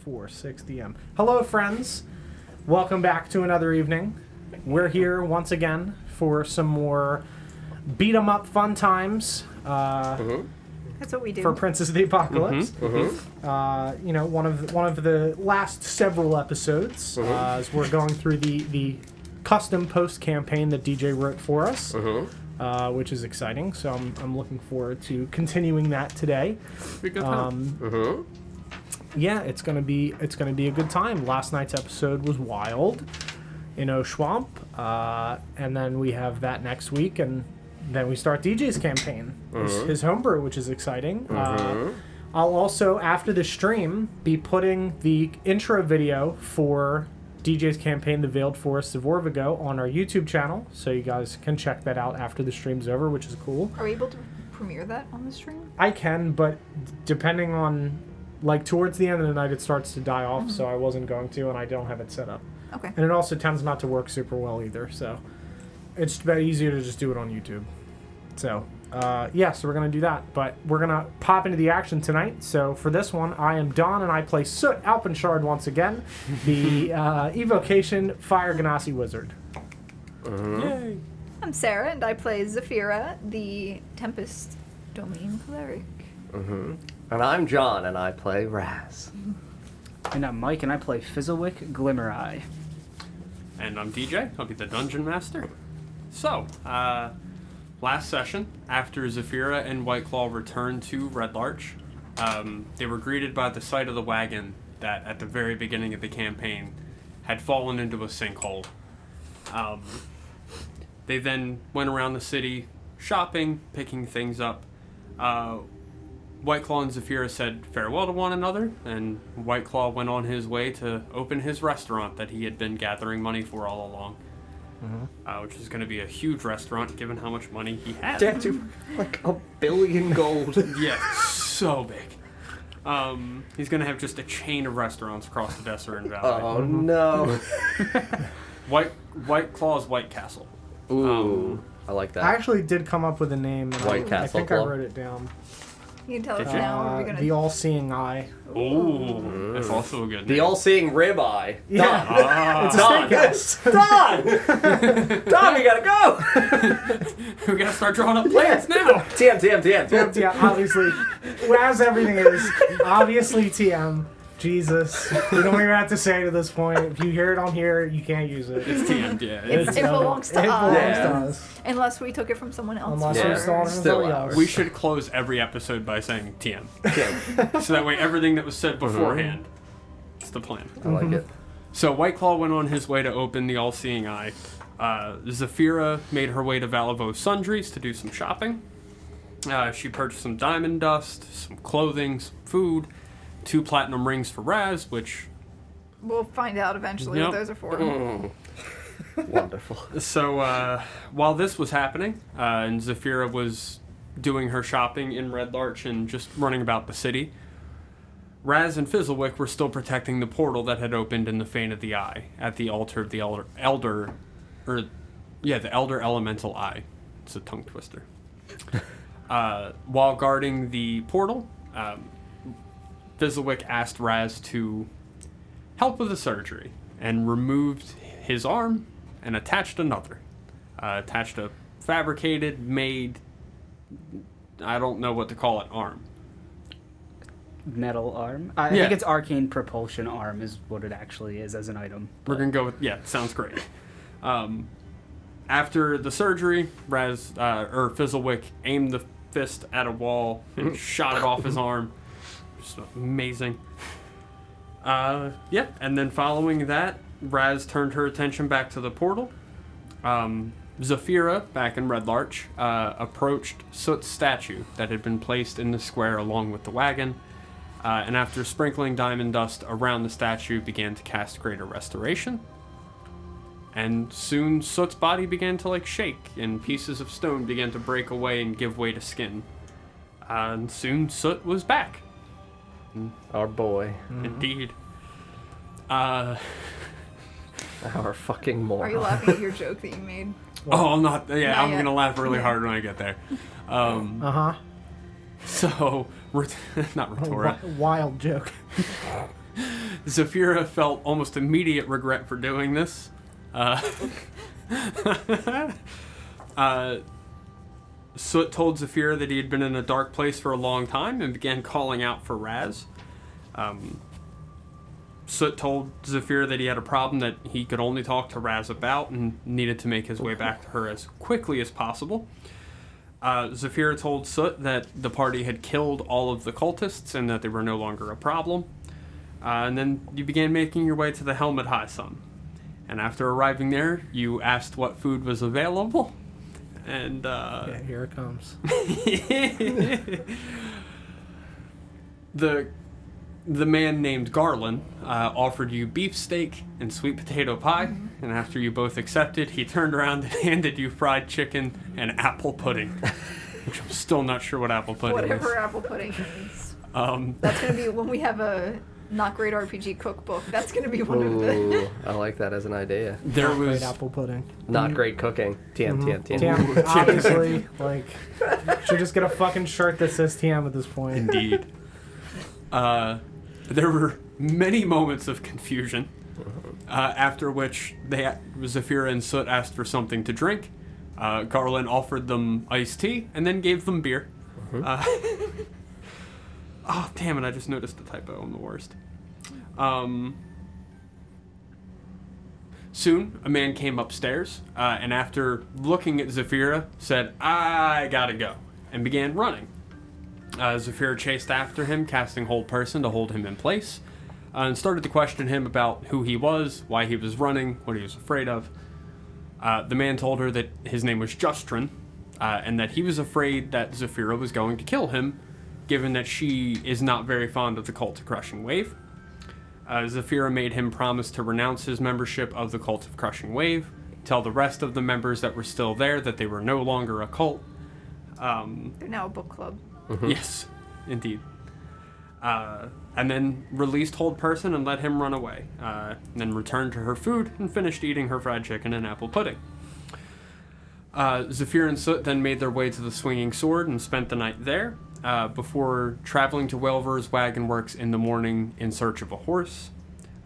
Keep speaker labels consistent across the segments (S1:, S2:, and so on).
S1: 4, 6 DM. Hello, friends. Welcome back to another evening. We're here once again for some more beat 'em up fun times.
S2: That's what we do.
S1: For Princess of the Apocalypse. You know, one of the last several episodes, as we're going through the custom post campaign that DJ wrote for us, which is exciting. So I'm looking forward to continuing that today.
S3: Be a good time.
S1: Yeah, it's gonna be a good time. Last night's episode was wild in Oshwamp, and then we have that next week, and then we start DJ's campaign, his homebrew, which is exciting. I'll also, after the stream, be putting the intro video for DJ's campaign, The Veiled Forests of Orvigo, on our YouTube channel, so you guys can check that out after the stream's over, which is cool.
S2: Are we able to premiere that on the stream?
S1: I can, but depending on, like, towards the end of the night, it starts to die off, so I wasn't going to, and I don't have it set up.
S2: Okay.
S1: And it also tends not to work super well either, so it's about easier to just do it on YouTube. So, so we're going to do that. But we're going to pop into the action tonight. So for this one, I am Don, and I play Soot Alpenshard once again, the Evocation Fire Ganassi Wizard. Yay!
S2: I'm Sarah, and I play Zafira, the Tempest Domain Cleric.
S4: And I'm John, and I play Raz.
S5: And I'm Mike, and I play Fizzlewick Glimmereye.
S3: And I'm DJ. I'll be the Dungeon Master. So, last session, after Zafira and Whiteclaw returned to Red Larch, they were greeted by the sight of the wagon that, at the very beginning of the campaign, had fallen into a sinkhole. They then went around the city, shopping, picking things up. Whiteclaw and Zafira said farewell to one another, and Whiteclaw went on his way to open his restaurant that he had been gathering money for all along. Which is going to be a huge restaurant, given how much money he had.
S4: Down to like $1 billion gold.
S3: Yeah, so big. He's going to have just a chain of restaurants across the Desert Valley.
S4: Oh no.
S3: Whiteclaw's White Castle.
S4: Ooh, I like that.
S1: I actually did come up with a name, and
S4: White
S1: I
S4: Castle
S1: think
S4: Club.
S1: I wrote it down.
S2: You can tell us
S3: Did you?
S2: now, or are we gonna...
S1: The All-Seeing Eye.
S3: Ooh, that's also a good name.
S4: The all-seeing ribeye.
S1: Yeah. It's a
S4: Don,
S1: steakhouse.
S4: Don! Don, we gotta go!
S3: We gotta start drawing up plans now.
S4: TM.
S1: Yeah, obviously. As everything is, obviously TM. Jesus. We don't even have to say it at this point. If you hear it on here, you can't use it.
S3: It's TM'd, yeah.
S2: It belongs to
S1: It
S2: us.
S1: belongs to us.
S2: Unless we took it from someone else.
S1: Unless
S4: Yeah.
S1: we stole it from
S4: Still
S1: somebody
S4: ours.
S1: else.
S3: We should close every episode by saying TM.
S4: TM.
S3: So that way everything that was said beforehand, it's the plan.
S4: I like it.
S3: So Whiteclaw went on his way to open the All-Seeing Eye. Zafira made her way to Valavo's Sundries to do some shopping. She purchased some diamond dust, some clothing, some food, 2 platinum rings for Raz, which...
S2: We'll find out eventually what those are for.
S4: Wonderful.
S3: So while this was happening, and Zafira was doing her shopping in Red Larch and just running about the city, Raz and Fizzlewick were still protecting the portal that had opened in the Fane of the Eye at the altar of the Elder Elemental Eye. It's a tongue twister. While guarding the portal, Fizzlewick asked Raz to help with the surgery and removed his arm and attached another. Attached a fabricated, made, I don't know what to call it, arm.
S5: Metal arm? I think it's arcane propulsion arm is what it actually is as an item.
S3: We're going to go with, sounds great. After the surgery, Fizzlewick aimed the fist at a wall and shot it off his arm. Just amazing. And then following that, Raz turned her attention back to the portal. Zafira, back in Red Larch, approached Soot's statue that had been placed in the square along with the wagon, and after sprinkling diamond dust around the statue, began to cast Greater Restoration. And soon Soot's body began to shake, and pieces of stone began to break away and give way to skin. And soon Soot was back.
S4: Our boy.
S3: Indeed.
S4: Our fucking moron.
S2: Are you laughing at your joke that you made?
S3: Oh, I'm not. Yeah,
S2: Not
S3: I'm
S2: yet.
S3: gonna laugh really hard when I get there. So, not rhetoric.
S1: Wild joke.
S3: Zafira felt almost immediate regret for doing this. Soot told Zafira that he had been in a dark place for a long time and began calling out for Raz. Soot told Zafira that he had a problem that he could only talk to Raz about and needed to make his way back to her as quickly as possible. Zafira told Soot that the party had killed all of the cultists and that they were no longer a problem. And then you began making your way to the Helmet High Sun. And after arriving there, you asked what food was available. And,
S1: Yeah, here it comes.
S3: The man named Garland offered you beefsteak and sweet potato pie, and after you both accepted, he turned around and handed you fried chicken and apple pudding, which I'm still not sure what apple pudding
S2: Whatever
S3: is.
S2: apple pudding is.
S3: That's
S2: going to be when we have a Not Great RPG cookbook. That's going to be one of the...
S4: Ooh, I like that as an idea.
S3: There
S1: Great
S3: was
S1: apple pudding.
S4: Not great cooking. TM, TM, TM.
S1: TM, obviously, like, should just get a fucking shirt that says TM at this point.
S3: indeed. There were many moments of confusion, after which Zafira and Soot asked for something to drink. Garland offered them iced tea and then gave them beer. Oh, damn it, I just noticed the typo. I'm the worst. Soon, a man came upstairs, and after looking at Zafira, said, "I gotta go," and began running. Zafira chased after him, casting Hold Person to hold him in place, and started to question him about who he was, why he was running, what he was afraid of. The man told her that his name was Justrin, and that he was afraid that Zafira was going to kill him, given that she is not very fond of the Cult of Crushing Wave. Zafira made him promise to renounce his membership of the Cult of Crushing Wave, tell the rest of the members that were still there that they were no longer a cult.
S2: They're now a book club.
S3: Yes, indeed. And then released Hold Person and let him run away. Then returned to her food and finished eating her fried chicken and apple pudding. Zafir and Soot then made their way to the Swinging Sword and spent the night there, before traveling to Welver's Wagon Works in the morning in search of a horse.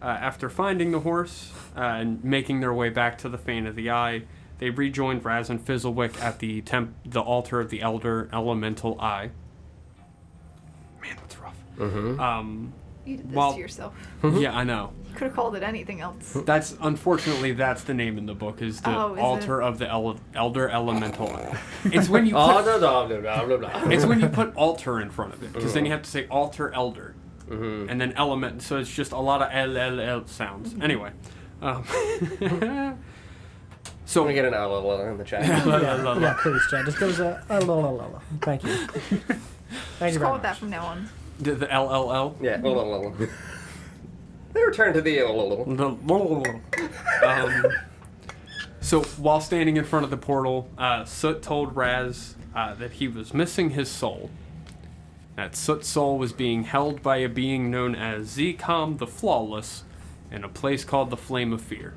S3: After finding the horse and making their way back to the Fane of the Eye, they rejoined Raz and Fizzlewick at the altar of the Elder Elemental Eye. Man, that's rough.
S2: You did this
S3: Well-
S2: to yourself.
S3: Yeah, I know.
S2: You could have called it anything else.
S3: Unfortunately, that's the name in the book, is the
S2: Oh, is
S3: altar of the Elder Elemental Eye. It's when you put, it's when you put altar in front of it, because then you have to say altar elder, and then element, so it's just a lot of L sounds. Anyway. So
S4: Can we get an LLL in the chat?
S1: Yeah, please, Chad. Just goes Thank you. Thank you
S2: Just
S1: very
S2: call it that
S1: much.
S2: from now on.
S3: the LLL.
S4: Yeah, LLL. They return to the LLL.
S3: So while standing in front of the portal, Soot told Raz that he was missing his soul. That Soot's soul was being held by a being known as Zcom the Flawless in a place called the Flame of Fear.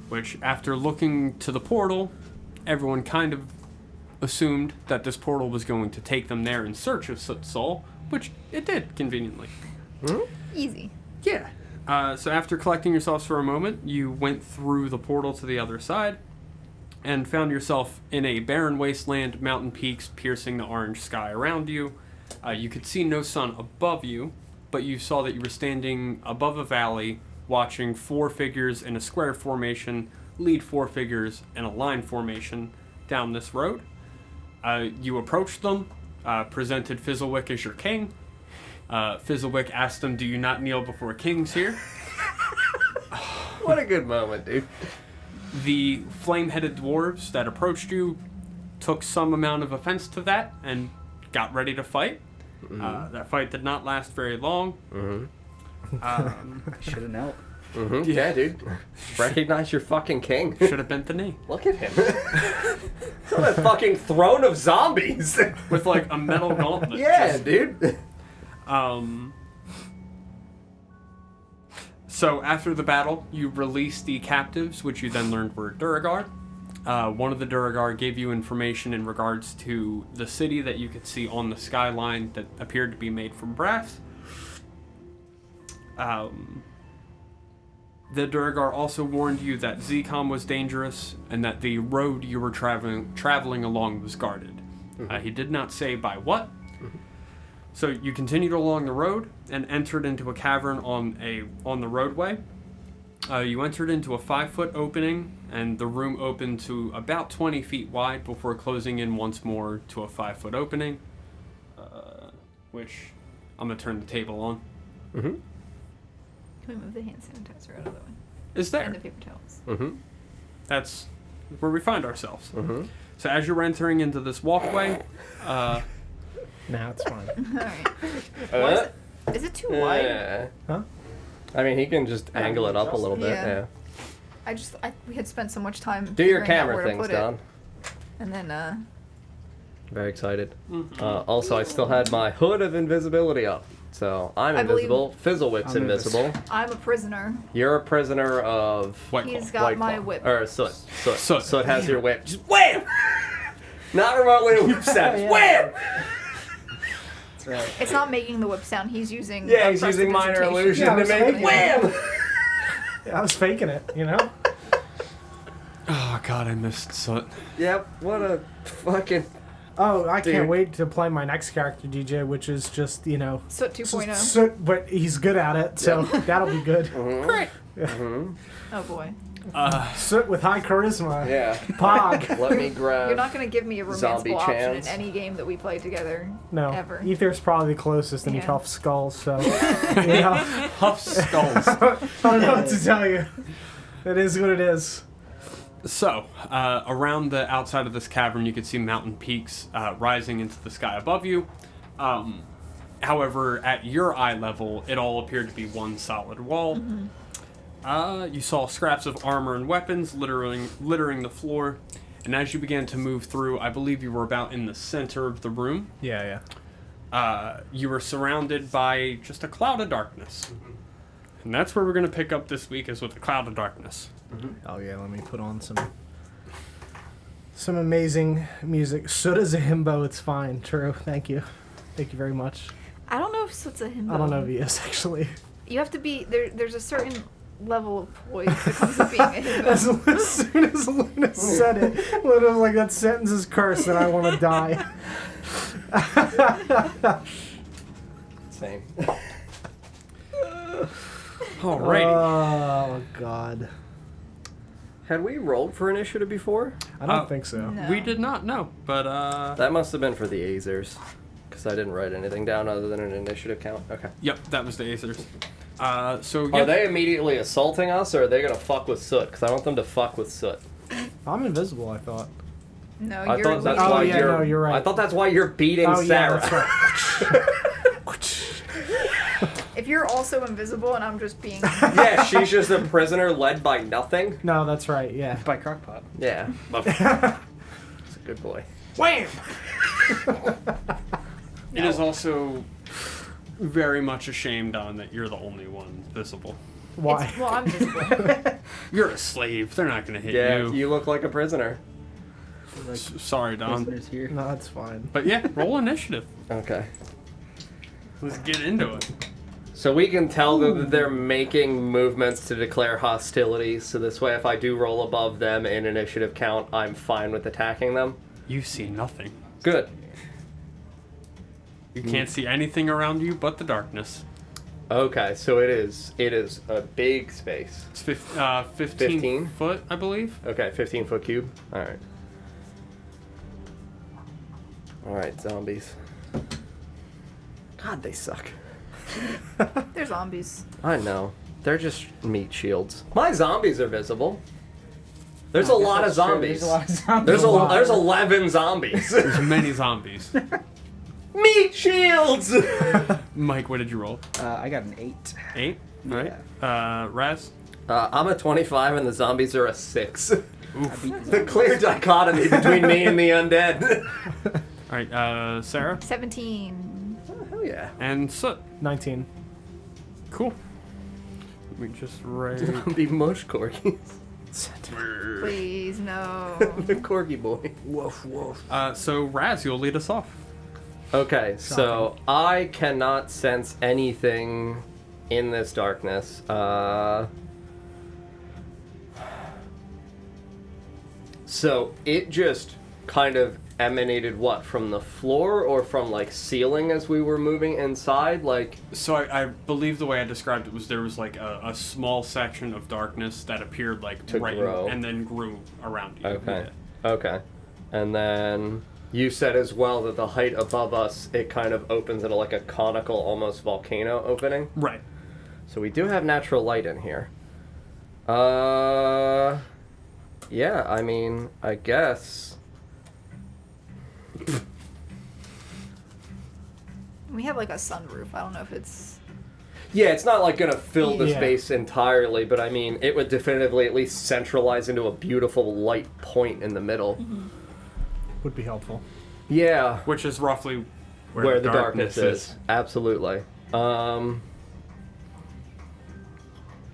S3: Which, after looking to the portal, everyone kind of assumed that this portal was going to take them there in search of Soot's soul, which it did, conveniently.
S2: Easy.
S3: Yeah. So after collecting yourselves for a moment, you went through the portal to the other side and found yourself in a barren wasteland, mountain peaks piercing the orange sky around you. You could see no sun above you, but you saw that you were standing above a valley, watching 4 figures in a square formation lead 4 figures in a line formation down this road. You approached them, presented Fizzlewick as your king. Fizzlewick asked them, "Do you not kneel before kings here?"
S4: What a good moment, dude.
S3: The flame-headed dwarves that approached you took some amount of offense to that and got ready to fight. That fight did not last very long.
S5: Should have knelt.
S4: Yeah, dude. Recognize your fucking king.
S3: Should have bent the knee.
S4: Look at him. He's on a fucking throne of zombies.
S3: With, like, a metal gauntlet.
S4: Yeah, dude.
S3: So after the battle, you released the captives, which you then learned were Duragar. One of the Duragar gave you information in regards to the city that you could see on the skyline that appeared to be made from brass. The Durgar also warned you that Zcom was dangerous and that the road you were traveling along was guarded. He did not say by what. So you continued along the road and entered into a cavern on the roadway. You entered into a 5-foot opening, and the room opened to about 20 feet wide before closing in once more to a 5-foot opening, which I'm going to turn the table on.
S2: Can we move the hand sanitizer out of the way?
S3: Is there?
S2: And the paper towels.
S3: That's where we find ourselves. So as you're entering into this walkway,
S1: Nah, it's fine.
S2: Alright. Is it too wide?
S1: Huh?
S4: I mean, he can just angle it up a little bit.
S2: Yeah.
S4: Yeah.
S2: We had spent so much time
S4: Do your
S2: figuring out
S4: camera
S2: where to
S4: things,
S2: put it.
S4: Don.
S2: And then,
S4: Very excited. Also, I still had my hood of invisibility up. So I'm
S2: I believe-
S4: invisible. Fizzlewip's
S5: I'm
S4: invisible.
S2: I'm a prisoner.
S4: You're a prisoner of
S3: White
S2: He's
S3: Claw.
S2: got
S4: White
S2: my
S4: Claw.
S2: whip.
S4: Or Soot. Soot.
S3: Soot.
S4: Soot has your whip. Just wham! Not remotely whip sound. Wham!
S5: That's right.
S2: It's not making the whip sound. He's using.
S4: Yeah, he's using minor illusion
S1: Yeah, I
S4: to
S1: was
S4: make
S1: thinking.
S4: wham!
S1: I was faking it, you know?
S3: Oh god, I missed Soot.
S4: Yep, what a fucking...
S1: Oh, I
S4: Dude.
S1: can't wait to play my next character, DJ, which is just, you know...
S2: Soot 2.0.
S1: Soot, but he's good at it, so that'll be good.
S3: Great.
S2: Oh boy.
S1: Soot with high charisma.
S4: Yeah.
S1: Pog.
S4: Let me grab...
S2: You're not going to give me a
S4: Zombie
S2: romanceable option
S4: chance.
S2: in any game that we play together.
S1: No,
S2: Ever.
S1: Ether's probably the closest, and he
S2: Yeah.
S1: tough skulls, so... you know?
S3: Huff skulls.
S1: I don't know what to tell you. It is what it is.
S3: So, around the outside of this cavern, you could see mountain peaks rising into the sky above you. However, at your eye level, it all appeared to be one solid wall. You saw scraps of armor and weapons littering the floor. And as you began to move through, I believe you were about in the center of the room.
S1: Yeah.
S3: You were surrounded by just a cloud of darkness. And that's where we're going to pick up this week, is with a cloud of darkness.
S1: Oh yeah, let me put on some amazing music. Soot is a himbo, it's fine. True, thank you. Thank you very much.
S2: I don't know if Soot's a himbo.
S1: I don't know if he is, actually.
S2: You have to be... There's a certain level of poise that comes with being a himbo.
S1: As soon as Luna said it, Luna was like, that sentence is cursed and I want to die.
S4: Same.
S3: Alrighty.
S1: Oh, God.
S4: Had we rolled for initiative before?
S1: I don't think so.
S2: No.
S3: We did not know, but
S4: That must have been for the Azers. Because I didn't write anything down other than an initiative count. Okay.
S3: yep, that was the Acers. So
S4: Are they immediately assaulting us, or are they going to fuck with Soot? Because I want them to fuck with Soot.
S1: I'm invisible, I thought.
S2: No,
S4: I
S2: you're...
S4: thought that's
S1: Oh,
S4: why
S1: yeah,
S4: you're...
S1: no, you're right.
S4: I thought that's why you're beating
S1: Oh, yeah,
S4: Sarah.
S1: that's right.
S2: If you're also invisible and I'm just being...
S4: Yeah, she's just a prisoner led by nothing.
S1: No, that's right, yeah.
S5: By Crockpot.
S4: Yeah. He's a good boy.
S1: Wham!
S3: It is also very much a shame, Don, that you're the only one visible.
S1: Why?
S2: Well, I'm visible.
S3: You're a slave. They're not going to hit
S4: Yeah,
S3: you.
S4: you look like a prisoner.
S3: Sorry, Don.
S5: Prisoners here.
S1: No, that's fine.
S3: But yeah, roll initiative.
S4: Okay.
S3: Let's get into it.
S4: So we can tell them that they're making movements to declare hostility, so this way if I do roll above them in initiative count, I'm fine with attacking them.
S3: You see nothing.
S4: Good.
S3: You can't see anything around you but the darkness.
S4: Okay, so it is a big space.
S3: It's 15 foot, I believe.
S4: Okay, 15-foot cube. Alright. Alright, zombies. God, they suck.
S2: They're zombies.
S4: I know. They're just meat shields. My zombies are visible. There's a lot of zombies.
S5: There's a lot of zombies.
S4: There's 11 zombies.
S3: There's many zombies.
S4: Meat shields!
S3: Mike, what did you roll?
S5: I got an 8.
S3: 8? Alright. Raz?
S4: I'm a 25 and the zombies are a 6.
S5: I beat
S4: The clear dichotomy between me and the undead.
S3: Alright, Sarah?
S2: 17.
S4: Oh, hell yeah.
S3: And Soot.
S1: 19.
S3: Cool. Let me just write...
S4: Zombie mush corgis.
S2: Please, no.
S4: The corgi boy.
S1: Woof, woof.
S3: So, Raz, you'll lead us off.
S4: Okay, so I cannot sense anything in this darkness. So it just kind of emanated what, from the floor or from like ceiling as we were moving inside? Like,
S3: So I believe the way I described it was there was like a small section of darkness that appeared like
S4: To grow.
S3: and then grew around you.
S4: okay, okay, and then you said as well that the height above us, it kind of opens into like a conical, almost volcano opening.
S3: Right.
S4: So we do have natural light in here. Yeah, I mean, I guess.
S2: We have like a sunroof. I don't know if it's.
S4: Yeah, it's not like gonna fill the
S1: Yeah.
S4: space entirely, but I mean, it would definitively at least centralize into a beautiful light point in the middle.
S1: Would be helpful.
S4: Yeah,
S3: Which is roughly
S4: where the darkness is. Absolutely.
S3: I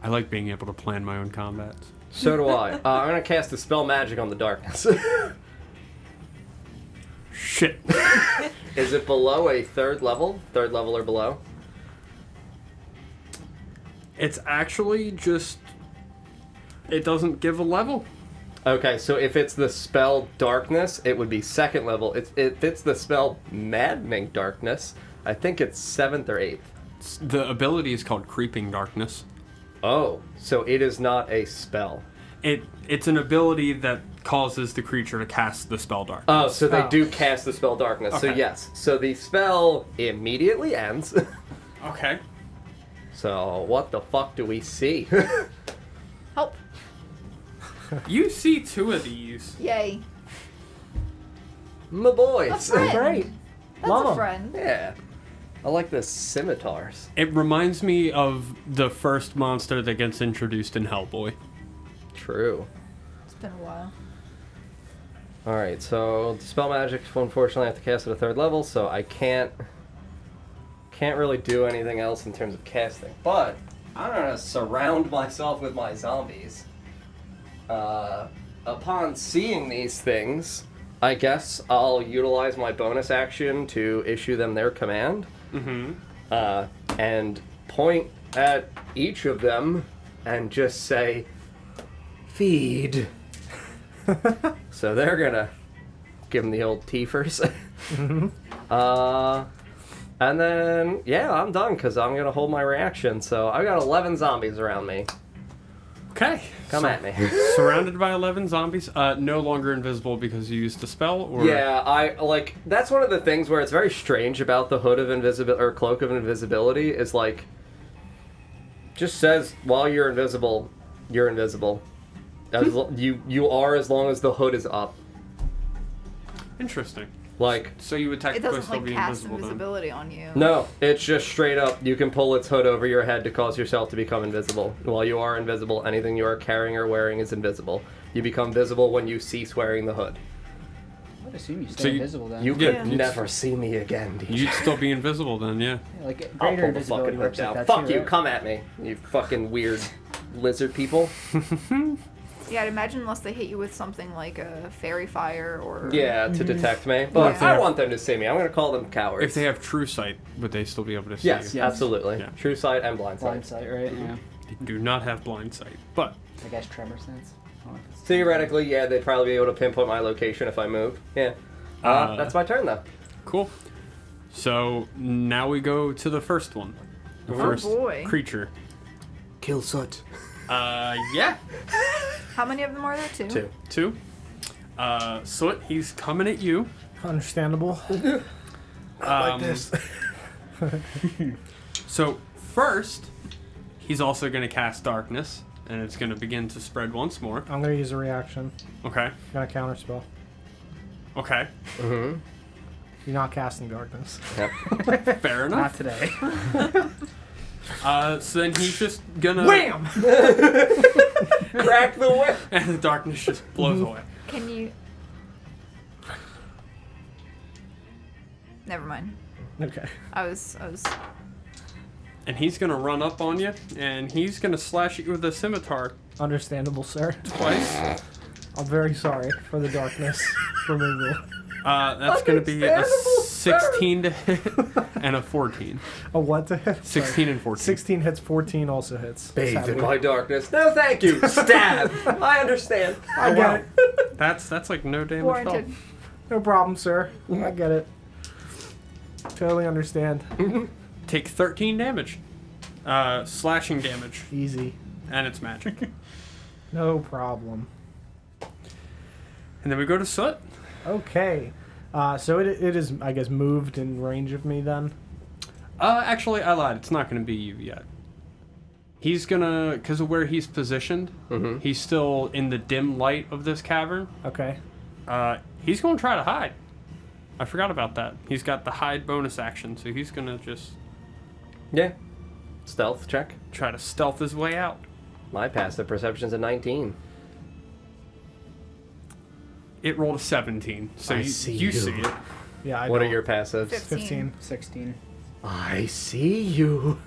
S3: like being able to plan my own combats.
S4: So do I. I'm gonna cast a spell magic on the darkness.
S3: Shit.
S4: Is it below a third level? Third level or below?
S3: It's actually just... It doesn't give a level.
S4: Okay, so if it's the spell darkness, it would be second level. If it's the spell maddening darkness, I think it's 7th or 8th.
S3: The ability is called Creeping Darkness.
S4: Oh, so it is not a spell.
S3: It's an ability that causes the creature to cast the spell darkness.
S4: Oh, so they
S1: Oh.
S4: do cast the spell darkness. So
S3: Okay.
S4: yes. So the spell immediately ends.
S3: Okay.
S4: So what the fuck do we see?
S2: Help!
S3: You see 2 of these.
S2: Yay!
S4: My
S2: A
S4: boys.
S2: friend.
S1: Great.
S2: That's
S1: Love
S2: a
S1: 'em.
S2: friend.
S4: Yeah. I like the scimitars.
S3: It reminds me of the first monster that gets introduced in Hellboy.
S4: True.
S2: It's been a while.
S4: Alright, so the spell magic, unfortunately, I have to cast at a 3rd level, so I can't really do anything else in terms of casting. But I'm gonna surround myself with my zombies. Upon seeing these things, I guess I'll utilize my bonus action to issue them their command.
S3: Mm-hmm.
S4: And point at each of them and just say, feed. So they're gonna give them the old teefers. And then, yeah, I'm done because I'm gonna hold my reaction. So I've got 11 zombies around me.
S3: Okay.
S4: Come at me.
S3: Surrounded by 11 zombies. No longer invisible because you used a spell, or
S4: Yeah, that's one of the things where it's very strange about the hood of invisibility or cloak of invisibility is like, just says while you're invisible, you're invisible. You are as long as the hood is up.
S3: Interesting.
S4: Like,
S3: So you would
S2: It
S3: technically
S2: doesn't
S3: still
S2: like
S3: be
S2: cast
S3: invisible then.
S2: invisibility on you.
S4: no, it's just straight up. You can pull its hood over your head to cause yourself to become invisible. While you are invisible, anything you are carrying or wearing is invisible. You become visible when you cease wearing the hood.
S5: I would assume you stay
S3: So you-
S5: invisible then.
S4: You
S3: Yeah.
S4: could never see me again, DJ.
S3: You'd still be invisible then, yeah.
S5: Yeah, like
S4: I'll
S5: greater
S4: pull the fucking
S5: invisibility
S4: hood
S5: works like
S4: down.
S5: that
S4: Fuck
S5: too,
S4: you,
S5: right?
S4: come at me, you fucking weird lizard people.
S2: Yeah, I'd imagine unless they hit you with something like a fairy fire or.
S4: Yeah, to detect me. But
S2: Yeah.
S4: I want them to see me. I'm gonna call them cowards.
S3: If they have true sight, would they still be able to see
S4: Yes,
S3: you?
S5: Yes.
S4: absolutely.
S3: Yeah.
S4: True sight and blind sight.
S5: Blind sight, right? Yeah.
S3: They do not have blind sight. But
S5: I guess tremor sense. I don't know if it's-
S4: Theoretically, yeah, they'd probably be able to pinpoint my location if I moved. Yeah. That's my turn, though.
S3: cool. So now we go to the first one. The
S4: Oh
S3: first
S2: boy.
S3: creature.
S4: Kill Soot.
S3: Yeah.
S2: How many of them are there? Two?
S4: 2.
S3: 2. Soot, he's coming at you.
S1: Understandable.
S3: Like
S1: this.
S3: So first, he's also going to cast darkness, and it's going to begin to spread once more.
S1: I'm gonna use a reaction.
S3: Okay.
S1: I'm gonna counterspell.
S3: Okay.
S4: Mm-hmm.
S1: You're not casting darkness.
S4: Yep.
S3: Fair
S5: Not
S3: enough.
S5: today.
S3: So then he's just gonna
S1: Wham!
S4: Crack the whip.
S3: and the darkness just blows away.
S2: Can you. Never mind.
S1: Okay.
S2: I was.
S3: And he's gonna run up on you, and he's gonna slash at you with a scimitar
S1: Understandable, sir.
S3: twice.
S1: I'm very sorry for the darkness removal.
S3: That's gonna be a
S4: Understandable.
S3: 16 to hit and a 14.
S1: A what to hit?
S3: 16 and 14.
S1: 16 hits, 14 also hits.
S4: Bathe
S1: sadly.
S4: in my darkness. No, thank you. Stab. I understand.
S1: I get it.
S3: That's like no damage at all.
S2: Warranted.
S1: No problem, sir. I get it. Totally understand.
S3: Take 13 damage. Slashing damage.
S1: Easy.
S3: And it's magic.
S1: No problem.
S3: And then we go to Soot.
S1: Okay. So it is, I guess, moved in range of me then?
S3: Actually, I lied. It's not going to be you yet. He's going to, because of where he's positioned, he's still in the dim light of this cavern.
S1: Okay.
S3: He's going to try to hide. I forgot about that. He's got the hide bonus action, so he's going to just
S4: Yeah. Stealth check.
S3: try to stealth his way out.
S4: My passive perception's a 19.
S3: It rolled a 17, so
S4: I
S3: you
S4: see
S3: you
S4: you.
S3: see it.
S1: Yeah, I
S4: What are
S1: don't.
S4: your passives?
S1: 15.
S5: 16.
S4: I see you.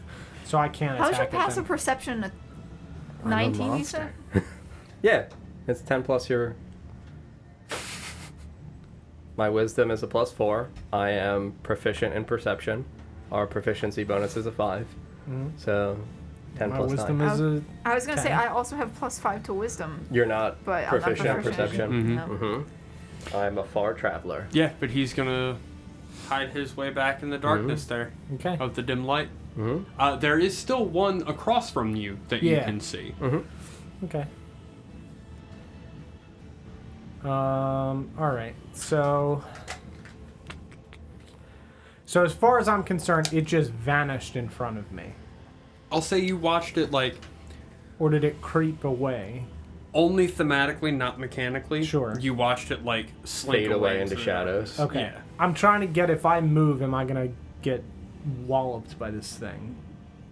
S1: So I can't
S2: How's
S1: attack
S2: your
S1: it
S2: passive
S1: then.
S2: perception?
S4: I'm a
S2: 19, you said?
S4: monster. Yeah. It's 10 plus your... My wisdom is a +4. I am proficient in perception. Our proficiency bonus is a 5.
S1: Mhm.
S4: So, 10
S1: My
S4: plus
S1: wisdom
S4: 9.
S1: is a...
S2: I was gonna say
S1: 10.
S2: I also have +5 to wisdom,
S4: You're not
S2: but I'm not
S4: proficient in
S2: proficient.
S4: perception.
S2: No.
S4: Mm-hmm. I'm a far traveler.
S3: Yeah, but he's going to hide his way back in the darkness there
S1: Okay.
S3: of the dim light.
S4: Mm-hmm.
S3: There is still one across from you that you
S1: Yeah.
S3: can see.
S4: Mm-hmm.
S1: Okay. Alright. So as far as I'm concerned, it just vanished in front of me.
S3: I'll say you watched it like
S1: Or did it creep away?
S3: only thematically, not mechanically.
S1: Sure.
S3: You watched it like slink
S4: Fade away into
S3: the
S4: shadows.
S3: darkness.
S1: Okay.
S3: Yeah.
S1: I'm trying to get, if I move, am I going to get walloped by this thing?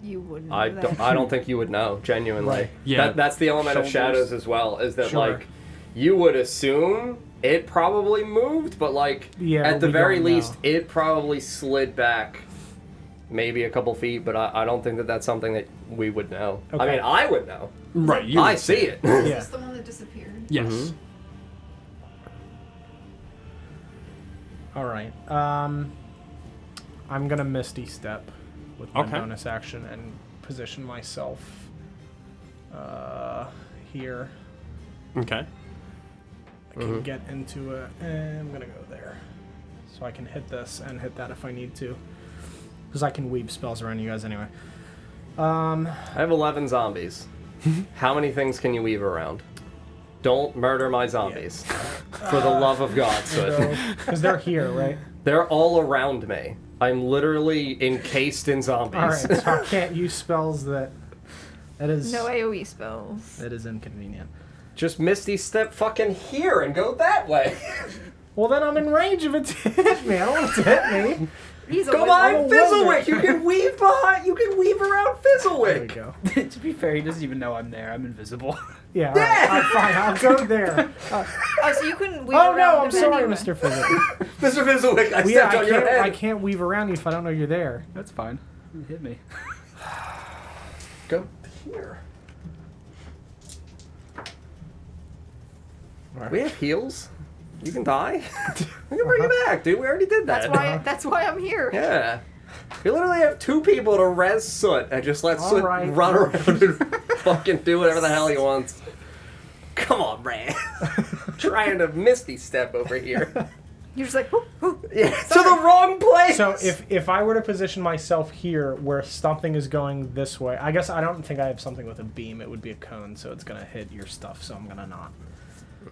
S2: You wouldn't.
S4: I
S2: know
S4: don't,
S2: that.
S4: I don't think you would know, genuinely.
S1: Right.
S3: Yeah.
S4: That's the element of
S3: Shoulders.
S4: shadows as well, is that,
S1: Sure.
S4: like, you would assume it probably moved, but, like,
S1: Yeah,
S4: at the
S1: we
S4: very
S1: don't
S4: least,
S1: know.
S4: it probably slid back maybe a couple feet, but I don't think that that's something that we would know. I
S1: Okay.
S4: mean, I would know.
S3: Right. You
S4: I
S3: would
S4: see it.
S1: Yeah.
S2: Is this the one that disappeared?
S3: Yes.
S4: Mhm.
S1: Alright. I'm going to Misty Step with my
S3: Okay.
S1: bonus action and position myself here.
S3: Okay.
S1: I can get into it, and I'm gonna go there. So I can hit this and hit that if I need to. Because I can weave spells around you guys anyway.
S4: I have 11 zombies. How many things can you weave around? Don't murder my zombies. For the love of God, Soot.
S1: Because they're here, right?
S4: They're all around me. I'm literally encased in zombies.
S1: Alright, so I can't use spells that is
S2: No AoE spells.
S1: that is inconvenient.
S4: Just Misty Step fucking here and go that way.
S1: Well then I'm in range of it to hit me. I don't want it to hit me.
S2: He's a
S4: Go
S2: wizard.
S4: behind
S1: I'm a
S4: Fizzlewick.
S1: wizard.
S4: You can weave behind. You can weave around
S1: There we
S4: Fizzlewick.
S1: go.
S5: To be fair, he doesn't even know I'm there. I'm invisible.
S1: Yeah, alright, fine, I'll go there.
S2: Oh, so you couldn't weave
S1: Oh
S2: around
S1: no, I'm
S2: him
S1: sorry,
S2: anyway.
S1: Mr. Physics.
S4: Mr. Fizzlewick, I
S1: Well, yeah,
S4: stepped on your
S1: I
S4: head.
S1: can't weave around you if I don't know you're there.
S5: That's fine. Hit me.
S4: Go here. We have heals. You can die. We can bring you back, dude. We already did that.
S2: That's why I'm here.
S4: Yeah. We literally have 2 people to res Soot and just let Soot
S1: Alright.
S4: run around and fucking do whatever the hell he wants. Come on, Ray. Trying to Misty Step over here.
S2: You're just like, whoop, whoop.
S4: Yeah, to the wrong place.
S1: So if I were to position myself here where something is going this way, I guess I don't think I have something with a beam. It would be a cone, so it's gonna hit your stuff. So I'm gonna not.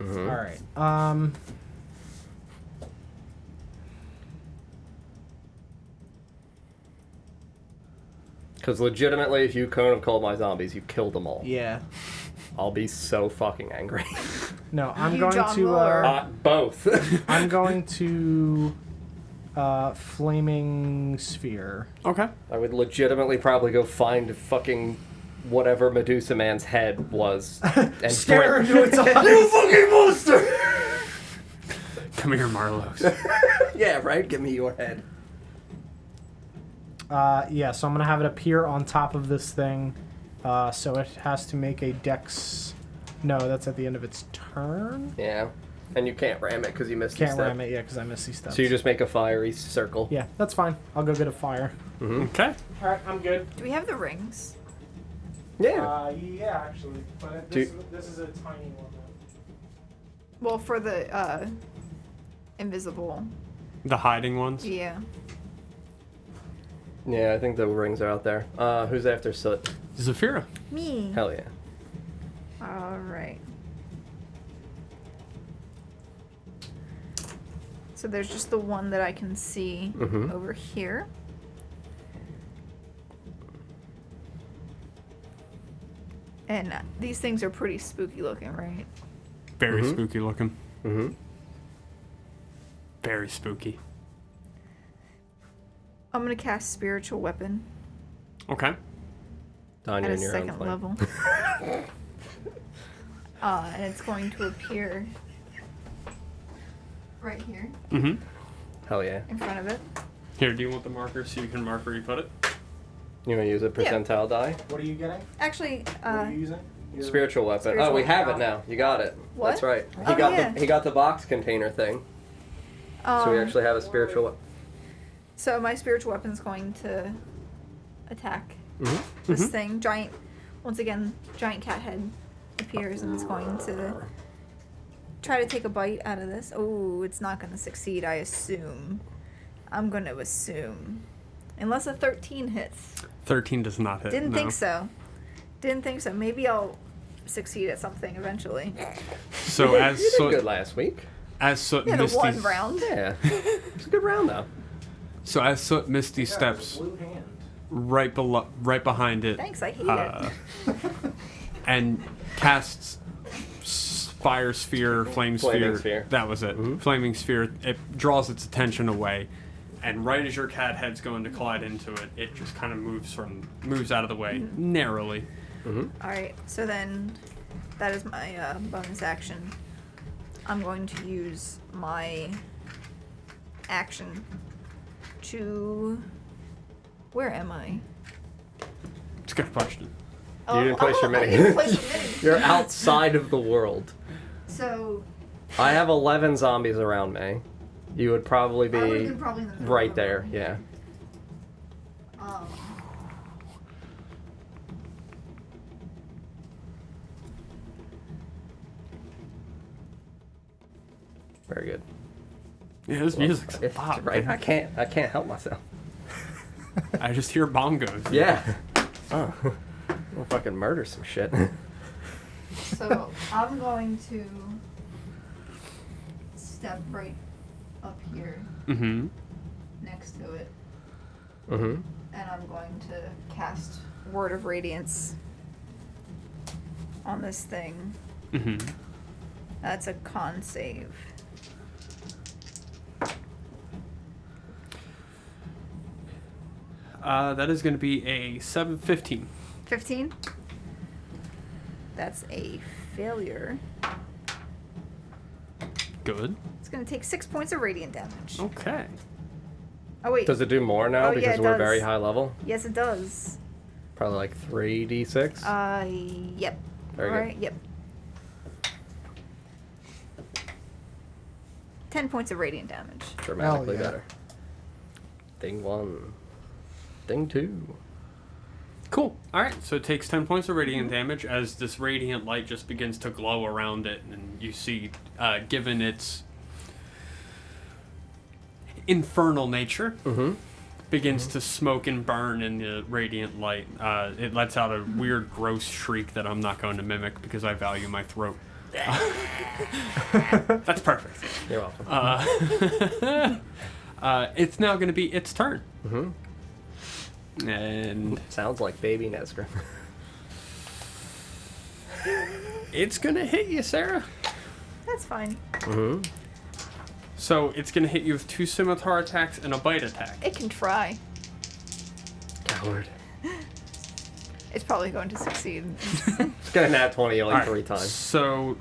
S1: All right.
S4: Because legitimately, if you cone of cold my zombies, you killed them all.
S1: Yeah.
S4: I'll be so fucking angry.
S1: No, I'm
S2: You
S1: going
S2: John
S1: to.
S2: Mueller.
S4: Both.
S1: I'm going to. Flaming sphere.
S3: Okay.
S4: I would legitimately probably go find fucking whatever Medusa Man's head was and
S1: Stare into its eyes.
S4: You fucking monster!
S3: Come here, Marlos.
S4: Yeah, right. Give me your head.
S1: Yeah, so I'm gonna have it appear on top of this thing. So it has to make a dex. No, that's at the end of its turn.
S4: Yeah. And you can't ram it because you missed
S1: Can't
S4: the step.
S1: ram it, yeah, because I missed these steps.
S4: So you just make a fiery circle.
S1: Yeah, that's fine. I'll go get a fire.
S3: Okay.
S1: All right, I'm good.
S2: Do we have the rings?
S4: Yeah.
S1: Yeah, actually, but this is a tiny one.
S2: Well, for the invisible.
S3: The hiding ones.
S2: Yeah.
S4: Yeah, I think the rings are out there. Who's after Soot?
S3: Zafira.
S2: Me.
S4: Hell yeah.
S2: All right. So there's just the one that I can see over here. And these things are pretty spooky looking, right?
S3: Very spooky looking.
S4: Mm-hmm.
S3: Very spooky.
S2: I'm gonna cast Spiritual Weapon
S3: Okay.
S4: Tanya
S2: at a
S4: in your own
S2: second
S4: flame.
S2: level. And it's going to appear right here
S3: Mm-hmm.
S4: Hell yeah.
S2: in front of it.
S3: Here, do you want the marker so you can mark where you put it?
S4: You want to use a percentile die?
S1: What are you getting?
S2: Actually,
S1: What are you using?
S4: Spiritual weapon.
S2: Spiritual
S4: Oh, we have
S1: weapon.
S4: it now. You got it.
S2: What?
S4: That's right.
S2: Oh, yeah.
S4: He got the box container thing. So we actually have a spiritual weapon.
S2: So my spiritual weapon is going to attack
S4: Mm-hmm.
S2: this thing. Giant, once again, giant cat head appears and it's going to try to take a bite out of this. Oh, it's not going to succeed, I assume. I'm going to assume. Unless a 13 hits.
S3: 13 does not hit.
S2: Didn't
S3: no.
S2: think so. Didn't think so. Maybe I'll succeed at something eventually.
S3: So
S4: you
S3: as
S4: did
S3: Soot,
S4: good last week.
S3: as Soot
S2: Yeah, the
S3: Misty,
S2: one round.
S4: Yeah. It's a good round though.
S3: so as Soot Misty steps right behind it,
S2: Thanks, I hate it.
S3: and casts fire sphere, flame
S4: Flaming
S3: sphere.
S4: sphere.
S3: That was it. Flaming sphere. It draws its attention away, and right as your cat head's going to collide into it, it just kind of moves out of the way narrowly.
S2: Alright, so then that is my bonus action. I'm going to use my action to... Where am I?
S3: It's a good question.
S4: You didn't place your
S2: I
S4: mini.
S2: didn't place a mini.
S4: You're outside of the world.
S2: So,
S4: I have 11 zombies around me. You would probably
S2: I would've
S4: be
S2: been probably in the middle
S4: right
S2: of
S4: there.
S2: them.
S4: Yeah. Very good.
S3: Yeah, this music's
S4: It's
S3: pop.
S4: right. I can't help myself.
S3: I just hear bongos.
S4: Yeah. Oh. We'll fucking murder some shit.
S2: so I'm going to step right up here
S3: Mm-hmm.
S2: next to it,
S4: Mm-hmm.
S2: and I'm going to cast Word of Radiance on this thing.
S3: Mm-hmm.
S2: That's a con save.
S3: That is going to be a 15.
S2: 15? That's a failure.
S3: Good.
S2: It's going to take 6 points of radiant damage.
S3: Okay.
S2: Oh, wait.
S4: Does it do more now
S2: Oh, yeah,
S4: because
S2: it
S4: we're
S2: does.
S4: very high level?
S2: Yes, it does.
S4: Probably like 3d6.
S2: Yep.
S4: Very good.
S2: Alright, yep. 10 points of radiant damage.
S4: Dramatically
S1: Hell yeah.
S4: better. Thing 1. Thing 2.
S3: Cool. All right. So it takes 10 points of radiant damage as this radiant light just begins to glow around it, and you see, given its infernal nature, begins to smoke and burn in the radiant light. It lets out a weird, gross shriek that I'm not going to mimic because I value my throat. That's perfect.
S4: You're welcome.
S3: It's now going to be its turn.
S4: Mm-hmm.
S3: And
S4: Sounds like baby Nesgrim.
S3: it's going to hit you, Sarah.
S2: That's fine.
S4: Mm-hmm.
S3: So it's going to hit you with 2 scimitar attacks and a bite attack.
S2: It can try.
S4: Coward.
S2: It's probably going to succeed.
S4: It's got a nat 20 like
S3: All right,
S4: 3 times.
S3: So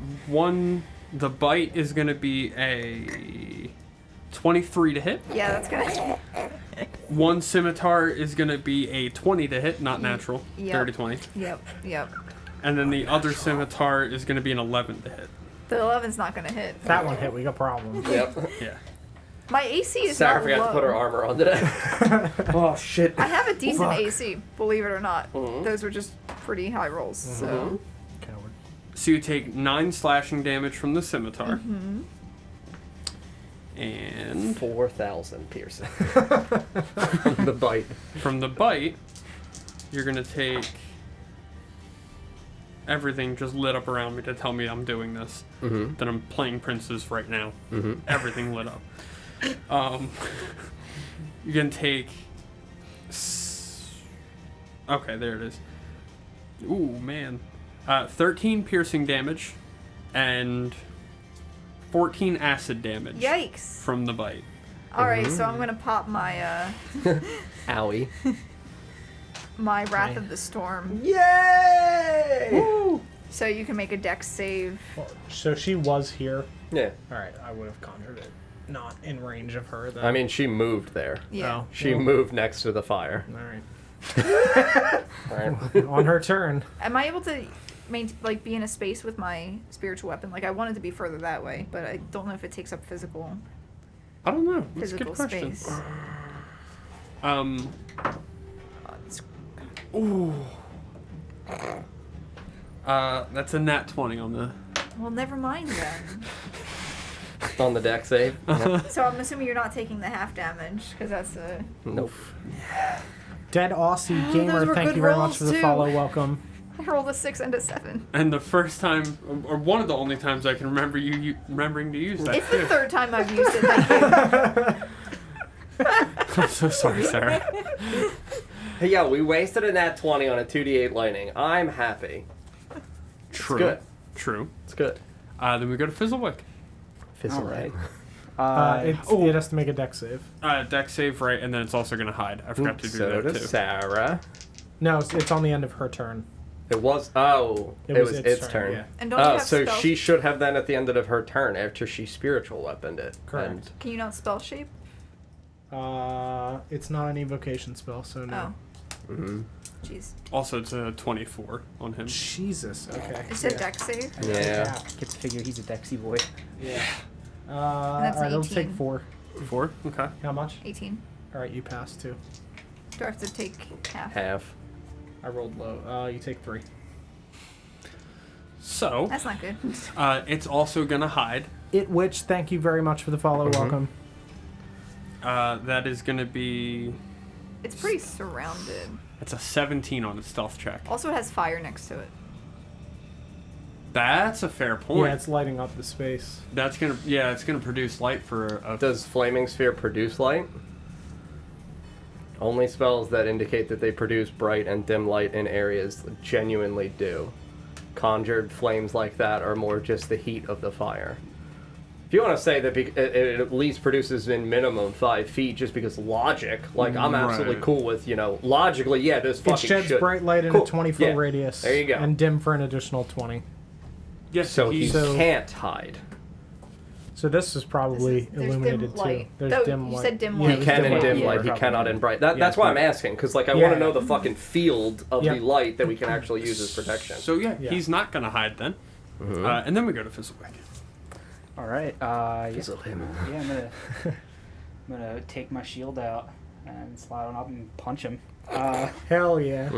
S3: the bite is going to be a 23 to hit.
S2: Yeah, that's gonna.
S3: 1 scimitar is going to be a 20 to hit, not natural.
S2: Yep.
S3: 30 20.
S2: Yep, yep.
S3: And then the other scimitar is going to be an 11 to hit.
S2: The 11's not gonna hit.
S1: If that one hit, we got problems.
S4: Yep.
S3: Yeah.
S2: My AC is
S4: Sarah
S2: not
S4: forgot
S2: low.
S4: to put her armor on today. Oh shit.
S2: I have a decent
S1: Fuck.
S2: AC, believe it or not.
S4: Mhm.
S2: Those were just pretty high rolls. So
S1: Coward.
S3: So you take 9 slashing damage from the scimitar. And
S4: 4,000 piercing. From the bite.
S3: from the bite, you're gonna take everything just lit up around me to tell me I'm doing this.
S4: Mm-hmm.
S3: That I'm playing princes right now.
S4: Mm-hmm.
S3: Everything lit up. You're gonna take. Okay, there it is. Ooh, man. 13 piercing damage and 14 acid damage
S2: yikes!
S3: from the bite.
S2: All right, so I'm gonna pop my
S4: Owie.
S2: my Wrath of the Storm.
S4: Yay!
S1: Woo!
S2: So you can make a dex save.
S1: So she was here.
S4: Yeah.
S1: All right, I would have conjured it. Not in range of her, though.
S4: I mean, she moved there.
S2: Yeah.
S1: Oh,
S4: She
S1: well,
S4: moved next to the fire.
S1: All right.
S4: Right.
S1: On her turn.
S2: Am I able to be in a space with my spiritual weapon? Like I wanted to be further that way, but I don't know if it takes up physical
S3: I don't know. That's a good
S2: physical
S3: question.
S2: space. It's-
S3: Ooh. That's a nat 20 on the.
S2: well, never mind then.
S4: On the deck save.
S2: So I'm assuming you're not taking the half damage because that's a.
S4: Nope.
S1: Dead Aussie
S2: Oh,
S1: Gamer,
S2: those were
S1: thank
S2: good
S1: you very
S2: rolls,
S1: much for the
S2: too.
S1: follow. Welcome.
S2: I rolled a 6 and a 7.
S3: And the first time, or one of the only times I can remember you remembering to use that.
S2: It's the
S3: too.
S2: third time I've used it. Thank you.
S3: I'm so sorry, Sarah.
S4: Hey, yo, we wasted a nat 20 on a 2d8 lightning. I'm happy.
S3: True.
S4: good.
S3: True.
S4: It's good.
S3: Then we go to Fizzlewick.
S4: Fizzle
S5: Alright.
S1: It has to make a deck save.
S3: Deck save, right, and then it's also going to hide. I forgot to do
S4: So
S3: that
S4: does
S3: too.
S4: Sarah.
S1: No, it's on the end of her turn.
S4: It was. Oh, it was its turn.
S1: Yeah.
S2: And don't you
S4: Oh,
S2: have
S4: so
S2: spell?
S4: she should have then at the end of her turn after she spiritual weaponed it.
S1: Correct.
S2: Can you not spell shape?
S1: It's not an evocation spell, so no.
S2: Oh.
S4: And,
S2: Jeez.
S3: Also, it's a 24 on him.
S1: Jesus. Okay.
S2: It's a dex save.
S4: Yeah.
S5: Get to figure he's a Dexy boy.
S1: Yeah.
S2: that's
S1: All
S2: an
S1: right, it'll
S2: 18.
S1: take 4.
S3: 4? Okay.
S1: How much?
S2: 18.
S1: All right, you passed 2.
S2: Do I have to take half?
S4: half.
S1: I rolled low. You take 3.
S3: So,
S2: That's not good.
S3: it's also going to hide.
S1: It Witch, thank you very much for the follow. Welcome.
S3: That is going to be.
S2: It's pretty surrounded.
S3: It's a 17 on the stealth check.
S2: Also, it has fire next to it.
S3: That's a fair point.
S1: Yeah, it's lighting up the space.
S3: That's gonna. Yeah, it's gonna produce light for a.
S4: Does Flaming Sphere produce light? Only spells that indicate that they produce bright and dim light in areas genuinely do. Conjured flames like that are more just the heat of the fire. If you want to say that it at least produces in minimum 5 feet just because logic, like I'm absolutely
S3: Right.
S4: cool with, logically, yeah, this fucking
S1: It sheds
S4: should.
S1: bright light in
S4: Cool.
S1: a 20-foot
S4: Yeah.
S1: radius.
S4: There you go.
S1: And dim for an additional 20.
S3: Yes.
S4: So he
S1: So-
S4: can't hide.
S1: So this is probably
S2: There's
S1: illuminated
S2: dim light.
S1: too. There's
S2: Oh,
S1: dim
S2: you
S1: light.
S2: said dim
S1: Yeah,
S2: light.
S4: He
S1: there's
S4: can in dim
S1: yeah.
S4: light, he
S5: probably.
S4: cannot in bright.
S1: Yeah,
S4: That's why I'm asking, because I
S1: Yeah,
S4: want to
S1: yeah.
S4: know the fucking field of
S1: Yeah.
S4: the light that we can actually use as protection.
S3: So yeah,
S1: Yeah.
S3: he's not gonna hide then. And then we go to Fizzlewick.
S5: All right. Yeah.
S4: Fizzle him.
S5: Yeah, I'm gonna take my shield out and slide on up and punch him.
S1: Hell yeah.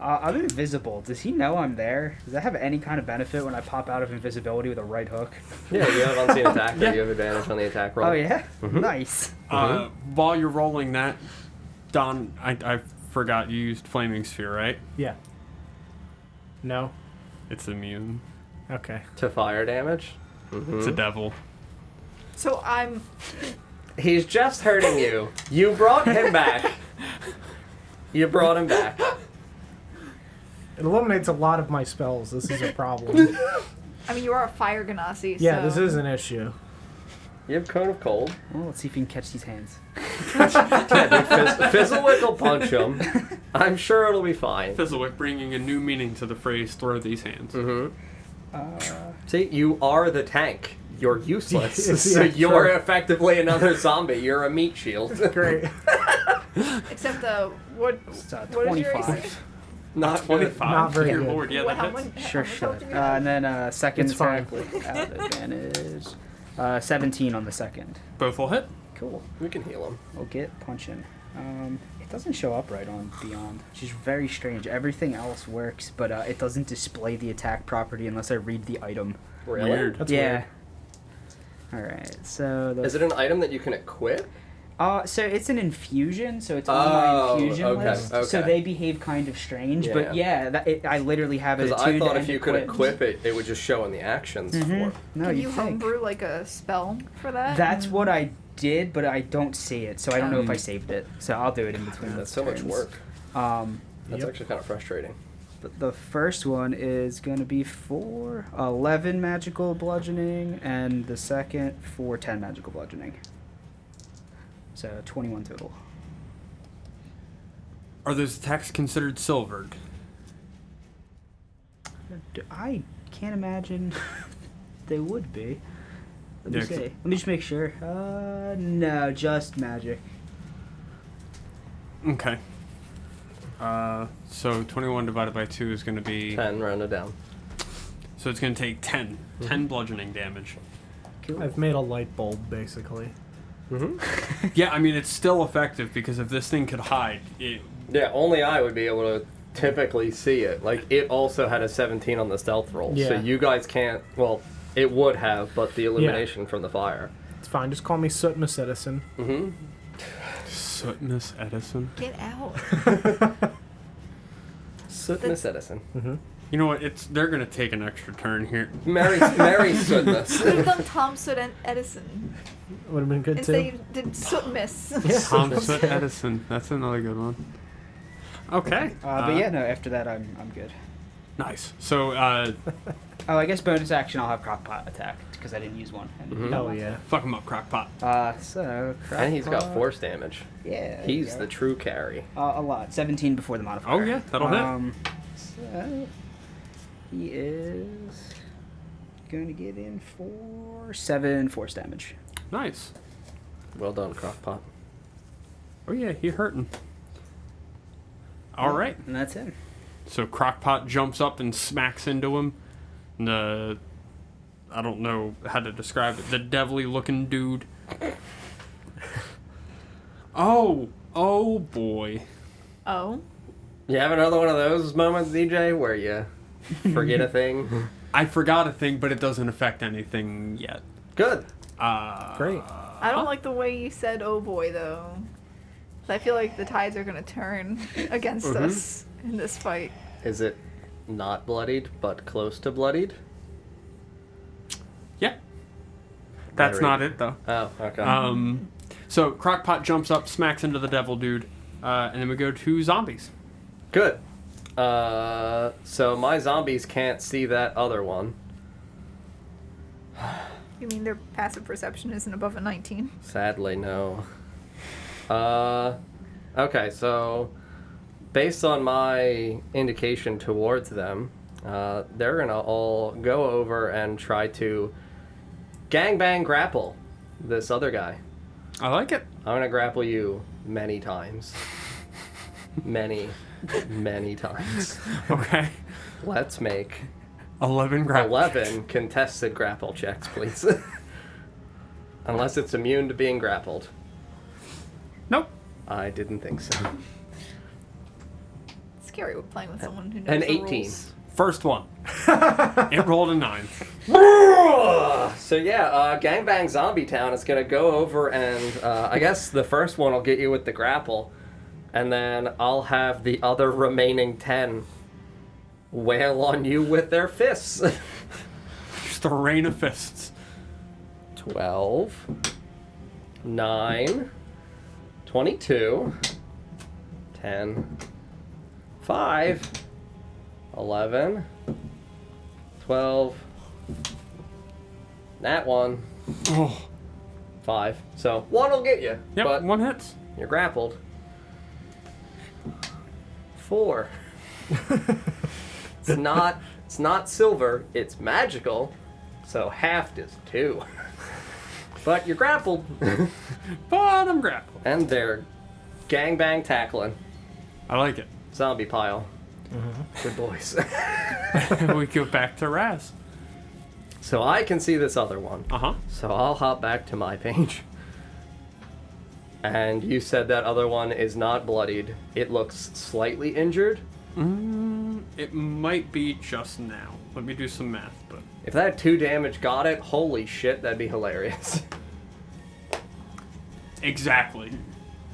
S5: I'm invisible. Does he know I'm there? Does that have any kind of benefit when I pop out of invisibility with a right hook?
S4: Yeah, you have unseen attack,
S3: Yeah.
S4: you have advantage on the attack roll.
S5: Oh yeah, nice.
S3: While you're rolling that, Don, I forgot you used Flaming Sphere, right?
S1: Yeah. No?
S3: It's immune.
S1: Okay.
S4: To fire damage?
S3: It's a devil.
S2: So I'm.
S4: He's just hurting you. You brought him back. You brought him back.
S1: It eliminates a lot of my spells. This is a problem.
S2: I mean, you are a fire ganassi.
S1: Yeah,
S2: so.
S1: this is an issue.
S4: You have Cone of Cold.
S5: Well, let's see if you can catch these hands.
S4: Yeah, dude, Fizzlewick will punch him. I'm sure it'll be fine.
S3: Fizzlewick bringing a new meaning to the phrase "throw these hands."
S4: See, you are the tank. You're useless. So
S1: Yeah,
S4: you're
S1: sure.
S4: effectively another zombie. You're a meat shield.
S1: Great.
S2: Except the what?
S5: It's
S2: What is your
S5: 25.
S2: AC?
S4: Not
S3: 25.
S1: Not very
S3: Dear
S1: good.
S3: Lord, yeah,
S2: What,
S3: that
S2: how
S3: hits.
S2: much,
S5: Sure,
S2: how much
S5: sure.
S2: health do you have?
S5: And then second
S1: It's fine.
S5: attack without advantage. 17 on the second.
S3: Both will hit.
S5: Cool.
S4: We can heal him.
S5: We'll get punching. It doesn't show up right on Beyond, which is very strange. Everything else works, but it doesn't display the attack property unless I read the item.
S4: Really?
S3: Weird.
S1: That's
S5: yeah.
S1: weird.
S5: Alright, so the
S4: Is it an item that you can equip?
S5: so it's an infusion, so it's on my infusion
S4: okay,
S5: list. So
S4: okay.
S5: they behave kind of strange, but
S4: Yeah.
S5: I literally have it
S4: Because
S5: attuned
S4: I thought
S5: and
S4: if you could
S5: equipped.
S4: equip it, it would just show in the actions
S5: Mhm.
S4: for.
S5: No,
S2: Can
S5: you
S2: you
S5: think.
S2: homebrew like a spell for that?
S5: That's what I did, but I don't see it, so I don't know if I
S3: Mm.
S5: saved it. So I'll do it in between.
S4: That's so much
S5: turns.
S4: work. That's
S1: Yep.
S4: actually kind of frustrating.
S5: But the first one is going to be for 11 magical bludgeoning, and the second for 10 magical bludgeoning. So 21 total.
S3: Are those attacks considered silvered?
S5: I can't imagine they would be. Let me
S3: Yeah,
S5: see. Let me just make sure. No, just magic.
S3: Okay. So 21 divided by 2 is going to be...
S4: 10, round it down.
S3: So it's going to take 10. 10 bludgeoning damage.
S5: Cool.
S1: I've made a light bulb, basically.
S4: Mm-hmm.
S3: Yeah, I mean, it's still effective because if this thing could hide, it...
S4: Yeah, only I would be able to typically see it. Like, it also had a 17 on the stealth roll. So
S1: Yeah.
S4: you guys can't... Well, it would have, but the illumination from the fire.
S1: It's fine. Just call me Soot Miss Edison.
S4: Mm-hmm.
S3: Sootness Edison.
S2: Get out.
S4: Soot Miss Edison.
S3: You know what? They're going to take an extra turn here.
S4: Mary Sootness.
S2: Could have done Tom Soot and Edison.
S1: Would have been good
S2: Instead,
S1: too.
S2: you did Soot Miss.
S1: Yeah.
S3: Tom Soot Edison. That's another good one. Okay.
S5: But yeah, no. After that, I'm good.
S3: Nice. So,
S5: Oh, I guess bonus action. I'll have Crockpot attack because I didn't use one. And
S4: Mhm.
S1: Hell yeah.
S3: fuck him up, Crockpot.
S5: So Crockpot.
S4: And he's got force damage.
S5: Yeah. there
S4: He's
S5: you
S4: the
S5: go.
S4: true carry.
S5: A lot. 17 before the modifier.
S3: Oh, yeah, that'll hit.
S5: So he is going to get in for 7 force damage.
S3: Nice.
S4: Well done, Crockpot.
S3: Oh, yeah, he hurting. All right.
S5: And that's it.
S3: So Crockpot jumps up and smacks into him. The... I don't know how to describe it. The devilly looking dude. Oh boy.
S2: Oh.
S4: You have another one of those moments, DJ, where you forget a thing?
S3: I forgot a thing, but it doesn't affect anything yet.
S4: Good.
S1: Great.
S2: I don't like the way you said "oh boy" though. I feel like the tides are gonna turn against us in this fight.
S4: Is it not bloodied, but close to bloodied?
S3: Yeah. That's
S4: Very-
S3: not it, though.
S4: Oh, okay.
S3: So Crockpot jumps up, smacks into the devil dude, and then we go to zombies.
S4: Good. So my zombies can't see that other one.
S2: You mean their passive perception isn't above a 19?
S4: Sadly, no. Okay, so based on my indication towards them, they're gonna all go over and try to gangbang grapple this other guy.
S3: I like it.
S4: I'm gonna grapple you many times. Many times.
S3: Okay.
S4: Let's make
S3: 11 grapple.
S4: 11 contested grapple checks, please. Unless it's immune to being grappled.
S3: Nope.
S4: I didn't think so.
S2: It's scary with playing with someone who knows
S4: An
S2: the
S4: 18.
S2: rules.
S3: First one. It rolled a 9.
S4: So yeah, Gangbang Zombie Town is gonna go over and I guess the first one will get you with the grapple, and then I'll have the other remaining 10 wail on you with their fists.
S3: Just a rain of fists.
S4: 12, 9, 22, 10, 5, 11, 12, that one,
S3: Oh.
S4: 5. So one will get you,
S3: Yep,
S4: but
S3: one hits.
S4: you're grappled. 4. It's not silver, it's magical, so halved is 2. But you're grappled.
S3: But I'm grappled.
S4: And they're gangbang tackling.
S3: I like it.
S4: Zombie pile. Good boys.
S3: We go back to Raz.
S4: So I can see this other one.
S3: Uh-huh.
S4: So I'll hop back to my page. And you said that other one is not bloodied. It looks slightly injured.
S3: It might be just now. Let me do some math, but...
S4: If that 2 damage got it, holy shit, that'd be hilarious.
S3: Exactly.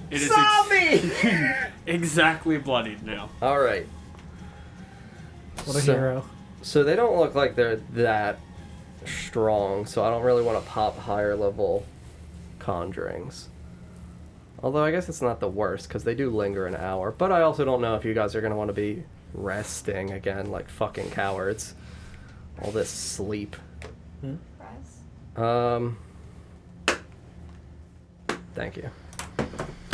S3: It is
S4: Zombie!
S3: exactly bloodied now.
S4: Alright.
S1: What a hero.
S4: So they don't look like they're that strong, so I don't really want to pop higher level conjurings. Although I guess it's not the worst, because they do linger an hour. But I also don't know if you guys are going to want to be resting again like fucking cowards. All this sleep.
S2: Raz?
S4: Thank you.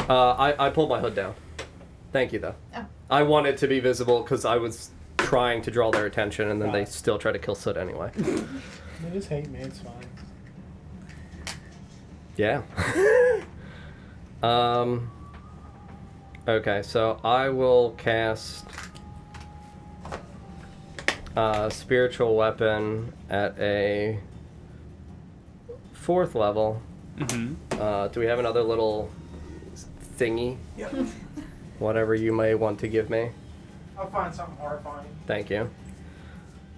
S4: I pulled my hood down. Thank you, though.
S2: Oh.
S4: I wanted to be visible because I was trying to draw their attention, and then
S1: Got
S4: they
S1: it.
S4: still try to kill Soot anyway.
S1: They just hate me. It's fine.
S4: Yeah. Okay, so I will cast Spiritual Weapon at a 4th level.
S3: Mm-hmm.
S4: Do we have another little thingy?
S1: Yep.
S4: Whatever you may want to give me.
S1: I'll find something horrifying.
S4: Thank you.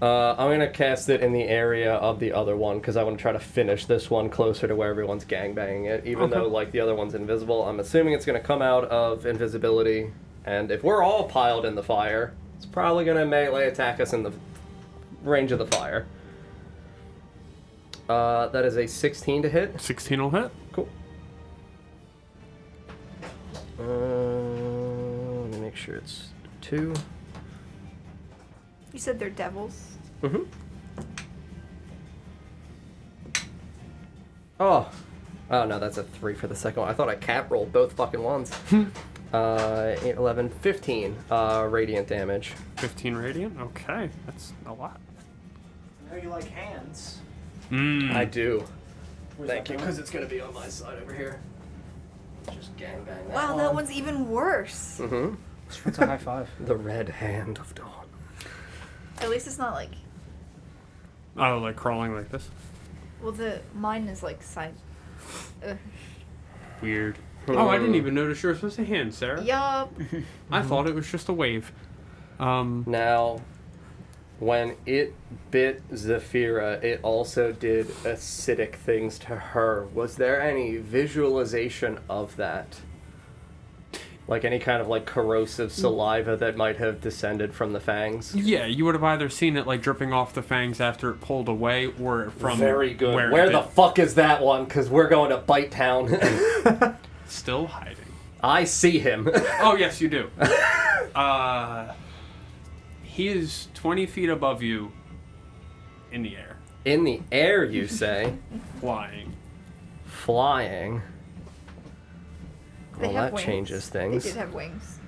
S4: I'm going to cast it in the area of the other one because I want to try to finish this one closer to where everyone's gangbanging it. Even though, like, the other one's invisible, I'm assuming it's going to come out of invisibility. And if we're all piled in the fire, it's probably going to melee attack us in the range of the fire. That is a 16 to hit.
S3: 16 will hit.
S4: Cool. Let me make sure it's 2.
S2: You said they're devils.
S4: Mm-hmm. Oh. Oh, no, that's a 3 for the second one. I thought I cap rolled both fucking ones. 8, 11, 15 radiant damage.
S3: 15 radiant? Okay, that's a lot.
S1: I know you like hands.
S4: I do.
S1: Where's
S4: Thank
S1: that
S4: you,
S1: going?
S4: because it's going to be on my side over here. Just gangbang that
S2: Wow, that one's even worse.
S4: Mm-hmm.
S5: That's a high 5.
S4: The red hand of dawn.
S2: At least it's not like...
S3: Oh, like crawling like this?
S2: Well, mine is like side...
S3: Weird. Oh, I didn't even notice yours was a hand, Sarah.
S2: Yup.
S3: I thought it was just a wave.
S4: Now, when it bit Zephyra, it also did acidic things to her. Was there any visualization of that? Like any kind of like corrosive saliva that might have descended from the fangs?
S3: Yeah, you would have either seen it like dripping off the fangs after it pulled away, or from
S4: Very good.
S3: where
S4: Where
S3: it
S4: the
S3: bit.
S4: fuck is that one? Because we're going to Bite Town.
S3: Still hiding.
S4: I see him.
S3: Oh yes, you do. He is 20 feet above you, in the air,
S4: In the air, you say?
S3: flying.
S4: Flying.
S2: They
S4: Well,
S2: have
S4: that
S2: wings.
S4: changes things.
S2: They did have wings.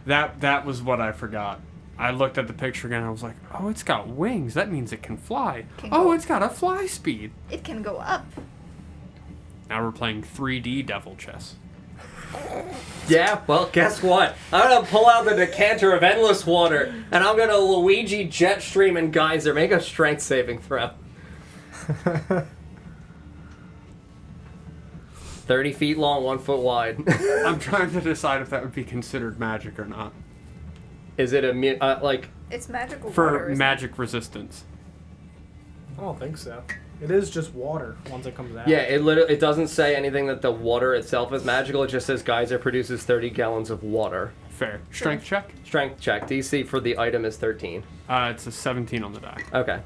S3: That was what I forgot. I looked at the picture again and I was like, oh, it's got wings. That means it can fly.
S2: Can
S3: Oh,
S2: go.
S3: it's got a fly speed.
S2: It can go up.
S3: Now we're playing 3D devil chess.
S4: Yeah, well, guess what? I'm gonna pull out the decanter of endless water, and I'm gonna Luigi Jetstream and Geyser. Make a strength saving throw. 30 feet long, 1 foot wide.
S3: I'm trying to decide if that would be considered magic or not.
S4: Is it a like?
S2: It's magical
S3: For
S2: water. isn't it?
S3: magic resistance.
S1: I don't think so. It is just water once it comes out.
S4: Yeah, it doesn't say anything that the water itself is magical. It just says Geyser produces 30 gallons of water.
S3: Fair. Strength check?
S4: Strength check. DC for the item is 13.
S3: It's a 17 on the die.
S4: Okay.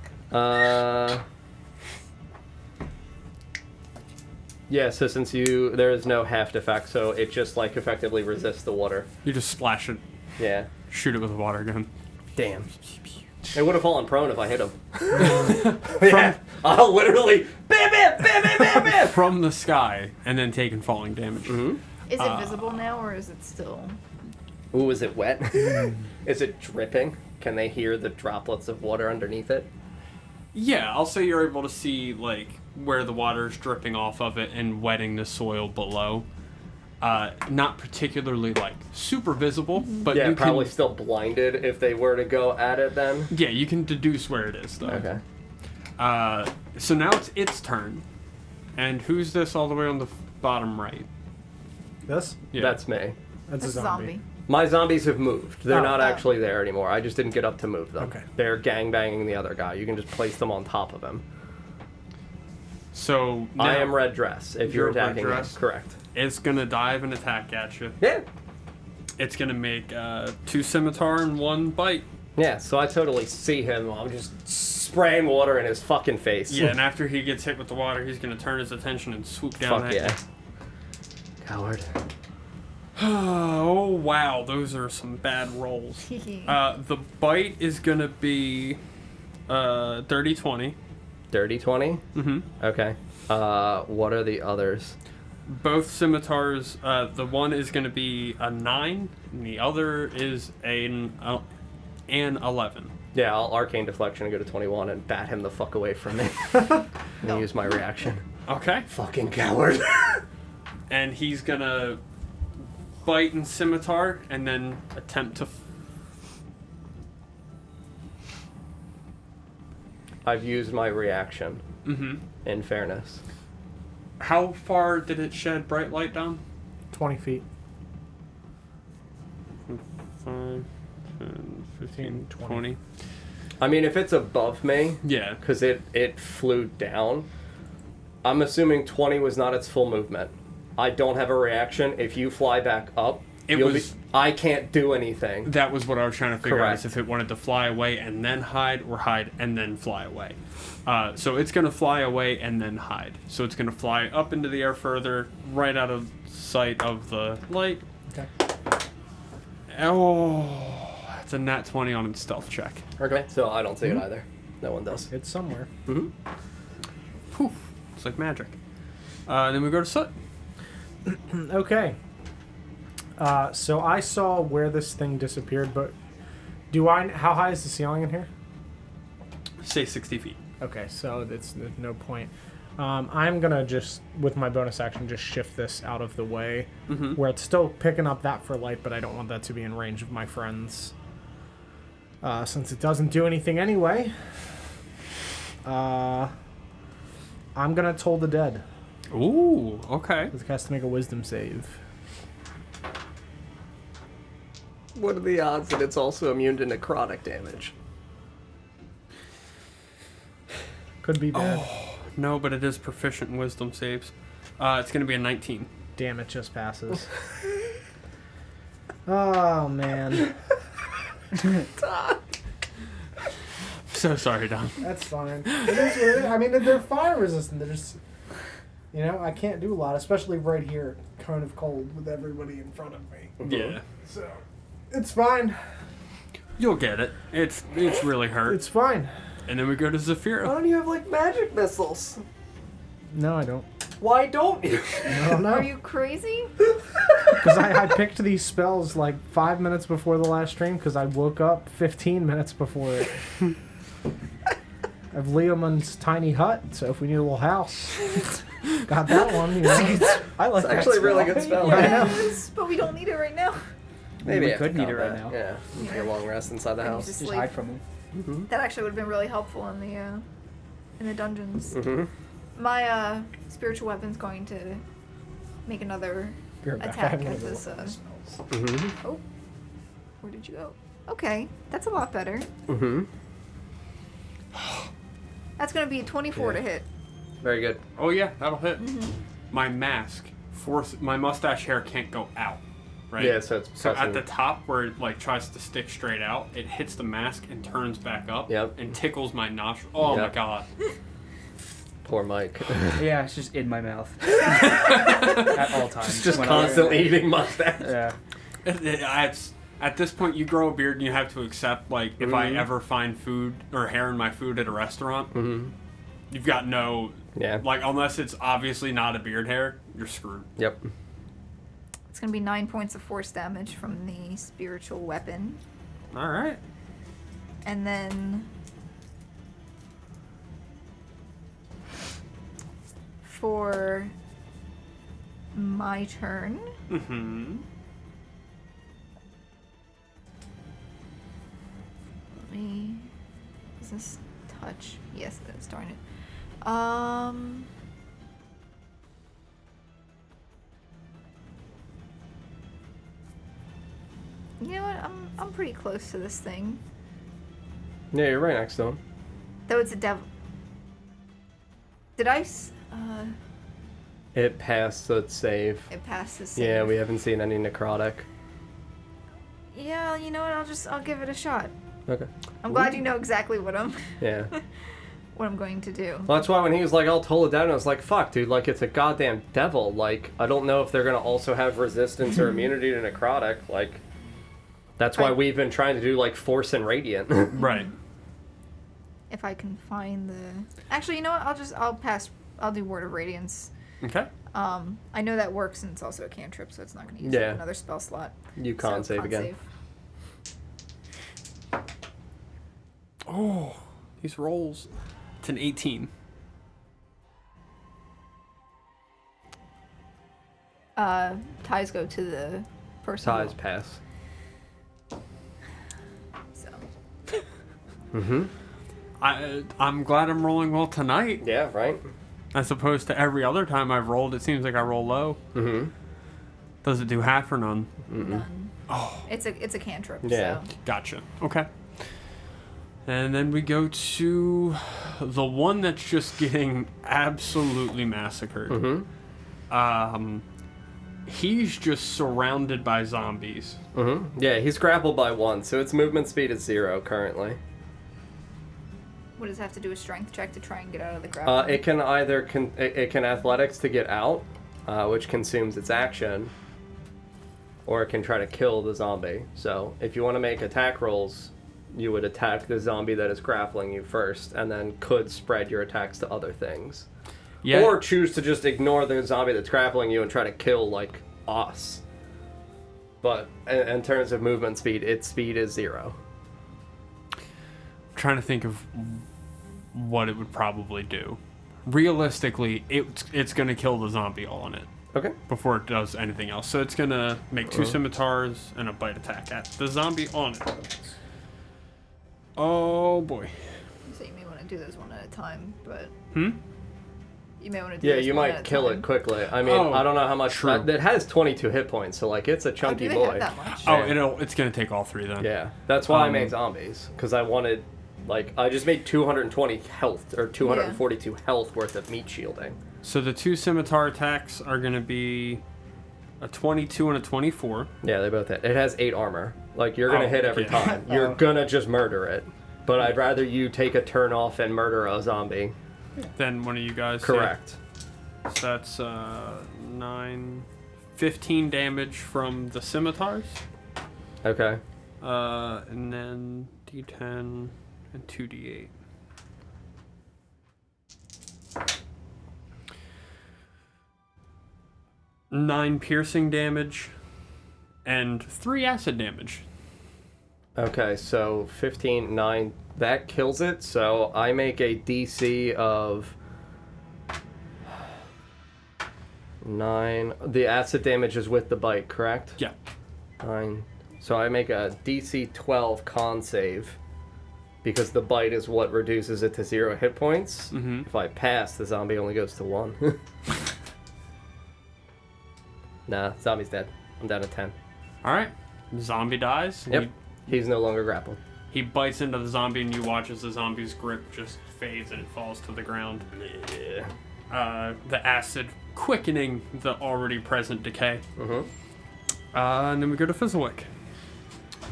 S4: Yeah, so since there is no heft effect, so it just like effectively resists the water.
S3: You just splash it,
S4: Yeah.
S3: shoot it with a water gun.
S4: Damn. It would have fallen prone if I hit him. Yeah. I'll literally bam, bam, bam, bam, bam, bam.
S3: From the sky, and then taking falling damage.
S4: Mm-hmm.
S2: Is it visible now, or is it still...
S4: Ooh, is it wet? Is it dripping? Can they hear the droplets of water underneath it?
S3: Yeah, I'll say you're able to see, like, where the water's dripping off of it and wetting the soil below. Not particularly like super visible, but
S4: Yeah,
S3: you
S4: probably
S3: can,
S4: still blinded if they were to go at it then.
S3: yeah, you can deduce where it is though.
S4: Okay.
S3: So now it's its turn, and who's this all the way on the bottom right?
S1: This?
S3: Yeah.
S4: That's me.
S1: That's
S2: That's
S1: a
S2: a
S1: zombie.
S2: zombie.
S4: My zombies have moved. They're
S1: Oh.
S4: not
S2: Oh.
S4: actually there anymore. I just didn't get up to move them.
S1: Okay.
S4: They're gangbanging the other guy. You can just place them on top of him.
S3: So now
S4: I am red dress. If you're
S3: You're red
S4: attacking me,
S3: dress?
S4: correct.
S3: It's gonna dive and attack at you.
S4: Yeah.
S3: It's gonna make 2 scimitar and 1 bite.
S4: Yeah. So I totally see him. I'm just spraying water in his fucking face.
S3: Yeah, and after he gets hit with the water, he's gonna turn his attention and swoop down
S4: Fuck
S3: at
S4: yeah.
S3: you.
S4: Coward.
S3: Oh wow, those are some bad rolls. The bite is gonna be dirty 20.
S4: Dirty 20.
S3: Mm-hmm.
S4: Okay. What are the others?
S3: Both scimitars. The one is gonna be a 9, and the other is an 11.
S4: Yeah, I'll arcane deflection and go to 21 and bat him the fuck away from me. And use my reaction.
S3: Okay.
S4: Fucking coward.
S3: And he's gonna bite and scimitar, and then attempt to.
S4: I've used my reaction.
S3: Mm-hmm.
S4: In fairness.
S3: How far did it shed bright light down?
S1: 20 feet.
S3: 5, 10, 15,
S1: 20.
S3: 20.
S4: I mean, if it's above me,
S3: Yeah.
S4: because it flew down, I'm assuming 20 was not its full movement. I don't have a reaction. If you fly back up, I can't do anything.
S3: That was what I was trying to figure out,
S4: Correct.
S3: is if it wanted to fly away and then hide, or hide and then fly away. So it's going to fly away and then hide. So it's going to fly up into the air further, right out of sight of the light.
S1: Okay.
S3: Oh, that's a nat 20 on its stealth check.
S4: Okay. So I don't see it either. No one does.
S1: It's somewhere.
S4: Mm-hmm.
S3: Poof. It's like magic. Then we go to Soot.
S1: Okay. So I saw where this thing disappeared, but how high is the ceiling in here?
S3: Say 60 feet.
S1: Okay, so there's no point. I'm gonna just, with my bonus action, just shift this out of the way, where it's still picking up that for light, but I don't want that to be in range of my friends. Since it doesn't do anything anyway, I'm gonna toll the dead.
S3: Ooh, okay.
S1: It has to make a wisdom save.
S4: What are the odds that it's also immune to necrotic damage?
S1: Could be bad.
S3: No, but it is proficient in wisdom saves. It's going to be a 19.
S1: Damn, it just passes. Oh, man.
S3: So sorry, Don.
S1: That's fine. It is what it is. I mean, they're fire resistant. They're just, I can't do a lot, especially right here, kind of cold with everybody in front of me.
S3: Yeah.
S1: So, it's fine.
S3: You'll get it. It's really hurt.
S1: It's fine.
S3: And then we go to
S4: Why
S3: Zafira.
S4: don't you have, like, magic missiles?
S1: No, I don't.
S4: Why don't you?
S1: I don't know.
S2: Are you crazy?
S1: Because I picked these spells like 5 minutes before the last stream because I woke up 15 minutes before it. I have Leoman's tiny hut, so if we need a little house, got that one.
S5: I like
S4: It's
S5: that
S4: actually a really
S5: spell.
S4: good spell.
S1: Yeah, I know.
S2: Yes, but we don't need it right now.
S4: Maybe
S5: We
S4: after
S5: could need it right
S4: combat.
S5: now.
S4: Yeah. You can take a long rest inside the
S2: I need
S4: house.
S2: to
S5: Just
S2: sleep.
S5: hide from them.
S2: That actually would have been really helpful in the dungeons.
S4: Mm-hmm.
S2: My spiritual weapon's going to make another
S1: You're back. I
S2: attack
S1: have one
S2: at
S1: of the
S2: this.
S1: weapon spells.
S4: Mm-hmm.
S2: Oh, where did you go? Okay, that's a lot better.
S4: Mm-hmm.
S2: That's gonna be a 24
S4: Yeah.
S2: to hit.
S4: Very good.
S3: Oh, yeah, that'll hit. My mask, my mustache hair can't go out, right?
S4: Yeah, so it's
S3: So at
S4: pressing-
S3: the top where it like tries to stick straight out, it hits the mask and turns back up.
S4: Yep.
S3: And tickles my nostril. Oh my
S4: Yep.
S3: god.
S4: Poor Mike.
S5: Yeah, it's just in my mouth at all times.
S4: Just
S5: when I'm-
S4: constantly eating mustache.
S5: Yeah.
S3: It's at this point you grow a beard and you have to accept like if I
S4: Mhm.
S3: ever find food or hair in my food at a restaurant,
S4: Mm-hmm.
S3: you've got no
S4: Yeah.
S3: like unless it's obviously not a beard hair, you're screwed.
S4: Yep.
S2: It's gonna be 9 points of force damage from the spiritual weapon,
S3: All right.
S2: and then for my turn.
S3: Mm-hmm.
S2: Let me... Is this touch? Yes, it is. Darn it. You know what? I'm pretty close to this thing.
S4: Yeah, you're right next to him.
S2: Though it's a devil. Did I?
S4: It passed the save.
S2: It passed the save.
S4: Yeah, we haven't seen any necrotic.
S2: Yeah, you know what? I'll give it a shot.
S4: Okay.
S2: I'm glad you know exactly what I'm
S4: Yeah.
S2: what I'm going to do.
S4: Well, that's why when he was like, I'll toll it down, I was like, fuck, dude, like, it's a goddamn devil. Like, I don't know if they're gonna also have resistance or immunity to necrotic. Like, that's why we've been trying to do, like, force and radiant.
S3: Right.
S2: If I can find the... Actually, you know what? I'll do Word of Radiance.
S3: Okay.
S2: I know that works, and it's also a cantrip, so it's not going to use
S4: Yeah.
S2: another spell slot.
S4: You con save
S2: con
S4: again.
S2: save.
S3: Oh, these rolls. It's an 18.
S2: Ties go to the person.
S4: Ties pass.
S2: So.
S4: Mm-hmm.
S3: I'm glad I'm rolling well tonight,
S4: Yeah, right?
S3: as opposed to every other time I've rolled. It seems like I roll low.
S4: Mm-hmm.
S3: Does it do half or none?
S2: None.
S3: Oh,
S2: It's a cantrip.
S4: Yeah.
S2: So.
S3: gotcha. Okay. And then we go to the one that's just getting absolutely massacred.
S4: Mm-hmm.
S3: He's just surrounded by zombies.
S4: Mm-hmm. Yeah, he's grappled by 1, so its movement speed is 0 currently.
S2: What does it have to do with strength check to try and get out of the grapple?
S4: It can either it can athletics to get out, which consumes its action, or it can try to kill the zombie. So if you want to make attack rolls, you would attack the zombie that is grappling you first, and then could spread your attacks to other things.
S3: Yeah.
S4: Or choose to just ignore the zombie that's grappling you and try to kill, like, us. But in terms of movement speed, its speed is 0.
S3: Trying to think of what it would probably do. Realistically, it's going to kill the zombie on it
S4: Okay.
S3: before it does anything else. So it's going to make 2 scimitars and a bite attack at the zombie on it. Oh boy.
S2: So you may want to do those one at a time, but...
S3: Hmm?
S2: You may want to do
S4: Yeah,
S2: this
S4: you
S2: one at
S4: might
S2: a
S4: kill
S2: time.
S4: it quickly. I mean,
S3: Oh,
S4: I don't know how much...
S3: true.
S4: It has 22 hit points, so, like, it's a
S2: Oh,
S4: chunky
S2: do they
S4: boy.
S2: have that much?
S3: Oh,
S4: Yeah.
S3: it's going to take all 3 then.
S4: Yeah, that's why I
S3: Um,
S4: made zombies, because I wanted... Like, I just made 220 health, or 242 health worth of meat shielding.
S3: So the 2 scimitar attacks are going to be a 22 and a 24.
S4: Yeah, they both hit. It has 8 armor. Like, you're gonna
S3: Oh,
S4: hit every
S3: yeah.
S4: time. You're gonna just murder it. But I'd rather you take a turn off and murder a zombie.
S3: Then one of you guys.
S4: Correct.
S3: So that's 15 damage from the scimitars.
S4: Okay.
S3: And then D10 and 2D8. Nine piercing damage and 3 acid damage.
S4: Okay, so 15, 9, that kills it. So I make a DC of 9. The acid damage is with the bite, correct?
S3: Yeah.
S4: 9. So I make a DC 12 con save because the bite is what reduces it to 0 hit points.
S3: Mm-hmm.
S4: If I pass, the zombie only goes to 1. Nah, zombie's dead. I'm down to 10.
S3: All right. Zombie dies. and
S4: Yep. He's no longer grappled.
S3: He bites into the zombie, and you watch as the zombie's grip just fades and it falls to the ground.
S4: Yeah.
S3: The acid quickening the already present decay.
S4: Mm-hmm.
S3: And then we go to Fizzlewick.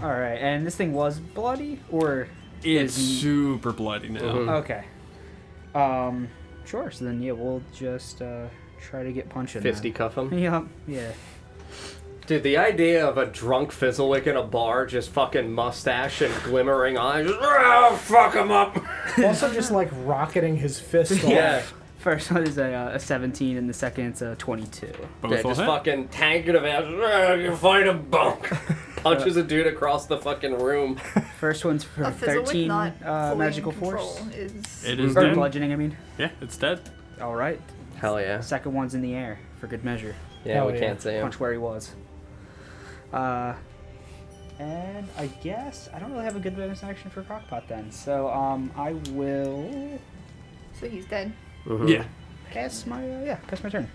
S5: All right, and this thing was bloody, or
S3: It's
S5: is-
S3: super bloody now.
S4: Mhm.
S5: okay? Sure. So then, yeah, we'll just try to get punching.
S4: Fisticuff him.
S5: Yep. Yeah.
S4: Dude, the idea of a drunk Fizzlewick in a bar, just fucking mustache and glimmering eyes, just, fuck him up.
S1: Also, just like rocketing his fist off.
S4: Yeah.
S5: First one is a 17, and the second's a 22.
S3: Both
S4: Yeah,
S3: will
S4: just
S3: hit.
S4: fucking tanking him out. You fight him, bunk. Punches a dude across the fucking room.
S5: First one's for
S2: A Fizzlewick
S5: 13
S2: not fully
S5: magical
S2: in control
S5: force.
S2: is...
S3: It is
S5: Or
S3: dead.
S5: bludgeoning, I mean.
S3: Yeah, it's dead.
S5: All right.
S4: Hell yeah.
S5: Second one's in the air for good measure.
S4: Yeah,
S1: Hell
S4: we
S1: yeah.
S4: can't see him.
S5: Punch where he was. And I guess I don't really have a good bonus action for Crockpot then. So I will
S2: So he's dead.
S4: Mhm.
S3: Yeah.
S5: pass my turn.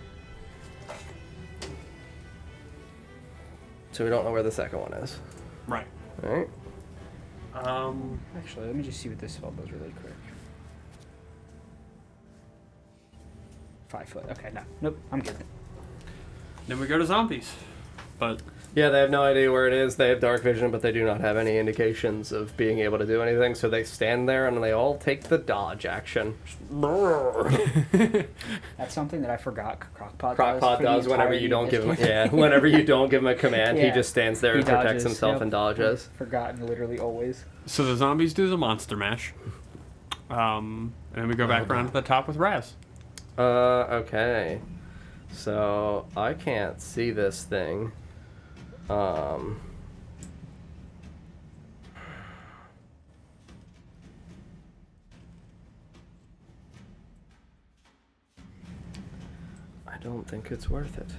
S4: So we don't know where the second one is.
S3: Right.
S4: All right.
S5: Actually, let me just see what this spell does really quick. 5 foot. Okay, no. Nope, I'm good.
S3: Then we go to zombies. But
S4: Yeah, they have no idea where it is. They have dark vision, but they do not have any indications of being able to do anything. So they stand there and they all take the dodge action.
S5: That's something that I forgot Crockpot
S4: Crockpot
S5: for the
S4: does whenever you
S5: entirety
S4: don't
S5: of
S4: give him.
S5: this
S4: Yeah, whenever you don't give him a command, he
S5: Yeah.
S4: just stands there
S5: He
S4: and protects
S5: dodges,
S4: himself
S5: yep.
S4: and dodges.
S5: Forgotten literally always.
S3: so the zombies do the monster mash. And then we go back around to the top with Raz.
S4: Okay. So I can't see this thing. I don't think it's worth it.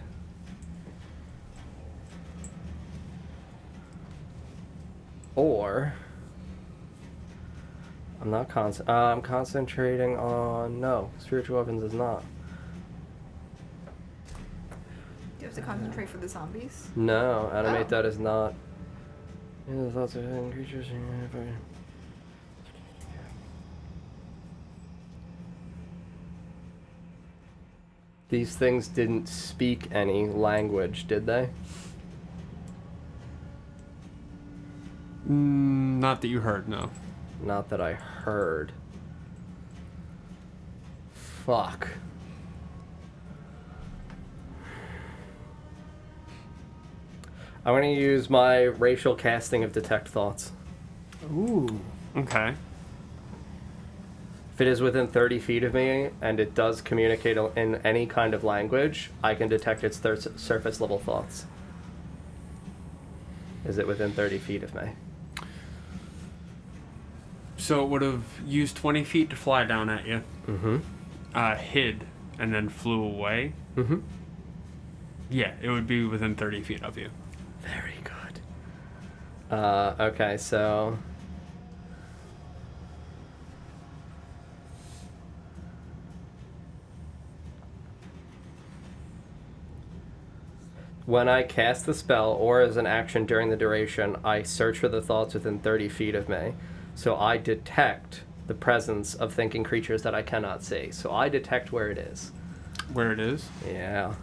S4: Or I'm concentrating on no, spiritual weapons is not.
S2: Do you have to concentrate for the zombies?
S4: No, animate
S2: Oh.
S4: that is not. Yeah, the thoughts of hidden creatures. These things didn't speak any language, did they?
S3: Not that you heard, no.
S4: Not that I heard. Fuck. I'm gonna use my racial casting of detect thoughts.
S3: Ooh. Okay.
S4: If it is within 30 feet of me and it does communicate in any kind of language, I can detect its surface level thoughts. Is it within 30 feet of me?
S3: So it would have used 20 feet to fly down at you,
S4: Mm-hmm.
S3: hid, and then flew away.
S4: Mm-hmm.
S3: Yeah, it would be within 30 feet of you.
S4: Very good. Okay, so... When I cast the spell, or as an action during the duration, I search for the thoughts within 30 feet of me. So I detect the presence of thinking creatures that I cannot see. So I detect where it is.
S3: Where it is?
S4: Yeah.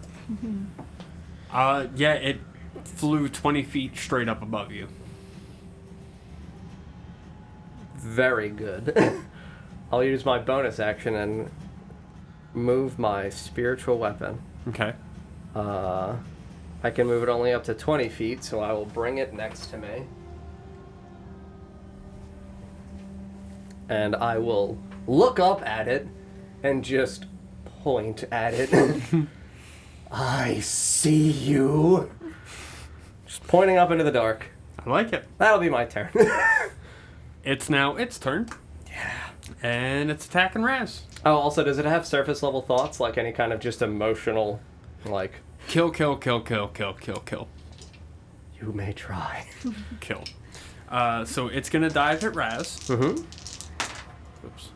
S3: Yeah, it flew 20 feet straight up above you.
S4: Very good. I'll use my bonus action and move my spiritual weapon.
S3: Okay.
S4: I can move it only up to 20 feet, so I will bring it next to me. And I will look up at it and just point at it. I see you. Just pointing up into the dark.
S3: I like it.
S4: That'll be my turn.
S3: It's now its turn.
S4: Yeah.
S3: And it's attacking Raz.
S4: Oh, also, does it have surface level thoughts, like any kind of just emotional, like...
S3: Kill, kill, kill, kill, kill, kill, kill.
S4: You may try.
S3: Kill. So it's gonna dive at Raz.
S4: Mm-hmm.
S3: Oops.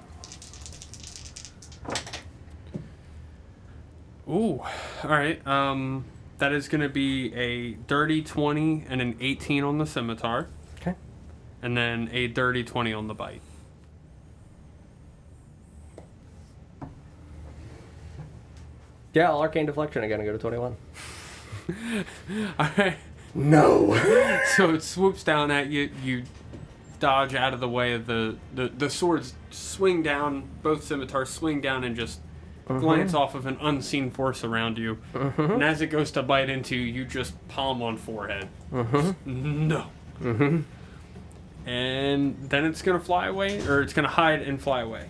S3: Ooh. Alright. That is gonna be a dirty 20 and an 18 on the scimitar.
S4: Okay.
S3: And then a dirty 20 on the bite.
S4: Yeah, I'll Arcane Deflection again and go to 21.
S3: Alright.
S4: No!
S3: So it swoops down at you. You dodge out of the way of the swords swing down, both scimitars swing down and just glance off of an unseen force around you. And as it goes to bite into you, you just palm on forehead. No. And then it's going to fly away, or it's going to hide and fly away.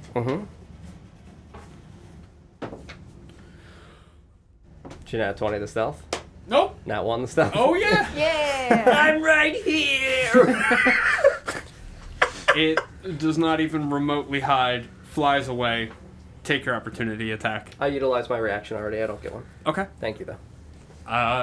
S4: Did you nat 20 the stealth?
S3: Nope.
S4: Nat 1 the stealth?
S3: Oh, yeah.
S2: Yeah!
S3: I'm right here. It does not even remotely hide, flies away, take your opportunity attack.
S4: I utilized my reaction already. I don't get one.
S3: Okay.
S4: Thank you, though.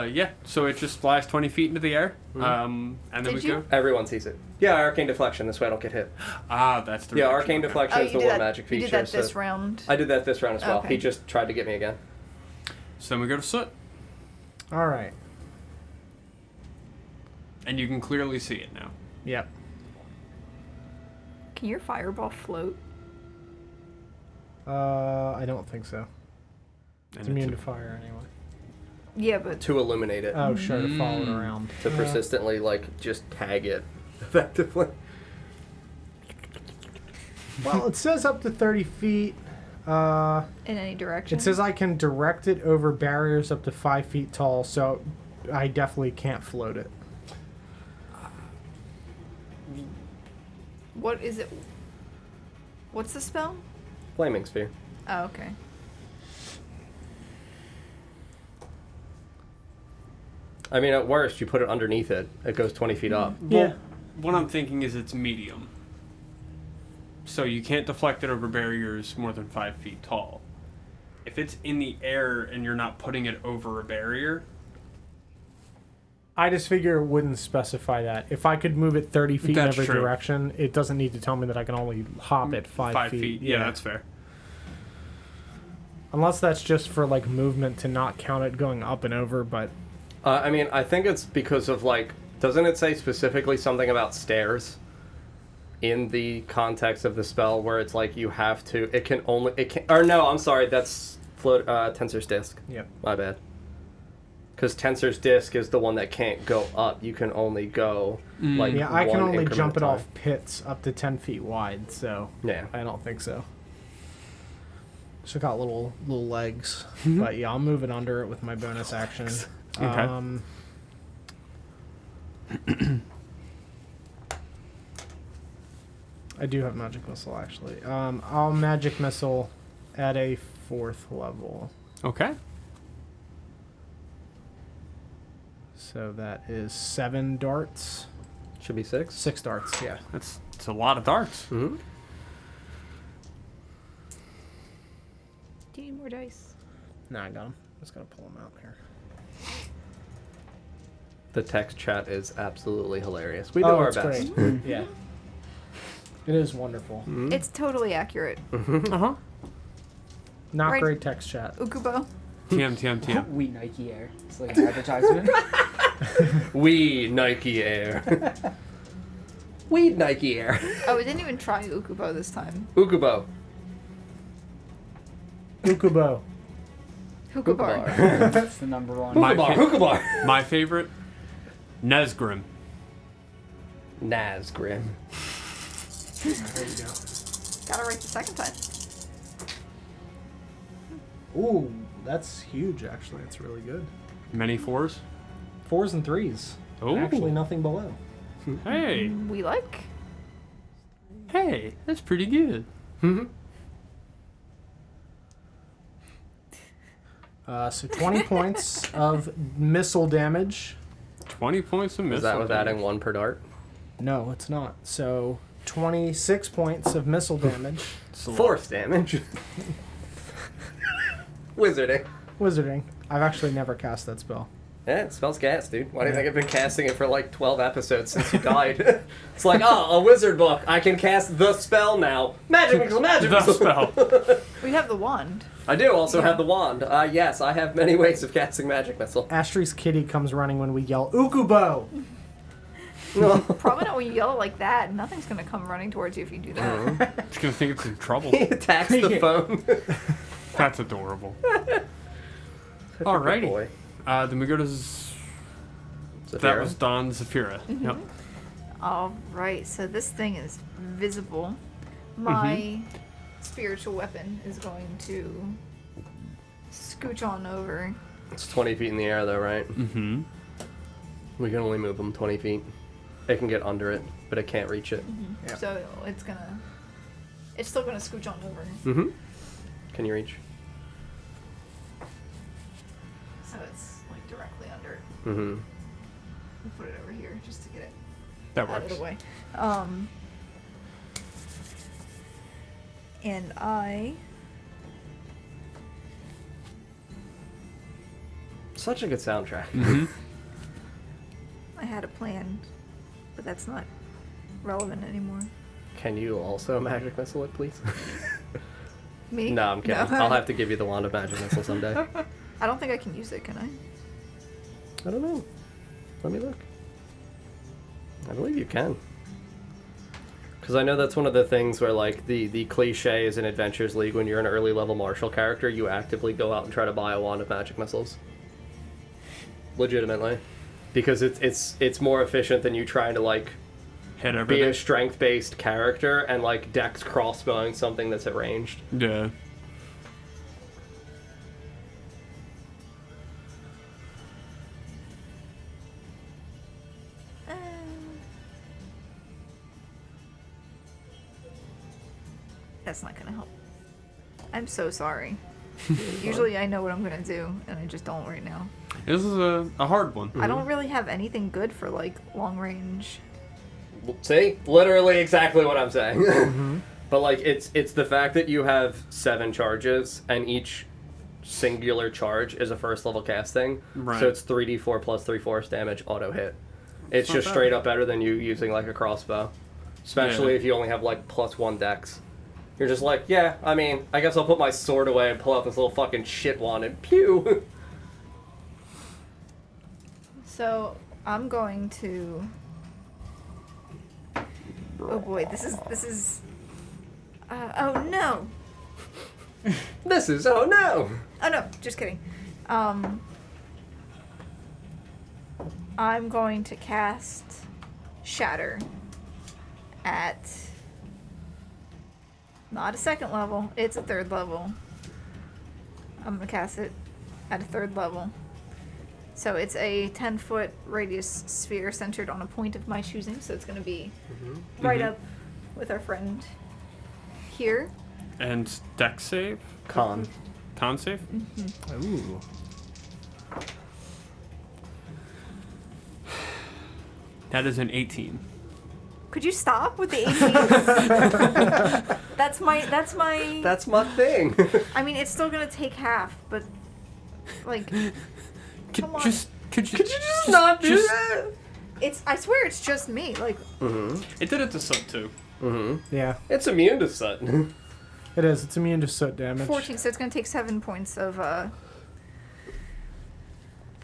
S3: Yeah. So it just flies 20 feet into the air. And then
S2: Did
S3: we
S2: you?
S3: go.
S4: Everyone sees it. Yeah, arcane deflection. This way I don't get hit.
S3: That's the
S4: Yeah,
S3: reaction.
S4: arcane
S3: Okay.
S4: deflection is the
S2: did
S4: one
S2: that,
S4: magic feature.
S2: You did that
S4: so
S2: this round.
S4: I did that this round as well.
S2: Okay.
S4: He just tried to get me again.
S3: So then we go to Soot.
S1: All right.
S3: And you can clearly see it now.
S1: Yep.
S2: Can your fireball float?
S1: I don't think so. It's
S3: And
S1: immune
S3: it's
S1: to fire anyway.
S2: Yeah, but
S4: To illuminate it.
S1: Oh, sure, to follow it around.
S4: To persistently, like, just tag it. Effectively.
S1: Well, it says up to 30 feet.
S2: in any direction.
S1: It says I can direct it over barriers up to 5 feet tall, so I definitely can't float it.
S2: What is it? What's the spell?
S4: Flaming sphere.
S2: Oh, okay.
S4: I mean, at worst, you put it underneath it. It goes 20 feet up.
S1: Yeah.
S3: What I'm thinking is it's medium. So you can't deflect it over barriers more than 5 feet tall. If it's in the air and you're not putting it over a barrier,
S1: I just figure it wouldn't specify that. If I could move it 30 feet in
S3: That's
S1: every
S3: true.
S1: direction, it doesn't need to tell me that I can only hop it 5 feet.
S3: Yeah, that's fair.
S1: Unless that's just for like movement to not count it going up and over, but
S4: I mean, I think it's because of, like, doesn't it say specifically something about stairs in the context of the spell where it's like you have to, or no, I'm sorry, that's Tensor's Disc.
S1: yep.
S4: My bad. Because Tensor's Disc is the one that can't go up. You can only go, like,
S1: Yeah, I can
S4: one
S1: only
S4: increment
S1: jump
S4: at
S1: it
S4: a
S1: off
S4: time.
S1: pits up to 10 feet wide, so
S4: Yeah.
S1: I don't think so. So got little legs, but yeah, I'll move it under it with my bonus action.
S3: Okay.
S1: I do have magic missile actually. I'll magic missile at a 4th level.
S3: Okay.
S1: So that is 7 darts.
S4: Should be 6.
S1: 6 darts, yeah.
S3: It's a lot of darts.
S4: Mm-hmm.
S2: Do you need more dice?
S1: No, I got them. Just gotta pull them out here.
S4: The text chat is absolutely hilarious. We do our
S1: it's
S4: best.
S1: great. Yeah. It is wonderful.
S2: It's totally accurate.
S3: Uh-huh.
S1: Not
S2: Right.
S1: great text chat.
S2: Ukubo.
S3: TM.
S5: We Nike Air. It's like an advertisement.
S4: We Nike Air. We Nike Air.
S2: Oh, we didn't even try Ukubo this time.
S4: Ukubo.
S1: Ukubo.
S2: Hukubar.
S5: That's the number one.
S3: My
S4: Hookah bar.
S3: fa-
S4: Hookah bar.
S3: My favorite, Nesgrim.
S4: Nazgrim.
S1: There you go.
S2: Got it right the second time.
S1: Ooh, that's huge actually. It's really good.
S3: Many 4s.
S1: 4s and 3s.
S3: Ooh.
S1: Actually nothing below.
S3: Hey.
S2: We like.
S3: Hey, that's pretty good.
S1: So 20 points of missile damage.
S3: 20 points of missile
S4: Is that with
S3: damage.
S4: adding 1 per dart?
S1: No, it's not. So 26 points of missile damage.
S3: It's a lot.
S4: Force damage. Wizarding.
S1: Wizarding. I've actually never cast that spell.
S4: Yeah, it spells gas, dude. Why do you think I've been casting it for like 12 episodes since you died? It's like, oh, a wizard book. I can cast the spell now. Magic missile, magic
S3: The
S4: missile.
S3: spell.
S2: We have the wand.
S4: I do also
S2: Yeah.
S4: have the wand. Yes, I have many ways of casting magic missile.
S1: Ashtree's kitty comes running when we yell, Ukubo!
S2: Probably not when you yell it like that. Nothing's gonna come running towards you if you do that.
S3: It's gonna think it's in trouble.
S4: He attacks the phone.
S3: That's adorable.
S4: Good
S3: Alrighty.
S4: boy.
S3: Then we go to... That
S4: Zafira.
S3: was Don Zafira. Yep.
S2: All right, so this thing is visible. My spiritual weapon is going to scooch on over.
S4: It's 20 feet in the air, though, right?
S3: Mm-hmm.
S4: We can only move them 20 feet. It can get under it, but it can't reach it.
S1: Yeah.
S2: So it's still gonna scooch on over.
S4: Mm-hmm. Can you reach?
S2: So it's like directly under it.
S4: Mm-hmm.
S2: We'll put it over here just to get it
S3: That
S2: out of
S3: works.
S2: the way. And I
S4: Such a good soundtrack.
S3: Mm-hmm.
S2: I had a plan, but that's not relevant anymore.
S4: Can you also magic missile it, please?
S2: Me?
S4: No, I'm kidding.
S2: No.
S4: I'll have to give you the wand of magic missile someday.
S2: I don't think I can use it, can I?
S4: I don't know. Let me look. I believe you can. Because I know that's one of the things where, like, the cliche is in Adventures League, when you're an early level martial character, you actively go out and try to buy a wand of magic missiles. Legitimately. Because it's more efficient than you trying to, like,
S3: Hit
S4: be
S3: everything.
S4: a strength-based character and, like, dex crossbowing something that's at ranged.
S3: Yeah.
S2: That's not gonna help. I'm so sorry. Usually I know what I'm gonna do, and I just don't right now.
S3: This is a hard one.
S2: I don't really have anything good for, like, long range.
S4: See? Literally exactly what I'm saying. But, like, it's the fact that you have 7 charges, and each singular charge is a first level casting.
S3: Right.
S4: So it's 3d4 plus 3 force damage auto hit. It's
S3: not
S4: just
S3: bad.
S4: straight up better than you using, like, a crossbow. Especially
S3: Yeah.
S4: if you only have, like, +1 dex. You're just like, yeah, I mean, I guess I'll put my sword away and pull out this little fucking shit wand and pew!
S2: So I'm going to. Oh boy, this is. Oh no!
S4: This is, oh no!
S2: Oh no, just kidding. I'm going to cast Shatter at not a 2nd level, it's a 3rd level. I'm gonna cast it at a 3rd level. So it's a 10-foot radius sphere centered on a point of my choosing, so it's gonna be right up with our friend here.
S3: And dex save?
S4: Con.
S3: Con save?
S1: Ooh.
S3: That is an 18.
S2: Could you stop with the 18s? That's my
S4: That's my thing!
S2: I mean, it's still gonna take half, but like,
S3: Could
S2: Come on.
S3: could you
S4: just not do
S3: just-
S4: that?
S2: I swear it's just me. Like,
S3: It did it to Soot too.
S1: Yeah,
S4: It's immune to Soot.
S1: it is. It's immune to soot damage.
S2: 14, so it's gonna take 7 points of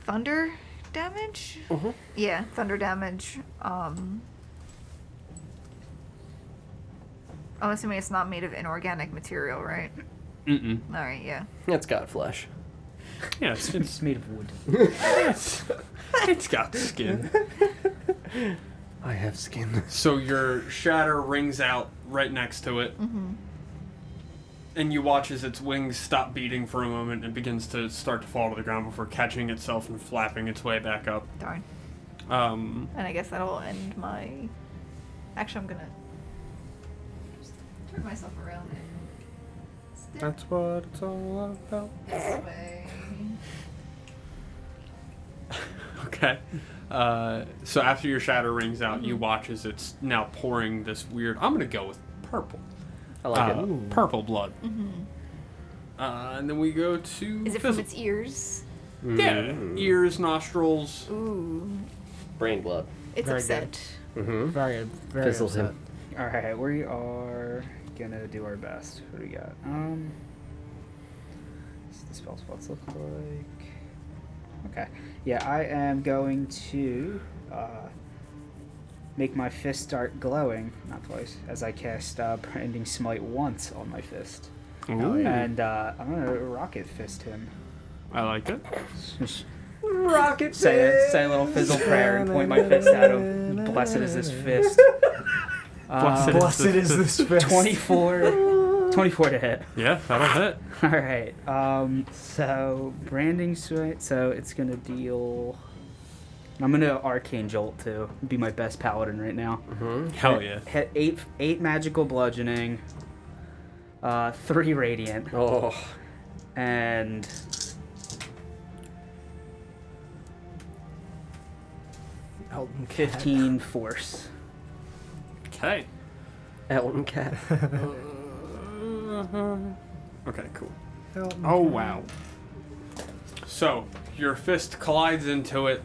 S2: thunder damage. Yeah, thunder damage. I'm assuming it's not made of inorganic material, right?
S3: Mm-mm.
S2: All right, yeah.
S4: It's got flesh.
S3: Yeah, it's
S5: It's made of wood.
S3: it's got skin.
S4: I have skin.
S3: So your shatter rings out right next to it. And you watch as its wings stop beating for a moment and begins to start to fall to the ground before catching itself and flapping its way back up.
S2: Darn.
S3: Um,
S2: And I guess that'll end my. Actually, I'm gonna just turn myself around and step
S1: That's what it's all about.
S2: this way.
S3: okay. So after your shatter rings out, you watch as it's now pouring this weird. I'm gonna go with purple.
S4: I like it.
S3: Purple blood. And then we go to.
S2: Is it from
S3: physical.
S2: its ears?
S3: Yeah, ears, nostrils.
S2: Ooh,
S4: Brain blood.
S2: it's
S1: Very
S2: upset.
S1: Very, very
S4: Fizzles
S1: upset.
S4: him.
S5: All right, we are gonna do our best. What do we got? What's the spell spots look like? Okay. Yeah, I am going to make my fist start glowing, not twice, as I cast Branding Smite once on my fist.
S3: Ooh,
S5: And I'm gonna rocket fist him.
S3: I like it.
S5: Just
S4: Rocket
S5: say a little fizzle prayer and point my fist at him. Blessed is this fist.
S1: Blessed is this fist.
S5: 24 to hit.
S3: Yeah, that'll hit.
S5: All right. So Branding Smite. So it's gonna deal. I'm gonna Arcane Jolt too. Be my best paladin right now.
S3: Hell yeah.
S5: Hit eight magical bludgeoning. 3 radiant
S4: Oh.
S5: and 15 force.
S3: Okay.
S4: Elton Cat.
S3: Okay, cool. Oh wow. So, your fist collides into it.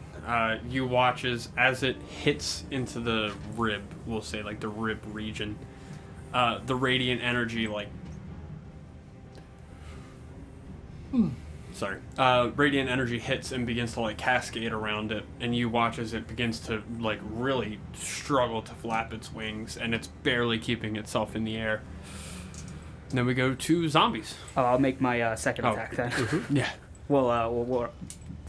S3: You watch as it hits into the rib, we'll say, like the rib region. The radiant energy, like... Sorry. Radiant energy hits and begins to, like, cascade around it. And you watch as it begins to, like, really struggle to flap its wings. And it's barely keeping itself in the air. And then we go to zombies.
S5: Oh, I'll make my second attack then.
S3: Yeah.
S5: We'll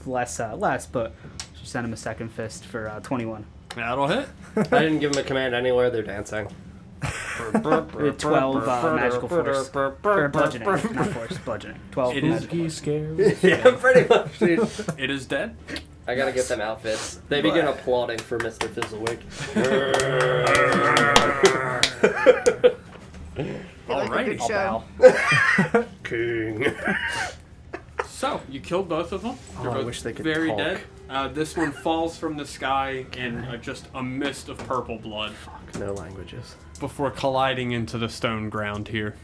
S5: less, but just send him a second fist for 21.
S3: That'll hit.
S4: I didn't give him a command anywhere. They're dancing.
S5: 12 magical force. Or bludgeoning, not force, bludgeoning. 12
S3: It is
S5: magical force.
S1: Scared.
S4: Yeah, pretty much, dude.
S3: It is dead.
S4: I gotta get them outfits. They begin applauding for Mr. Fizzlewick.
S2: They like a good
S3: Alrighty.
S2: show.
S4: King.
S3: So, you killed both of them. They're
S4: I
S3: both
S4: wish they could
S3: very
S4: talk.
S3: dead. This one falls from the sky in just a mist of purple blood
S4: No languages.
S3: before colliding into the stone ground here.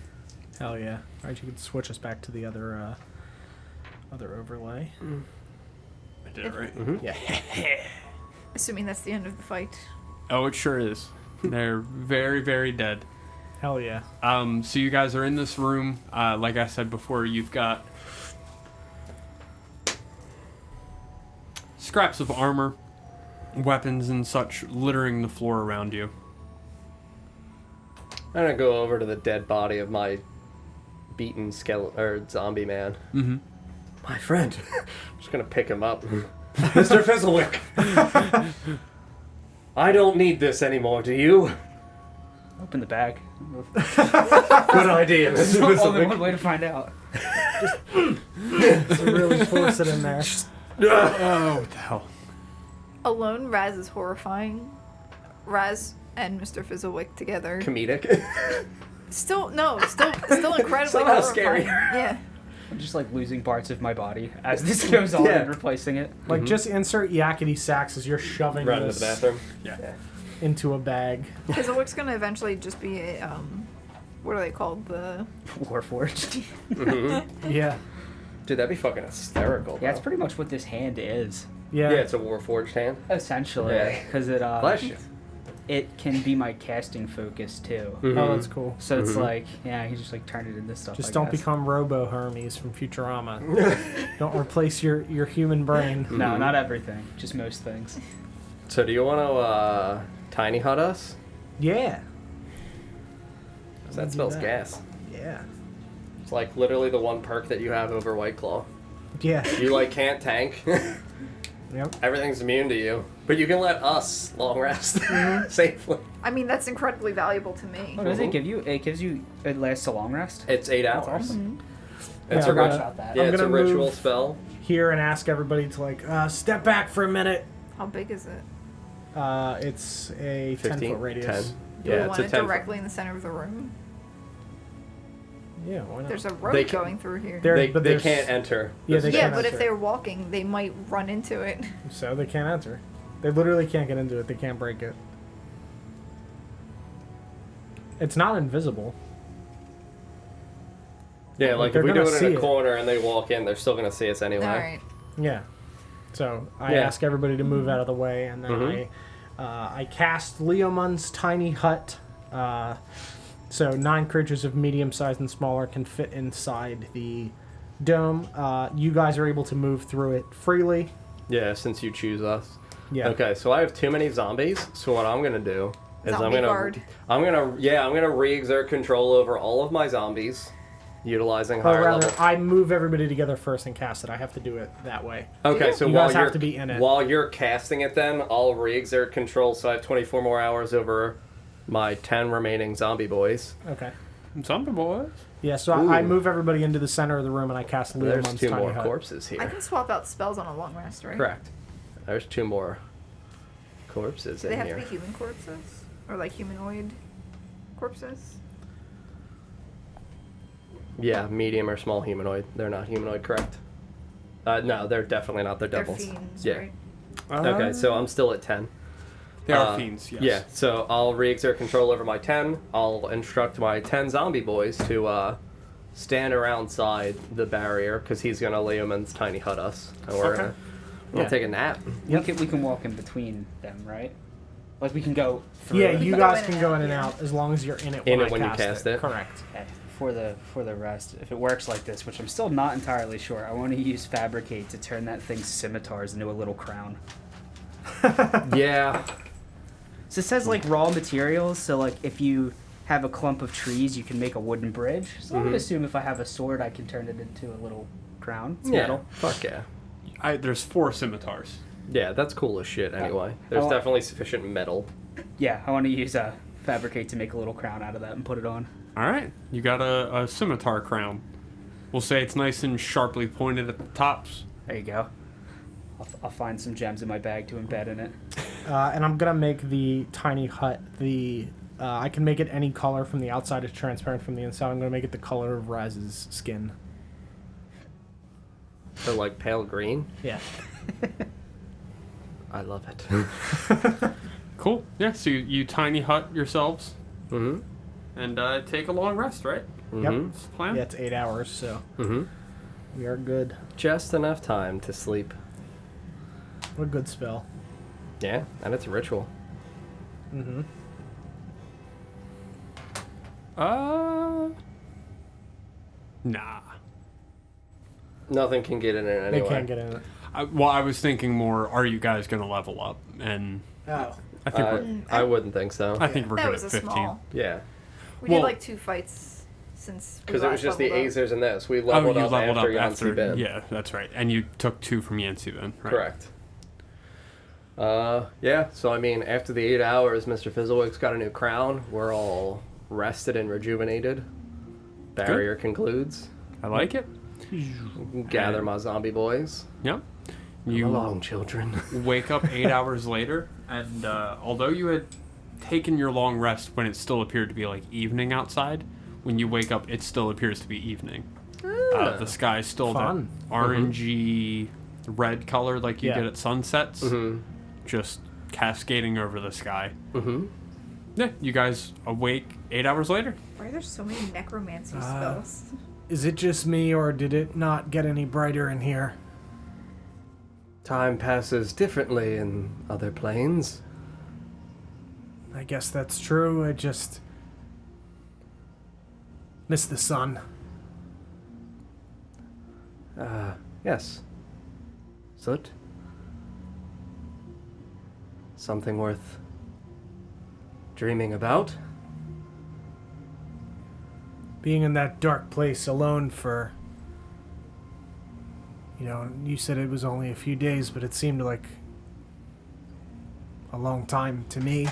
S1: Hell yeah. Alright, you can switch us back to the other overlay.
S3: I did it right.
S4: Mm-hmm.
S1: Yeah.
S2: Assuming that's the end of the fight.
S3: Oh, it sure is. They're very, very dead.
S1: Hell yeah.
S3: So you guys are in this room. Like I said before, you've got scraps of armor, weapons, and such littering the floor around you.
S4: I'm gonna go over to the dead body of my beaten skeleton or zombie man.
S3: Mm-hmm.
S4: My friend. I'm just gonna pick him up. Mr. Fizzlewick. I don't need this anymore, do you?
S5: Open the bag.
S4: Good idea, Mr.
S5: Only
S4: Fizzlewick.
S5: one way to find out.
S1: Just really force it in there.
S3: Oh, what the hell.
S2: Alone, Raz is horrifying. Raz and Mr. Fizzlewick together.
S4: Comedic.
S2: Still incredibly
S4: Somehow
S2: horrifying.
S4: scary.
S2: Yeah.
S5: I'm just like losing parts of my body as this goes on
S4: Yeah.
S5: and replacing it.
S1: Like, just insert yakety sax as you're shoving
S4: Run to
S1: this
S4: the bathroom.
S3: Yeah.
S1: into a bag.
S2: Fizzlewick's gonna eventually just be a, what are they called? The
S5: Warforged.
S1: Yeah.
S4: Dude, that'd be fucking hysterical.
S5: Yeah, it's
S4: though.
S5: pretty much what this hand is.
S1: Yeah.
S4: Yeah, it's a Warforged hand.
S5: Essentially.
S4: Yeah.
S5: Because it,
S4: Bless you.
S5: it can be my casting focus too.
S1: Oh, that's cool.
S5: So it's like, yeah, you just like turn it into stuff.
S1: Just
S5: I
S1: don't
S5: guess.
S1: become Robo Hermes from Futurama. Don't replace your human brain.
S5: No, not everything. Just most things.
S4: So do you want to tiny hut us?
S1: Yeah.
S4: 'Cause that
S1: Do
S4: smells
S1: that.
S4: gas.
S1: Yeah.
S4: It's like literally the one perk that you have over White Claw.
S1: Yeah.
S4: You like can't tank.
S1: Yep.
S4: Everything's immune to you. But you can let us long rest safely.
S2: I mean, that's incredibly valuable to me.
S5: What does it give you? It gives you. It lasts a long rest.
S4: It's 8
S5: That's
S4: hours.
S5: awesome.
S4: It's
S1: Yeah,
S4: a
S1: I'm
S4: rit-
S1: gonna-
S5: about that.
S4: Yeah,
S1: I'm
S4: it's a
S1: gonna
S4: ritual
S1: move-
S4: spell.
S1: Here and ask everybody to like step back for a minute.
S2: How big is it?
S1: It's a
S4: 15,
S1: 10-foot radius.
S4: 10.
S2: Do
S4: Yeah,
S2: we
S4: it's
S2: want
S4: a
S2: it
S4: 10.
S2: directly in the center of the room?
S1: Yeah, why not?
S2: There's a road
S4: They can-
S2: going through here.
S1: There-
S4: They
S1: but
S4: they
S1: there's-
S4: can't enter.
S1: Yeah, they
S2: Yeah,
S1: can't
S2: but if
S1: enter.
S2: they're walking, they might run into it.
S1: So they can't enter. They literally can't get into it. They can't break it. It's not invisible.
S4: Yeah, like
S1: They're
S4: if we do
S1: gonna
S4: it
S1: see
S4: in a
S1: it.
S4: corner and they walk in, they're still gonna see us anyway.
S2: All right.
S1: Yeah. So I
S4: Yeah.
S1: ask everybody to move out of the way, and then
S4: Mhm.
S1: I cast Leomun's tiny hut. So 9 creatures of medium size and smaller can fit inside the dome. You guys are able to move through it freely.
S4: Yeah, since you choose us.
S1: Yeah.
S4: Okay, so I have too many zombies. So what I'm gonna do is
S2: Zombie
S4: I'm
S2: guard.
S4: gonna re-exert control over all of my zombies, utilizing
S1: Or
S4: higher
S1: rather,
S4: level.
S1: I move everybody together first and cast it. I have to do it that way.
S4: Okay, so
S1: You
S4: while
S1: guys
S4: you're
S1: have to be in it.
S4: while you're casting it, then I'll re-exert control. So I have 24 more hours over my 10 remaining zombie boys.
S1: Okay.
S3: Zombie boys.
S1: Yeah, so I
S4: Ooh.
S1: move everybody into the center of the room, and I cast
S4: There's
S1: Leomun's
S4: 2
S1: tiny
S4: more
S1: hut.
S4: corpses
S2: I
S4: here.
S2: can swap out spells on a long rest, right?
S4: Correct. There's 2 more corpses
S2: Do they
S4: in
S2: have
S4: here.
S2: to be human corpses? Or like humanoid corpses?
S4: Yeah, medium or small humanoid. They're not humanoid, correct? No, they're definitely not. They're
S2: They're
S4: devils.
S2: fiends,
S4: Yeah.
S2: right?
S4: Okay, so I'm still at 10.
S3: They are fiends, yes.
S4: Yeah, so I'll re-exert control over my 10. I'll instruct my 10 zombie boys to stand around side the barrier because he's gonna Leomund's tiny hut us, and we're
S1: Okay.
S4: gonna
S1: Yeah.
S4: take a nap.
S1: Yep.
S5: We can walk in between them, right? Like we can go through.
S1: Yeah,
S5: it.
S1: you
S2: can
S1: guys
S2: go in
S1: can
S2: and
S1: go
S2: out,
S1: in and
S2: yeah.
S1: out as long as you're in it
S4: In
S1: when
S4: it when you
S1: I
S4: cast it.
S1: Correct.
S5: Okay. For the rest, if it works like this, which I'm still not entirely sure, I want to use fabricate to turn that thing's scimitars into a little crown.
S4: Yeah.
S5: So it says like raw materials. So like if you have a clump of trees, you can make a wooden bridge. So I would assume if I have a sword, I can turn it into a little crown. It's
S4: Yeah.
S5: metal.
S4: Fuck yeah.
S3: There's 4 scimitars.
S4: Yeah, that's cool as shit. Anyway, there's
S5: Oh.
S4: definitely sufficient metal.
S5: Yeah, I want to use fabricate to make a little crown out of that and put it on.
S3: All right, you got a scimitar crown. We'll say it's nice and sharply pointed at the tops.
S5: There you go. I'll find some gems in my bag to embed in it.
S1: And I'm gonna make the tiny hut I can make it any color from the outside. It's transparent from the inside. I'm gonna make it the color of Raz's skin.
S4: So like pale green.
S1: Yeah.
S4: I love it.
S3: Cool. Yeah. So you tiny hut yourselves
S4: Mm-hmm.
S3: and take a long rest, right?
S4: Mm-hmm.
S3: That's the plan.
S1: Yeah, it's 8 hours, so
S4: Mm-hmm.
S1: we are good.
S4: Just enough time to sleep.
S1: What a good spell.
S4: Yeah, and it's a ritual.
S1: Mm-hmm.
S3: Nah.
S4: Nothing can get in it
S1: They
S4: anyway.
S1: can't get in it.
S3: I was thinking more. Are you guys gonna level up? And
S1: Oh.
S3: I think we're,
S4: I wouldn't think so.
S3: I think we're
S2: That
S3: good
S2: was
S3: at
S2: a
S3: 15.
S2: small.
S4: Yeah,
S2: We
S3: Well-
S2: did like 2 fights since. we
S4: because it was
S2: last
S4: just the
S2: leveled up.
S4: Azers and this. We
S3: Oh,
S4: leveled
S3: you
S4: up
S3: leveled
S4: after
S3: up
S4: Yancy
S3: after.
S4: Bib.
S3: Yeah, that's right. And you took 2 from Yancy then, right?
S4: Correct. Yeah, so I mean, after the 8 hours, Mr. Fizzlewick's got a new crown. We're all rested and rejuvenated. Barrier concludes.
S3: I like it.
S4: Gather my zombie boys.
S3: Yep.
S4: Come
S3: You
S4: along, children.
S3: wake up 8 hours later, and although you had taken your long rest when it still appeared to be like evening outside, when you wake up, it still appears to be evening. The sky's still
S1: Fun.
S3: that orangey red color like you
S1: Yeah.
S3: get at sunsets,
S4: Mm-hmm.
S3: just cascading over the sky.
S4: Mm-hmm.
S3: Yeah, you guys awake 8 hours later.
S2: Why are there so many necromancy spells?
S1: Is it just me, or did it not get any brighter in here?
S4: Time passes differently in other planes.
S1: I guess that's true. I just miss the sun.
S4: Yes. Soot? Something worth dreaming about?
S1: Being in that dark place alone for, you said it was only a few days, but it seemed like a long time to me.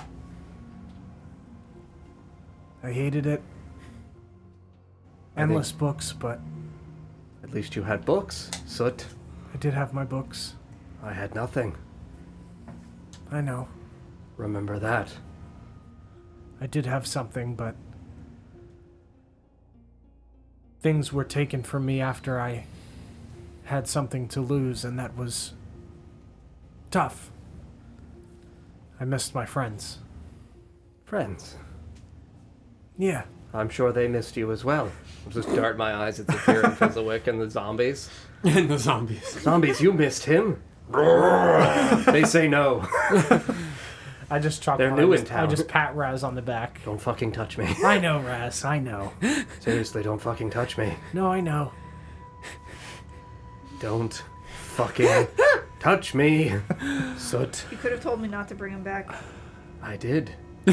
S1: I hated it. Endless books, but
S4: At least you had books, Soot.
S1: I did have my books.
S4: I had nothing.
S1: I know.
S4: Remember that.
S1: I did have something, but things were taken from me after I had something to lose, and that was tough. I missed my friends.
S4: Friends.
S1: Yeah.
S4: I'm sure they missed you as well. I'll just dart my eyes at Zafir and Fizzlewick and the zombies.
S3: And the zombies.
S4: Zombies, you missed him? They say no.
S1: I just chuckle.
S4: They're new
S1: I
S4: in
S1: just, I
S4: town.
S1: just pat Raz on the back.
S4: Don't fucking touch me.
S1: I know, Raz. I know.
S4: Seriously, don't fucking touch me.
S1: No, I know.
S4: Don't fucking touch me. Soot.
S2: You could have told me not to bring him back.
S4: I did. He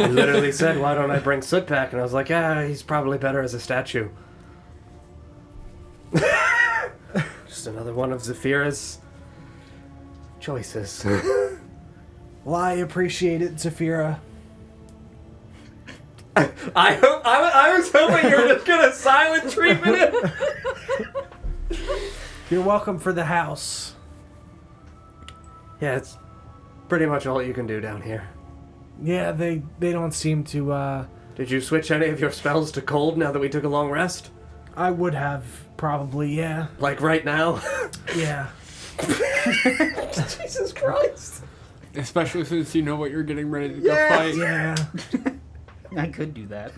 S4: literally said, why don't I bring Soot back? And I was like, he's probably better as a statue. Just another one of Zafira's choices.
S1: Well, I appreciate it, Zafira.
S4: I was hoping you were just gonna silent treatment it.
S1: You're welcome for the house.
S4: Yeah, it's pretty much all you can do down here.
S1: Yeah, they don't seem to,
S4: Did you switch any of your spells to cold now that we took a long rest?
S1: I would have, probably, yeah.
S4: Like right now?
S1: Yeah.
S4: Jesus Christ.
S3: Especially since you know what you're getting ready to go fight.
S1: Yeah.
S5: I could do that.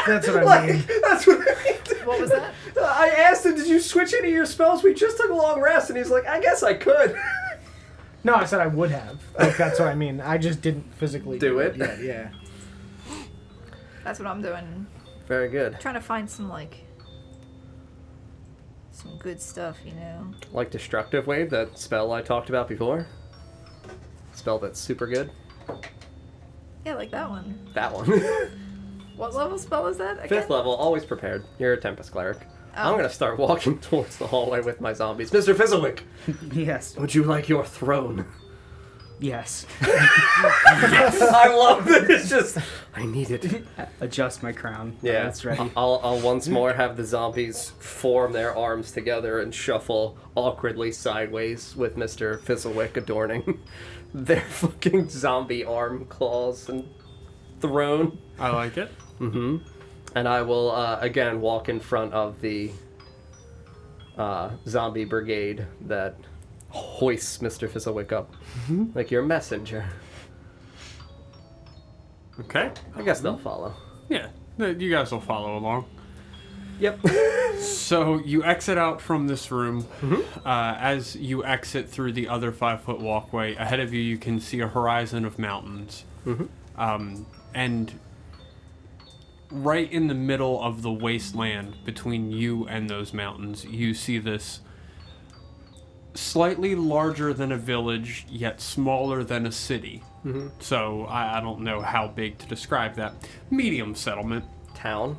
S1: That's what I mean.
S4: That's what I mean.
S2: What was that?
S4: I asked him, did you switch any of your spells? We just took a long rest, and he's like, I guess I could.
S1: No, I said I would have. Like, that's what I mean. I just didn't physically
S4: Do it?
S1: yet, yeah.
S2: That's what I'm doing.
S4: Very good.
S2: Trying to find some some good stuff, you know.
S4: Like Destructive Wave, that spell I talked about before. Spell that's super good.
S2: Yeah, like that one.
S4: That one.
S2: What level spell is that again?
S4: 5th level, always prepared. You're a Tempest Cleric.
S2: Oh.
S4: I'm gonna start walking towards the hallway with my zombies. Mr. Fizzlewick,
S5: Yes.
S4: would you like your throne?
S5: Yes.
S4: I love this. Just, I need it.
S5: Adjust my crown.
S4: Yeah,
S5: It's ready.
S4: I'll once more have the zombies form their arms together and shuffle awkwardly sideways with Mr. Fizzlewick adorning their fucking zombie arm claws and throne.
S3: I like it.
S4: Mm-hmm. And I will, again, walk in front of the zombie brigade that hoists Mr. Fizzlewick up. Like your messenger.
S3: Okay.
S4: I guess they'll follow.
S3: Yeah, you guys will follow along.
S4: Yep.
S3: So you exit out from this room. As you exit through the other 5-foot walkway, ahead of you, you can see a horizon of mountains. And right in the middle of the wasteland between you and those mountains, you see this slightly larger than a village, yet smaller than a city. So I don't know how big to describe that. Medium settlement.
S4: Town.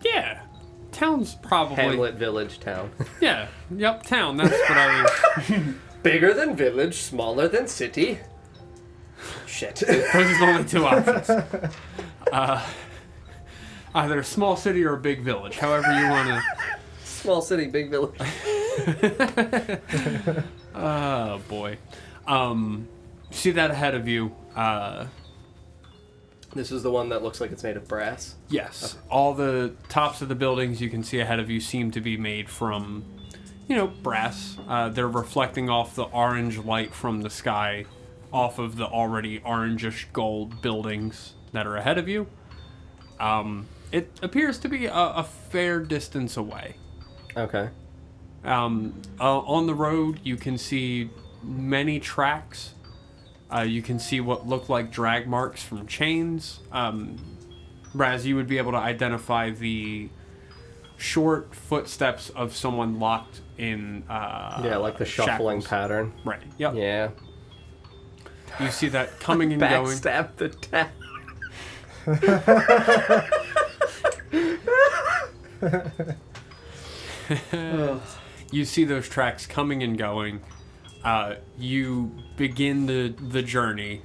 S3: Yeah. Town's probably...
S4: Hamlet, village, town.
S3: Yeah. Yep, town. That's what I was...
S4: Bigger than village, smaller than city. Shit.
S3: Those are the only two options. Either a small city or a big village. However you want to...
S4: Small city, big village.
S3: Oh, boy. See that ahead of you.
S4: This is the one that looks like it's made of brass.
S3: Yes. All the tops of the buildings you can see ahead of you seem to be made from, brass. They're reflecting off the orange light from the sky off of the already orangish gold buildings that are ahead of you. It appears to be a fair distance away.
S4: Okay.
S3: On the road, you can see many tracks. You can see what look like drag marks from chains. Raz, you would be able to identify the short footsteps of someone locked in
S4: Yeah, like the shuffling
S3: shackles.
S4: pattern.
S3: Right, yep.
S4: Yeah.
S3: You see that coming and going.
S4: Backstab the town.
S3: You see those tracks coming and going. You begin the journey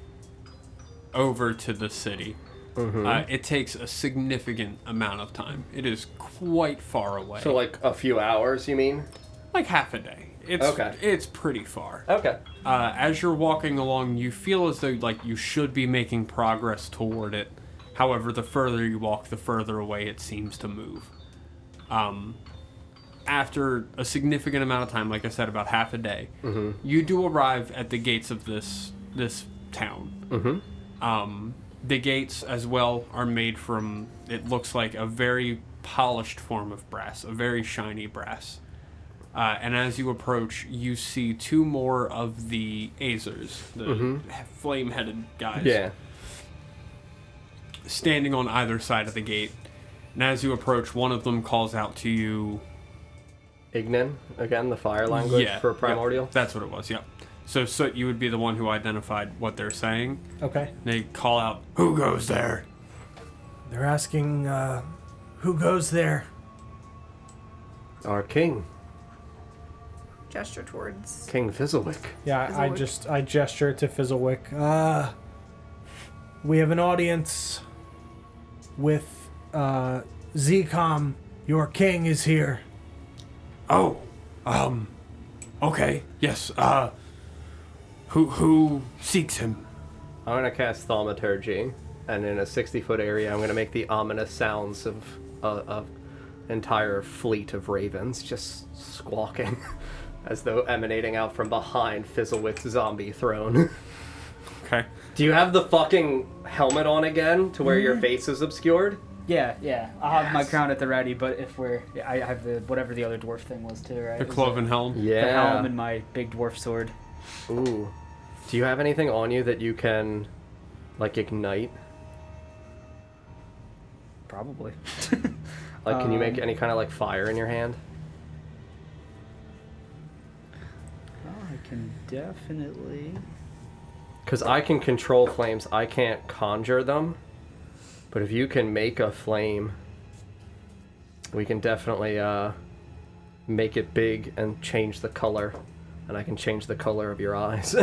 S3: over to the city. It takes a significant amount of time. It is quite far away.
S4: So like a few hours, you mean?
S3: Like half a day. It's pretty far.
S4: Okay.
S3: As you're walking along, you feel as though you should be making progress toward it. However, the further you walk, the further away it seems to move. After a significant amount of time, like I said, about half a day, you do arrive at the gates of this town. The gates, as well, are made from, it looks like, a very polished form of brass, a very shiny brass. And as you approach, you see two more of the Azers, the flame-headed guys,
S4: Yeah.
S3: standing on either side of the gate. And as you approach, one of them calls out to you...
S4: Ignan, again, the fire language for primordial.
S3: Yep, that's what it was, yep. So Soot, you would be the one who identified what they're saying.
S1: Okay.
S3: They call out, "Who goes there?"
S1: They're asking, who goes there?
S4: Our king,
S2: Gesture towards.
S1: King
S4: Fizzlewick.
S1: Yeah,
S2: Fizzlewick.
S1: I gesture to Fizzlewick. We have an audience with Zcom. Your king is here.
S3: Oh, okay, yes, who seeks him?
S4: I'm gonna cast Thaumaturgy, and in a 60-foot area, I'm gonna make the ominous sounds of entire fleet of ravens just squawking, as though emanating out from behind Fizzlewick's zombie throne.
S3: Okay.
S4: Do you have the fucking helmet on again to where your face is obscured?
S5: Yeah. I'll have my
S4: Yes.
S5: crown at the ready, but if I have the whatever the other dwarf thing was too, right?
S3: The
S5: Is
S3: cloven helm.
S4: Yeah.
S5: The helm and my big dwarf sword.
S4: Ooh. Do you have anything on you that you can, like, ignite?
S5: Probably.
S4: Like, can you make any kind of, like, fire in your hand?
S5: I can definitely.
S4: Because I can control flames. I can't conjure them. But if you can make a flame, we can definitely make it big and change the color. And I can change the color of your eyes.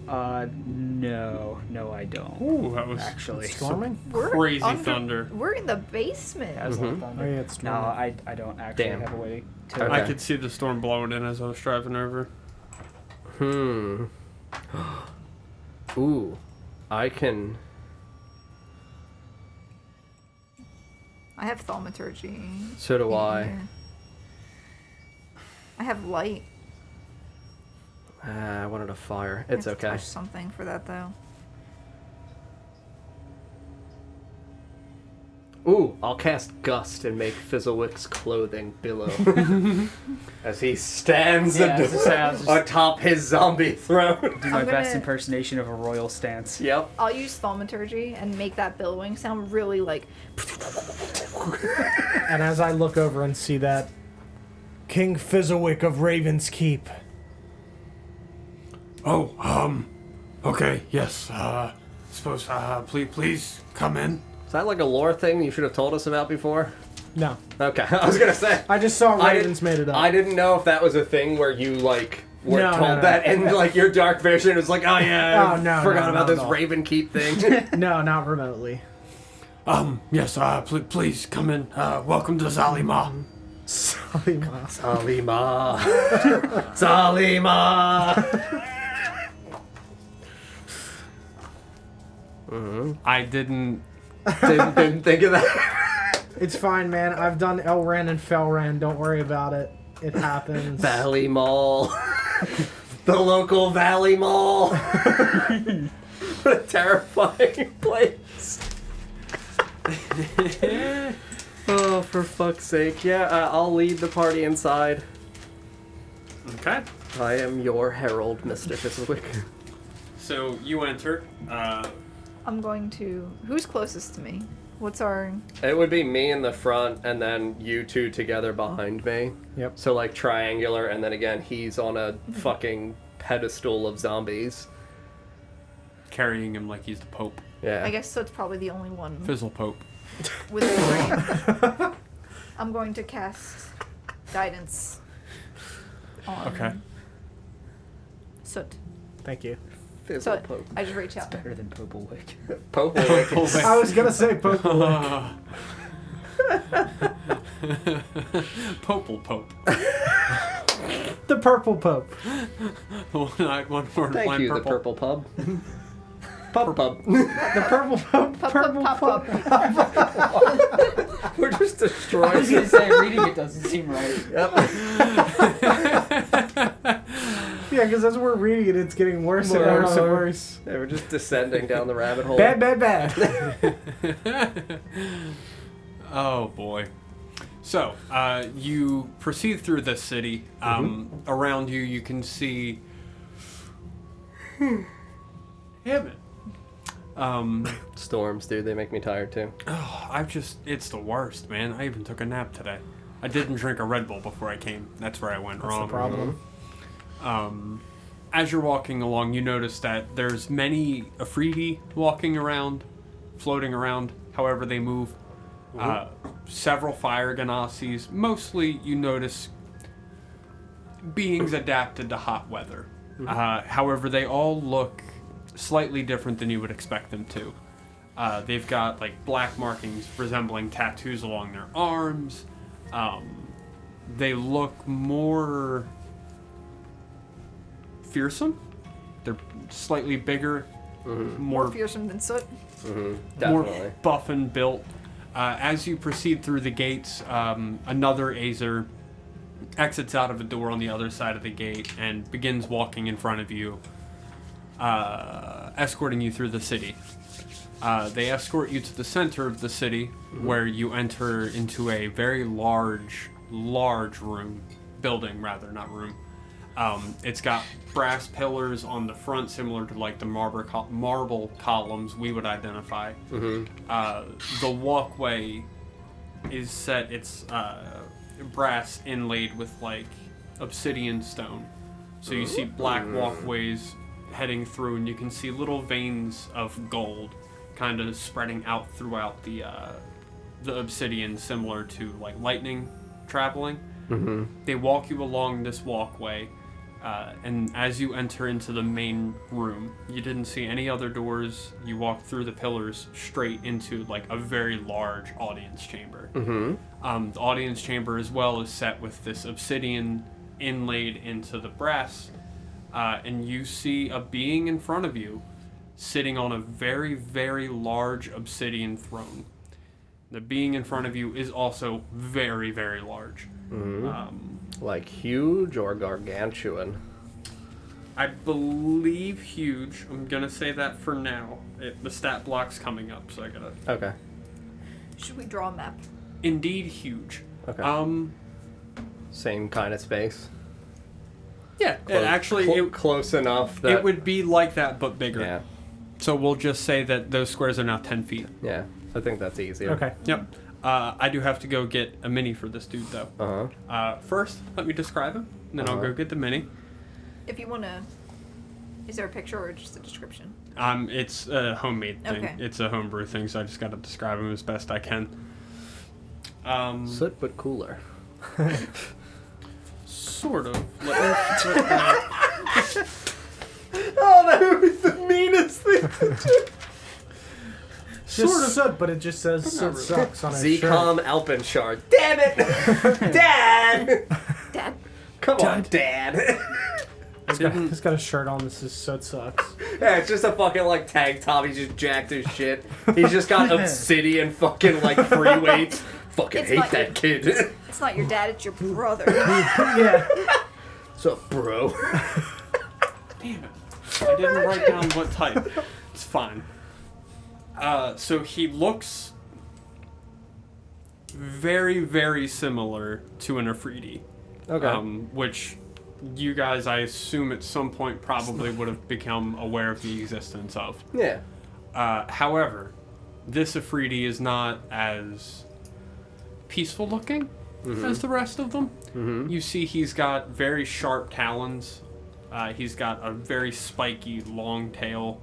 S5: No, I don't.
S3: Ooh, that was
S5: Actually.
S1: Storming?
S3: crazy
S2: under-
S3: thunder.
S2: We're in the basement.
S5: That was a lot of
S4: Mhm.
S5: thunder.
S1: Oh, yeah, it's
S5: No,
S1: storming.
S5: I don't actually
S4: Damn.
S5: have a way to.
S4: Okay.
S3: I could see the storm blowing in as I was driving over.
S4: Ooh. I can...
S2: I have thaumaturgy.
S4: So do I.
S2: Yeah. I have light.
S4: I wanted a fire.
S2: I
S4: It's
S2: have to
S4: okay.
S2: touch something for that though.
S4: Ooh, I'll cast Gust and make Fizzlewick's clothing billow. As he stands
S5: Yeah, I was gonna say, I was just-
S4: atop his zombie throne.
S5: do my
S2: I'm
S5: best
S2: gonna-
S5: impersonation of a royal stance.
S4: Yep.
S2: I'll use thaumaturgy and make that billowing sound really like.
S1: And as I look over and see that King Fizzlewick of Raven's Keep.
S3: Oh, okay, yes, suppose, please come in.
S4: Is that like a lore thing you should have told us about before?
S1: No.
S4: Okay, I was gonna say.
S1: I just saw
S4: I
S1: Ravens made it up.
S4: I didn't know if that was a thing where you, like, were
S1: No,
S4: told
S1: no, no.
S4: that and, like, your dark vision was like, oh yeah, I
S1: Oh, no,
S4: forgot
S1: no,
S4: about
S1: no,
S4: this
S1: no.
S4: Raven Keep thing.
S1: No, not remotely.
S3: Yes, please come in. Welcome to Zalima.
S1: Sorry, Ma.
S4: Salima. Salima.
S3: I didn't.
S4: Didn't think of that.
S1: It's fine, man. I've done Elran and Felran. Don't worry about it. It happens.
S4: Valley Mall. The local Valley Mall. What a terrifying place. Oh, for fuck's sake. Yeah, I'll lead the party inside.
S3: Okay.
S4: I am your herald, Mr. Fizzlewick.
S3: So you enter.
S2: I'm going to. Who's closest to me? What's our?
S4: It would be me in the front, and then you two together behind me.
S1: Yep.
S4: So, like, triangular, and then again, he's on a fucking pedestal of zombies.
S3: Carrying him like he's the Pope.
S4: Yeah.
S2: I guess so. It's probably the only one
S3: Fizzle Pope.
S2: with a brain. I'm going to cast guidance on
S3: Okay.
S2: Soot.
S1: Thank you.
S4: Fizzle
S2: So
S4: Pope.
S2: I just reach out.
S5: Better than Popewick.
S4: Pope.
S1: I was gonna say Pokemon.
S3: Popal Pope.
S1: The Purple Pope.
S3: One word.
S4: Thank
S3: blind
S4: you,
S3: purple.
S4: the purple pub. Pub.
S1: The Purple Pope.
S2: Pop,
S1: Purple
S2: pop,
S1: Pope.
S2: pop.
S4: We're just
S5: I
S4: destroying
S5: was gonna say reading it doesn't seem right.
S4: Yep.
S1: Yeah, because as we're reading it, it's getting worse and
S4: Worse
S1: worse and
S4: and
S1: worse.
S4: Yeah, we're just descending down the rabbit hole.
S1: Bad, bad, bad.
S3: Oh boy. So, you proceed through the city. Around you, you can see. Damn it.
S4: Storms, dude, they make me tired too.
S3: It's the worst, man. I even took a nap today. I didn't drink a Red Bull before I came. That's where I went
S1: That's
S3: wrong.
S1: the problem.
S3: As you're walking along, you notice that there's many Afridi walking around, floating around, however they move. Several fire ganassis. Mostly, you notice beings adapted to hot weather. However, they all look slightly different than you would expect them to. They've got like black markings resembling tattoos along their arms. They look more fearsome. They're slightly bigger,
S2: More fearsome than Soot.
S4: Definitely.
S3: more buff and built. As you proceed through the gates, another Azer exits out of a door on the other side of the gate and begins walking in front of you. escorting you through the city. They escort you to the center of the city, where you enter into a very large building, not room. It's got brass pillars on the front, similar to like the marble columns we would identify. The walkway is set, it's brass inlaid with like obsidian stone. So you see black walkways heading through, and you can see little veins of gold kind of spreading out throughout the obsidian, similar to like lightning traveling. They walk you along this walkway, and as you enter into the main room, you didn't see any other doors. You walk through the pillars straight into like a very large audience chamber. The audience chamber as well is set with this obsidian inlaid into the brass, and you see a being in front of you sitting on a very, very large obsidian throne. The being in front of you is also very, very large.
S4: Like huge or gargantuan?
S3: I believe huge. I'm gonna say that for now. The stat block's coming up, so I gotta...
S4: Okay.
S2: Should we draw a map?
S3: Indeed huge.
S4: Okay. Same kind of space?
S3: Yeah,
S4: Close enough that...
S3: It would be like that, but bigger.
S4: Yeah.
S3: So we'll just say that those squares are now 10 feet.
S4: Yeah, I think that's easier.
S1: Okay.
S3: Yep. I do have to go get a mini for this dude, though. First, let me describe him, and then I'll go get the mini.
S2: If you want to... Is there a picture or just a description?
S3: It's a homemade thing.
S2: Okay.
S3: It's a homebrew thing, so I just got to describe him as best I can.
S4: Soot, but cooler.
S3: Sort of. Let me flip that.
S4: Oh, that would be the meanest thing to do.
S1: Just Soot, but it just says Soot sucks on his shirt.
S4: Z-Com Alpenshard. Damn it! Dad!
S2: Dad?
S4: Come on, Dad.
S1: He's got a shirt on that says Soot sucks.
S4: Yeah, it's just a fucking, like, tank top. He's just jacked as shit. He's just got obsidian fucking, like, free weights. Fucking
S2: It's
S4: hate
S2: not
S4: that kid.
S2: It's not your dad, it's your brother.
S1: Yeah.
S4: What's up, bro?
S3: Damn it. I didn't write down what type. It's fine. So he looks very, very similar to an Afridi.
S4: Okay.
S3: Which you guys, I assume at some point probably would have become aware of the existence of.
S4: Yeah.
S3: However, this Afridi is not as peaceful looking as the rest of them. You see he's got very sharp talons. He's got a very spiky long tail.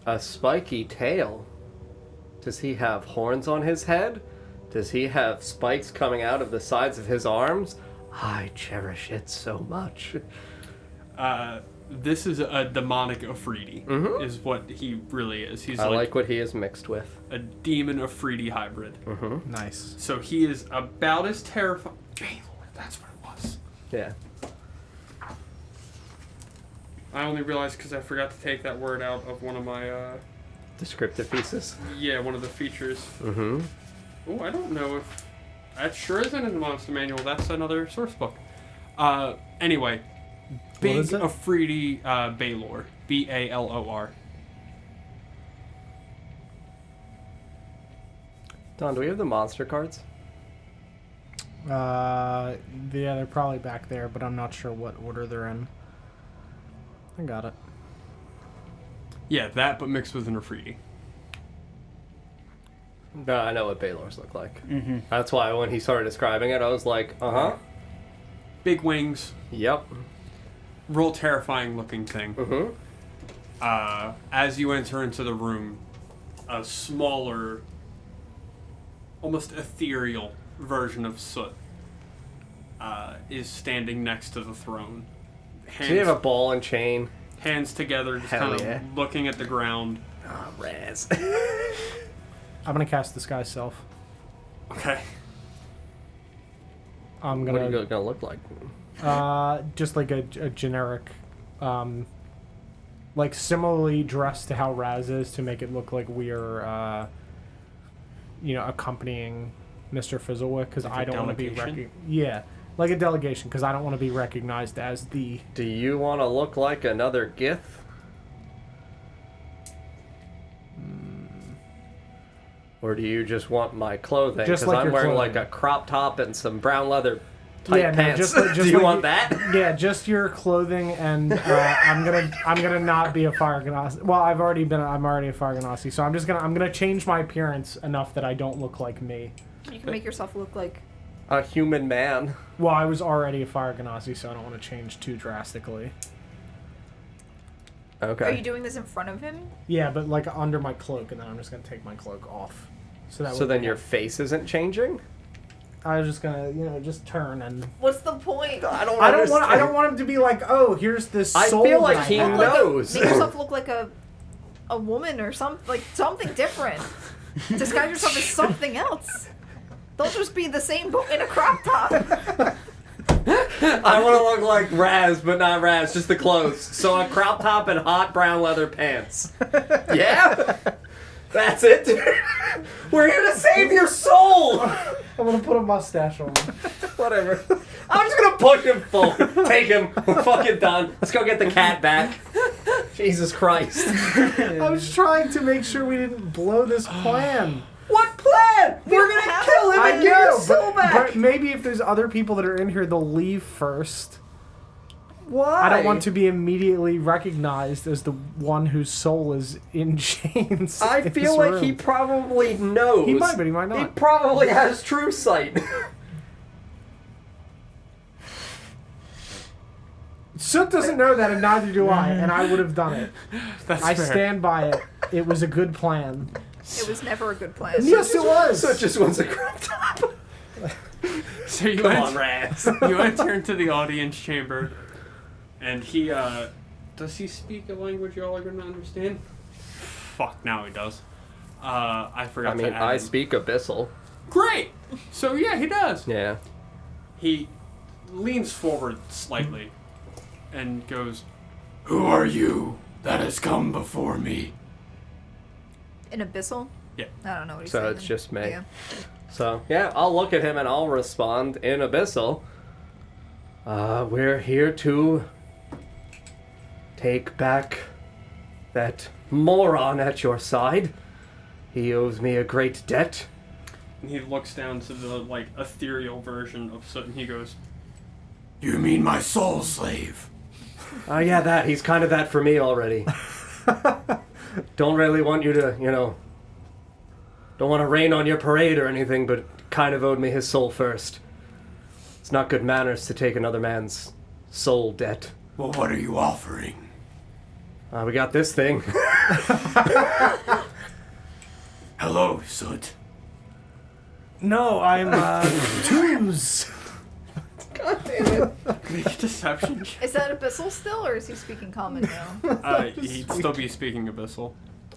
S4: A spiky tail? Does he have horns on his head? Does he have spikes coming out of the sides of his arms? I cherish it so much.
S3: This is a demonic Afridi, is what he really is. He's
S4: I like what he is mixed with.
S3: a demon Afridi hybrid.
S1: Nice.
S3: So he is about as terrifying. That's what it was.
S4: Yeah.
S3: I only realized because I forgot to take that word out of one of my,
S4: Descriptive pieces.
S3: yeah, one of the features.
S4: Mm-hmm.
S3: Oh, I don't know if that sure isn't in the monster manual. That's another source book. Anyway, big
S1: is it?
S3: Afridi Balor, Balor.
S4: Don, do we have the monster cards?
S1: Yeah, they're probably back there, but I'm not sure what order they're in. I got it.
S3: Yeah, that, but mixed with an Afridi.
S4: No, I know what Balors look like. That's why when he started describing it, I was like, uh-huh.
S3: Big wings,
S4: Yep.
S3: real terrifying looking thing.
S4: Mm-hmm.
S3: As you enter into the room, a smaller, almost ethereal version of Soot is standing next to the throne.
S4: Do you have a ball and chain?
S3: Hands together, just
S4: Hell
S3: kind of
S4: yeah.
S3: looking at the ground.
S4: Oh, Raz.
S1: I'm gonna cast Disguise Self.
S3: Okay.
S1: I'm
S4: What are
S1: gonna
S4: you gonna look like?
S1: just like a generic, like similarly dressed to how Raz is, to make it look like we're accompanying Mr. Fizzlewick, because
S3: Like
S1: I
S3: a
S1: don't want to be
S3: delegation?
S1: yeah, like a delegation, because I don't want to be recognized as the.
S4: Do you want to look like another Gith? Or do you just want my clothing?
S1: Just
S4: Because
S1: like
S4: I'm
S1: your
S4: wearing
S1: clothing.
S4: like a crop top and some brown leather tight pants.
S1: just
S4: Do you
S1: like
S4: want that?
S1: Yeah, just your clothing, and I'm gonna not be a Fire Ganassi. Well, I'm already a Fire Ganassi, so I'm gonna change my appearance enough that I don't look like me.
S2: You can make yourself look like.
S4: A human man.
S1: Well, I was already a Fire Ganassi, so I don't want to change too drastically.
S4: Okay.
S2: Are you doing this in front of him?
S1: Yeah, but like under my cloak, and then I'm just gonna take my cloak off. So
S4: then your face isn't changing?
S1: I was just gonna, just turn and.
S2: What's the point?
S4: I don't
S1: want him to be like, oh, here's this
S4: I
S1: soul.
S4: feel like
S1: that I
S4: he
S1: have.
S4: knows.
S2: Make yourself look like a woman or something different. Disguise yourself as something else. Don't just be the same boat in a crop top.
S4: I want to look like Raz, but not Raz, just the clothes. So a crop top and hot brown leather pants. Yeah? That's it, dude. We're here to save your soul!
S1: I'm gonna put a mustache on.
S4: Whatever. I'm just gonna push him forward. Take him. We're fucking done. Let's go get the cat back. Jesus Christ.
S1: I was trying to make sure we didn't blow this plan.
S4: What plan? We're gonna
S2: have
S4: kill him
S1: I
S4: and get your
S1: know,
S4: soul back.
S1: but maybe if there's other people that are in here, they'll leave first.
S4: Why?
S1: I don't want to be immediately recognized as the one whose soul is in chains.
S4: I
S1: in
S4: feel
S1: this
S4: like
S1: room.
S4: he probably knows.
S1: He might, but he might
S4: He
S1: not.
S4: probably has true sight.
S1: Soot doesn't know that, and neither do I, and I would have done it.
S3: That's
S1: I
S3: fair.
S1: stand by it. It was a good plan.
S2: It was never a good plan.
S1: Yes, it was.
S4: So just wants a crop top.
S3: So you
S4: Come on, Raz.
S3: you enter into the audience chamber, and he, does he speak a language y'all are gonna understand? Fuck, now he does. I forgot
S4: I mean,
S3: to add
S4: I
S3: him.
S4: speak Abyssal.
S3: Great! So yeah, he does.
S4: Yeah.
S3: He leans forward slightly and goes, "Who are you that has come before me?"
S2: In Abyssal?
S3: Yeah.
S2: I don't know what he's
S4: So
S2: saying.
S4: it's just me.
S2: Yeah.
S4: So, yeah, I'll look at him and I'll respond in Abyssal. We're here to take back that moron at your side. He owes me a great debt.
S3: And he looks down to the, ethereal version of Soot and he goes, "You mean my soul slave?"
S4: Yeah, that. He's kind of that for me already. Don't really want you to, don't want to rain on your parade or anything, but kind of owed me his soul first. It's not good manners to take another man's soul debt.
S3: Well, what are you offering?
S4: We got this thing.
S3: Hello, Soot.
S1: No, I'm twos.
S4: God damn it.
S3: Make a deception check.
S2: Is that Abyssal still, or is he speaking common now?
S3: He'd still be speaking Abyssal.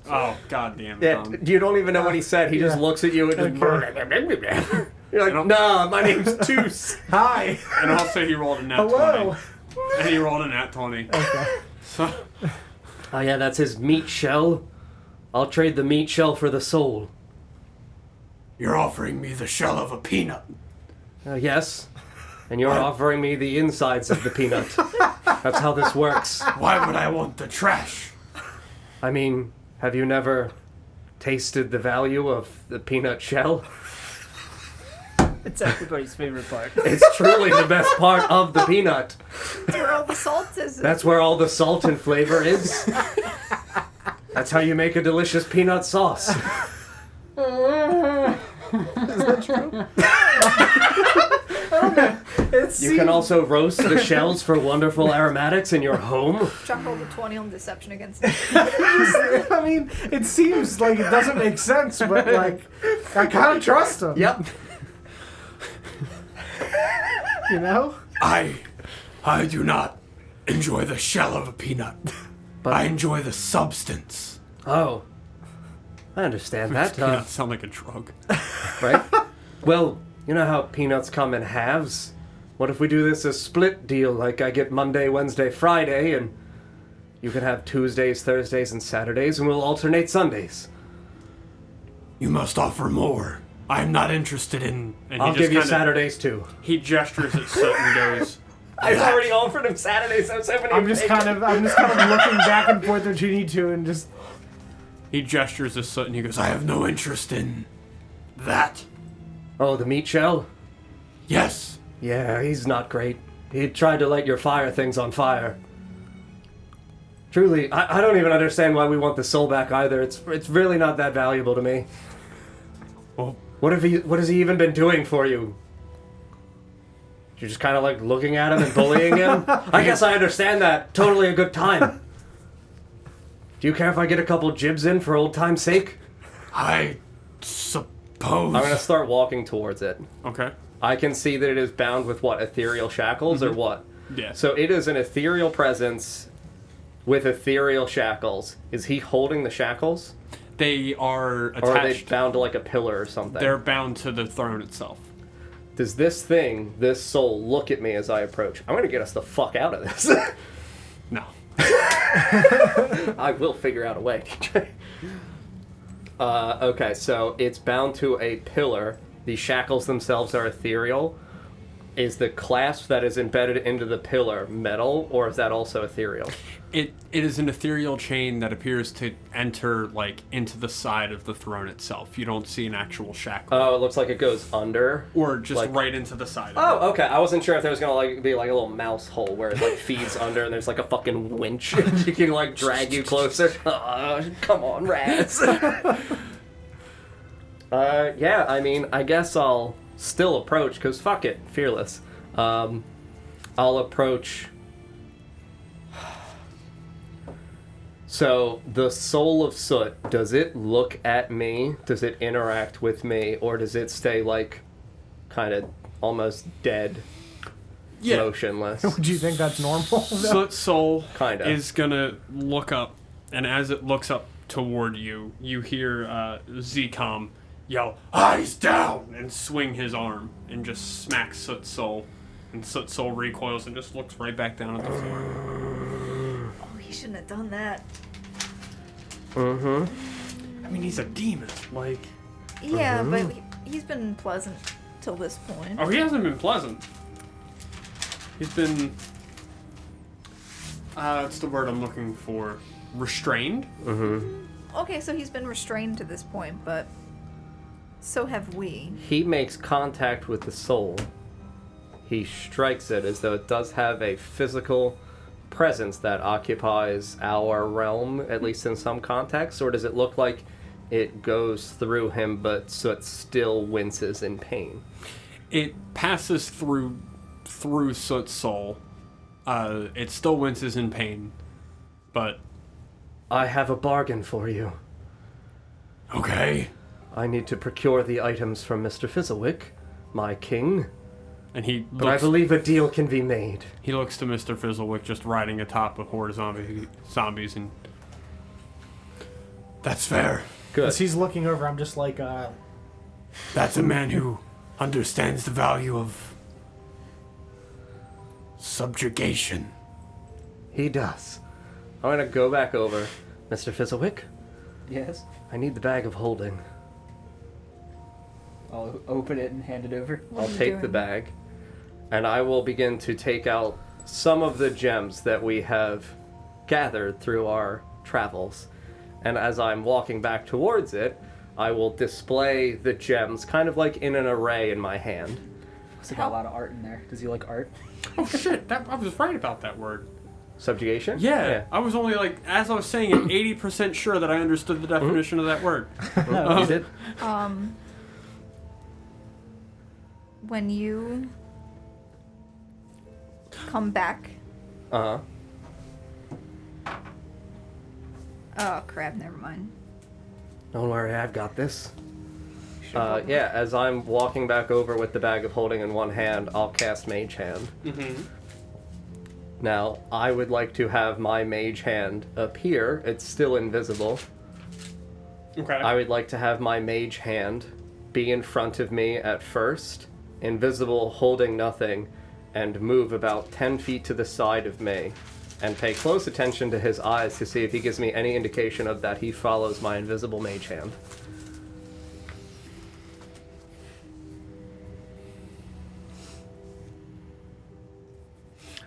S3: Oh, god damn it.
S4: Yeah, you don't even know what he said. He just
S1: Yeah.
S4: looks at you and just...
S1: Okay.
S4: You're like, no, my name's Toos.
S1: Hi.
S3: And also he rolled a nat
S1: Hello.
S3: 20. And he rolled a nat 20.
S1: Okay.
S3: So,
S4: Oh yeah, that's his meat shell. I'll trade the meat shell for the soul.
S3: you're offering me the shell of a peanut.
S4: Yes. And you're offering me the insides of the peanut. That's how this works.
S3: Why would I want the trash?
S4: I mean, have you never tasted the value of the peanut shell?
S5: It's everybody's favorite part.
S4: It's truly the best part of the peanut.
S2: That's where all the salt is.
S4: That's where all the salt and flavor is. That's how you make a delicious peanut sauce. You can also roast the shells for wonderful aromatics in your home.
S2: Chuck rolled a 20 on deception against him.
S1: I mean, it seems like it doesn't make sense, but I kind of trust him.
S4: Yep.
S1: You know?
S3: I do not enjoy the shell of a peanut.
S4: But-
S3: I enjoy the substance.
S4: Oh. I understand that.
S3: Peanuts sound like a drug.
S4: Right? Well, you know how peanuts come in halves? What if we do this a split deal, like I get Monday, Wednesday, Friday, and you can have Tuesdays, Thursdays, and Saturdays, and we'll alternate Sundays.
S3: You must offer more. I'm not interested in... And
S4: I'll
S3: he
S4: give
S3: just
S4: you
S3: kinda,
S4: Saturdays too.
S3: He gestures at Soot and goes,
S4: I already offered him Saturdays.
S1: I'm just kind of looking back and forth between you two and just.
S3: he gestures at Soot and he goes, I have no interest in that.
S4: Oh, the meat shell?
S3: Yes.
S4: Yeah, he's not great. He tried to light your fire things on fire. Truly, I don't even understand why we want the soul back either. It's really not that valuable to me.
S3: Well,
S4: What has he even been doing for you? You're just kind of like looking at him and bullying him? I guess I understand that. Totally a good time. Do you care if I get a couple jibs in for old time's sake?
S3: I suppose...
S4: I'm gonna start walking towards it.
S3: Okay.
S4: I can see that it is bound with what? Ethereal shackles or what?
S3: Yeah.
S4: So it is an ethereal presence with ethereal shackles. Is he holding the shackles?
S3: They are attached.
S4: Or are they bound to like a pillar or something?
S3: They're bound to the throne itself.
S4: Does this soul, look at me as I approach? I'm gonna get us the fuck out of this.
S3: No.
S4: I will figure out a way. Okay, so it's bound to a pillar. The shackles themselves are ethereal. Is the clasp that is embedded into the pillar metal, or is that also ethereal?
S3: It is an ethereal chain that appears to enter, like, into the side of the throne itself. You don't see an actual shackle.
S4: Oh, it looks like it goes under.
S3: Or just
S4: like-
S3: right into the side of it.
S4: Oh, okay. I wasn't sure if there was gonna like be like a little mouse hole where it like feeds under, and there's like a fucking winch you can like drag you closer. Come on, Raz. Yeah. I mean, I guess I'll still approach because fuck it, fearless. I'll approach. So the soul of Soot, does it look at me? Does it interact with me, or does it stay like kind of almost dead?
S3: Yeah.
S4: Motionless.
S1: Would you think that's normal?
S3: Soot Soul
S4: Kinda.
S3: is gonna look up, and as it looks up toward you, you hear Zcom yell, "Eyes down!" and swing his arm and just smacks Soot Soul. And Soot Soul recoils and just looks right back down at the floor.
S2: Oh, he shouldn't have done that.
S4: Mm-hmm.
S3: I mean, he's a demon. Like,
S2: Yeah, but he's been pleasant till this point.
S3: oh, he hasn't been pleasant. He's been, what's the word I'm looking for? Restrained?
S4: Mm-hmm.
S2: Okay, so he's been restrained to this point, but so have we.
S4: He makes contact with the soul. He strikes it as though it does have a physical presence that occupies our realm, at least in some contexts, or does it look like it goes through him but Soot still winces in pain?
S3: It passes through Soot's soul. It still winces in pain, but...
S4: I have a bargain for you.
S3: Okay.
S4: I need to procure the items from Mr. Fizzlewick, my king,
S3: And he
S4: but I
S3: looks,
S4: believe a deal can be made.
S3: he looks to Mr. Fizzlewick just riding atop a horde of zombies and... That's fair.
S4: Good.
S1: As he's looking over, I'm just like,
S3: That's a man who understands the value of subjugation.
S4: He does. I'm gonna go back over. Mr. Fizzlewick,
S5: Yes.
S4: I need the bag of holding.
S5: I'll open it and hand it over.
S2: What
S4: I'll
S2: are you
S4: take the
S2: doing?
S4: bag, and I will begin to take out some of the gems that we have gathered through our travels. And as I'm walking back towards it, I will display the gems kind of like in an array in my hand.
S5: He's got a lot of art in there. Does he like art?
S3: Oh shit, I was right about that word.
S4: Subjugation?
S3: Yeah, I was only like, as I was saying it, 80% sure that I understood the definition of that word.
S4: You did?
S2: When you come back.
S4: Uh-huh.
S2: Oh crap! Never mind.
S4: Don't worry, I've got this. Yeah, as I'm walking back over with the bag of holding in one hand, I'll cast Mage Hand.
S3: Mm-hmm.
S4: Now, I would like to have my Mage Hand appear. It's still invisible.
S3: Okay.
S4: I would like to have my Mage Hand be in front of me at first, invisible, holding nothing, and move about 10 feet to the side of me, and pay close attention to his eyes to see if he gives me any indication of that he follows my invisible Mage Hand.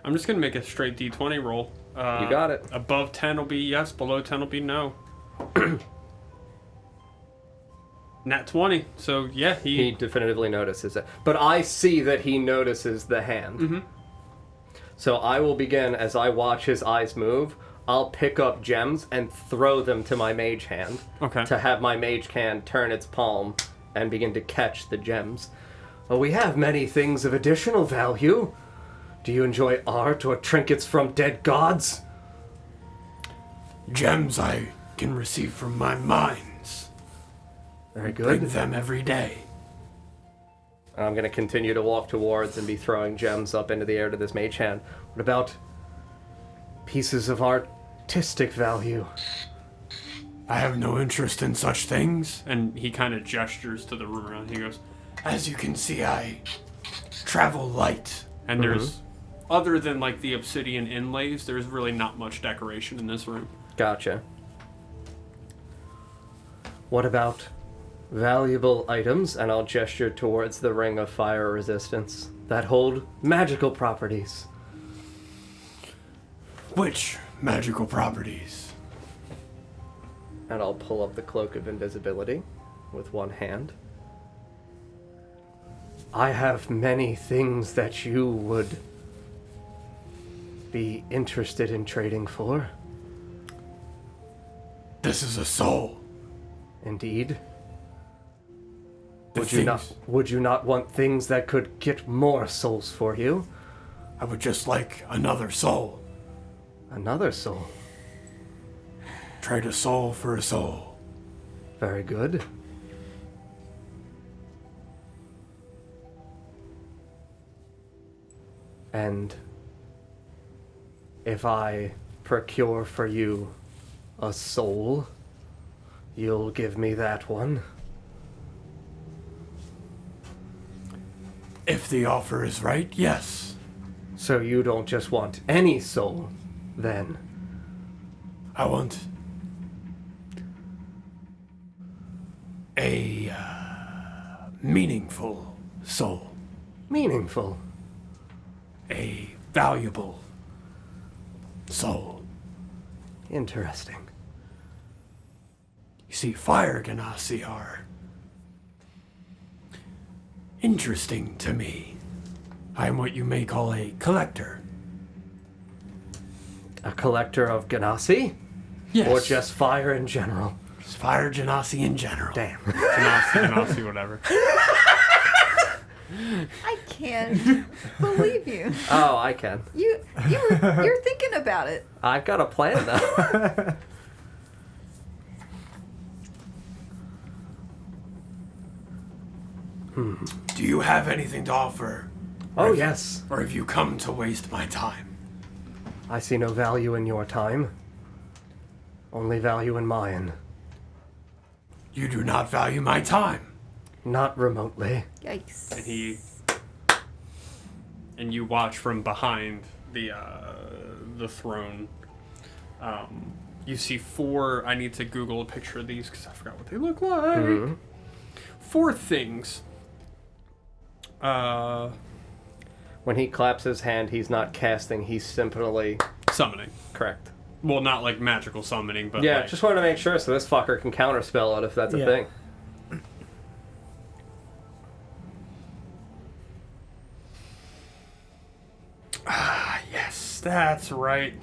S3: I'm just gonna make a straight D20 roll.
S4: You got it.
S3: Above 10 will be yes, below 10 will be no. Nat 20. So yeah,
S4: He definitively notices it. But I see that he notices the hand.
S3: Mm-hmm.
S4: So I will begin, as I watch his eyes move, I'll pick up gems and throw them to my mage hand.
S3: Okay.
S4: To have my mage hand turn its palm and begin to catch the gems. Oh, we have many things of additional value. Do you enjoy art or trinkets from dead gods?
S6: Gems I can receive from my mines.
S4: Very
S6: Bring
S4: good.
S6: them every day.
S4: I'm going to continue to walk towards and be throwing gems up into the air to this mage hand. What about pieces of artistic value?
S6: I have no interest in such things.
S3: And he kind of gestures to the room around. He goes,
S6: As you can see, I travel light.
S3: and there's, other than like the obsidian inlays, there's really not much decoration in this room.
S4: Gotcha. What about valuable items? And I'll gesture towards the ring of fire resistance that hold magical properties.
S6: Which magical properties?
S4: And I'll pull up the cloak of invisibility with one hand. I have many things that you would be interested in trading for.
S6: This is a soul.
S4: Indeed.
S6: The
S4: Would you not want things that could get more souls for you?
S6: I would just like another soul.
S4: Another soul.
S6: Trade a soul for a soul.
S4: Very good. And if I procure for you a soul, you'll give me that one?
S6: If the offer is right, yes.
S4: So you don't just want any soul, then?
S6: I want a meaningful soul.
S4: Meaningful.
S6: A valuable soul.
S4: Interesting.
S6: You see, fire ganassi are interesting to me. I am what you may call a collector.
S4: A collector of ganassi?
S6: Yes.
S4: Or just fire in general?
S6: Just fire ganassi in general.
S4: Damn.
S3: Ganassi, whatever.
S2: I can't believe you.
S4: Oh, I can.
S2: You're thinking about it.
S4: I've got a plan now.
S6: Do you have anything to offer?
S4: Oh, yes.
S6: Or have you come to waste my time?
S4: I see no value in your time. Only value in mine.
S6: You do not value my time.
S4: Not remotely.
S2: Yikes.
S3: And you watch from behind the throne. You see four. I need to Google a picture of these because I forgot what they look like.
S4: Mm-hmm.
S3: Four things.
S4: When he claps his hand, he's not casting, he's simply...
S3: Summoning.
S4: Correct.
S3: Well, not like magical summoning, but
S4: Yeah,
S3: like,
S4: just wanted to make sure so this fucker can counterspell it if that's a
S1: Yeah.
S4: thing.
S3: yes, that's right.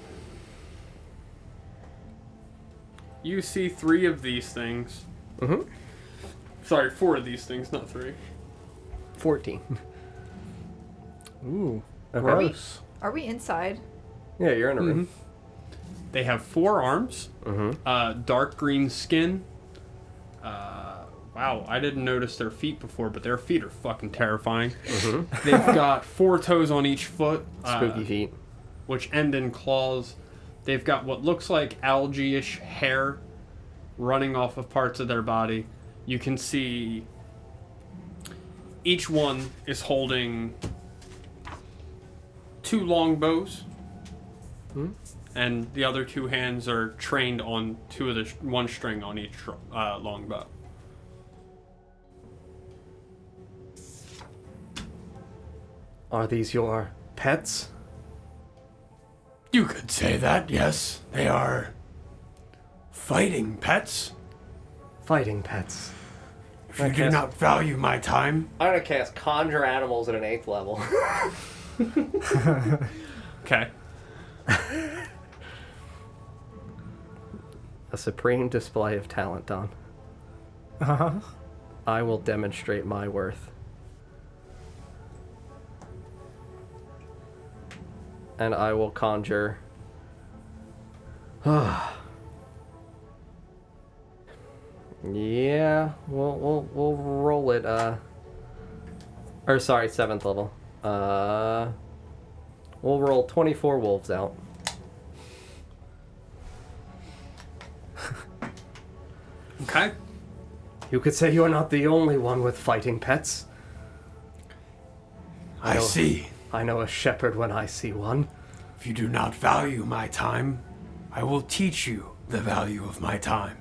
S3: You see three of these things.
S4: Mm-hmm.
S3: Sorry, four of these things, not three.
S4: 14.
S1: Ooh,
S4: Okay.
S1: gross.
S2: Are we inside?
S4: Yeah, you're in a room.
S3: They have 4 arms,
S4: Mm-hmm.
S3: dark green skin. Wow, I didn't notice their feet before, but their feet are fucking terrifying.
S4: Mm-hmm.
S3: They've got 4 toes on each foot,
S4: Spooky feet.
S3: which end in claws. They've got what looks like algae-ish hair running off of parts of their body. You can see each one is holding 2 long bows. And the other 2 hands are trained on 2 of the one string on each long bow.
S4: Are these your pets?
S6: You could say that, yes. They are fighting pets.
S4: Fighting pets.
S6: If you do not value my time,
S4: I'm gonna cast Conjure Animals at an 8th level.
S3: Okay.
S4: A supreme display of talent, Don.
S1: Uh-huh.
S4: I will demonstrate my worth. And I will conjure... Yeah, we'll roll it, or sorry, 7th level. We'll roll 24 wolves out.
S3: Okay.
S4: You could say you are not the only one with fighting pets.
S6: I
S4: know-
S6: see.
S4: I know a shepherd when I see one.
S6: If you do not value my time, I will teach you the value of my time.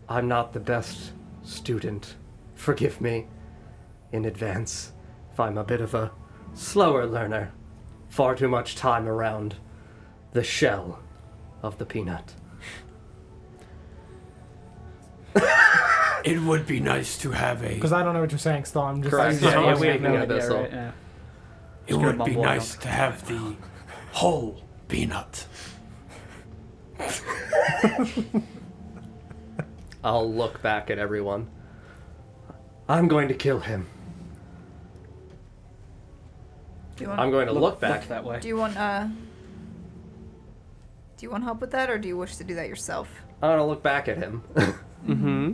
S4: I'm not the best student. Forgive me in advance if I'm a bit of a slower learner. Far too much time around the shell of the peanut.
S6: It would be nice to have a.
S1: Because I don't know what you're saying still. I'm just...
S4: Correct.
S1: I'm
S4: Yeah,
S1: just
S4: we have
S1: listening.
S4: no idea.
S5: right? Yeah.
S6: It
S5: Just
S6: would
S5: gonna
S6: be
S5: mumble, I
S6: nice
S5: don't-
S6: to have the whole peanut.
S4: I'll look back at everyone. I'm going to kill him.
S2: Do you want?
S4: I'm going to look back.
S5: that way.
S2: Do you want help with that, or do you wish to do that yourself?
S4: I'm going to look back at him.
S3: Mm-hmm.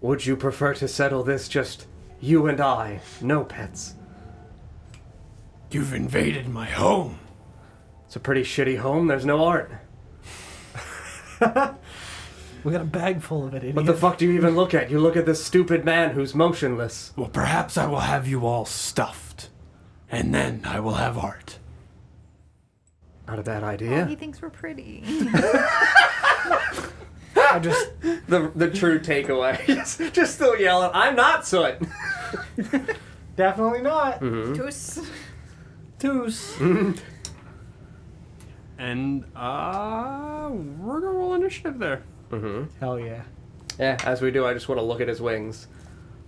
S4: Would you prefer to settle this just you and I? No pets.
S6: You've invaded my home.
S4: It's a pretty shitty home. There's no art.
S1: We got a bag full of it, idiot.
S4: What the fuck do you even look at? You look at this stupid man who's motionless.
S6: Well, perhaps I will have you all stuffed, and then I will have art.
S4: Not a bad
S2: Oh,
S4: idea.
S2: he thinks we're pretty.
S1: I just...
S4: The true takeaway. just still yelling, I'm not Soot.
S1: Definitely not.
S2: Toos.
S1: Toos.
S3: And we're gonna roll initiative there.
S1: Hell yeah.
S4: Yeah, as we do, I just want to look at his wings.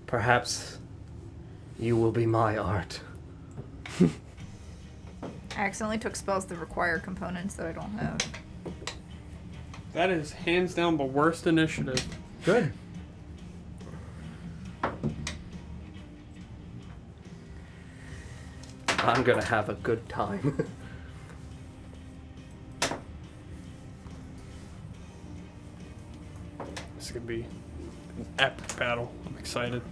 S4: Perhaps you will be my art.
S2: I accidentally took spells that require components that I don't have.
S3: That is hands down the worst initiative.
S1: Good.
S4: I'm gonna have a good time.
S3: This is gonna be an epic battle. I'm excited.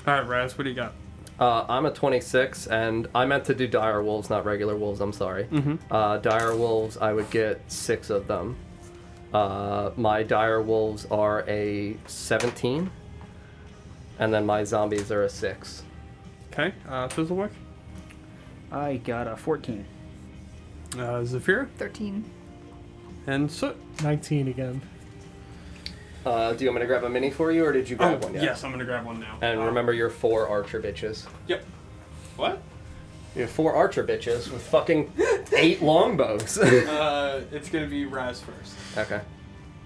S3: All right, Raz, what do you got?
S4: I'm a 26, and I meant to do dire wolves, not regular wolves. I'm sorry. Dire wolves, I would get 6 of them. My dire wolves are a 17, and then my zombies are a 6.
S3: Okay, Fizzlewick,
S5: I got a 14.
S3: Zafira,
S2: 13.
S3: and Soot.
S1: 19 again.
S4: Do you want me to grab a mini for you, or did you grab one yet?
S3: Yes, I'm gonna grab one now.
S4: And remember your 4 archer bitches.
S3: Yep. What?
S4: You have 4 archer bitches with fucking 8 longbows.
S3: It's gonna be Raz first.
S4: Okay.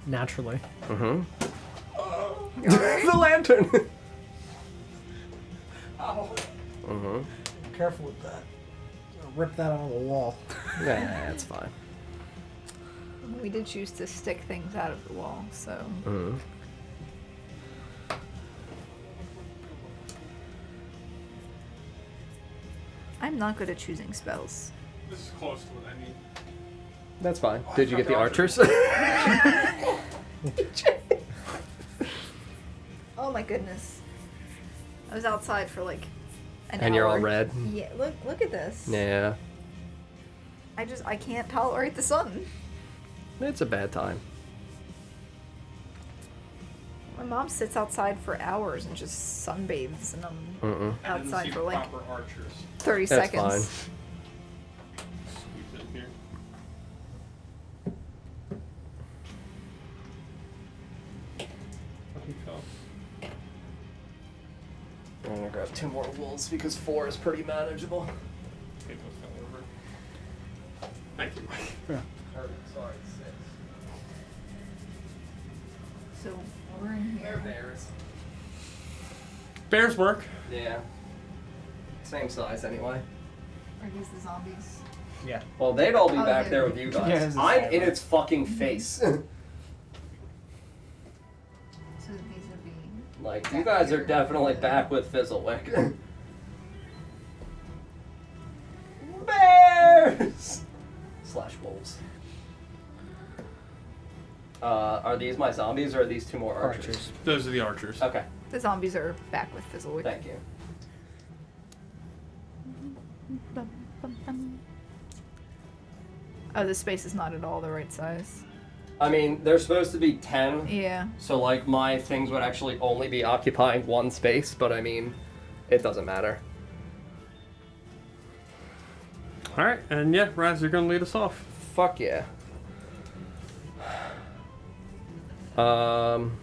S1: Naturally.
S4: The lantern.
S3: Ow.
S1: Careful with that. Rip that out of the wall.
S4: Nah, that's fine.
S2: We did choose to stick things out of the wall, so. I'm not good at choosing spells.
S3: This is close to what I need.
S4: That's fine. Did you get the archers?
S2: Oh my goodness. I was outside for like an hour.
S4: And you're all red?
S2: Yeah, look at this.
S4: Yeah.
S2: I can't tolerate the sun.
S4: It's a bad time.
S2: My mom sits outside for hours and just sunbathes, and I'm outside for like
S3: proper archers.
S2: 30
S4: That's
S2: seconds.
S3: Squeeze in here. Fucking fell.
S4: I'm gonna grab 2 more wolves because 4 is pretty manageable.
S3: Okay, those
S4: Sorry, 6.
S2: So we're in
S4: They're
S2: here.
S4: bears.
S3: Bears work.
S4: Yeah. Same size anyway.
S2: Are these the zombies?
S1: Yeah.
S4: Well, they'd all be
S2: Oh,
S4: back
S2: yeah.
S4: there with you guys.
S5: Yeah, this is
S4: I'm
S5: all
S4: in
S5: right.
S4: its fucking face.
S2: So these would be.
S4: Like, you guys are definitely back with Fizzlewick. Bears! Slash wolves. Are these my zombies or are these 2 more archers?
S3: Those are the archers.
S4: Okay,
S2: The zombies are back with Fizzlewick.
S4: thank you.
S2: Oh, this space is not at all the right size.
S4: I mean, they're supposed to be 10,
S2: Yeah.
S4: so like my things would actually only be occupying 1 space, but I mean, it doesn't matter.
S3: All right, and yeah, Raz, you're gonna lead us off.
S4: Fuck yeah. Um.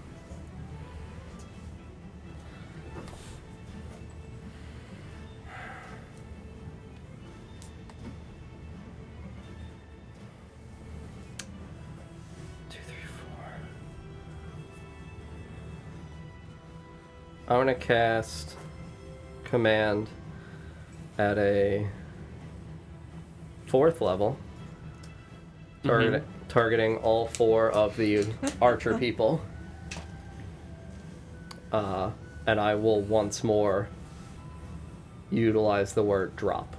S4: I want to cast command at a 4th level, targeting all 4 of the archer people. And I will once more utilize the word drop.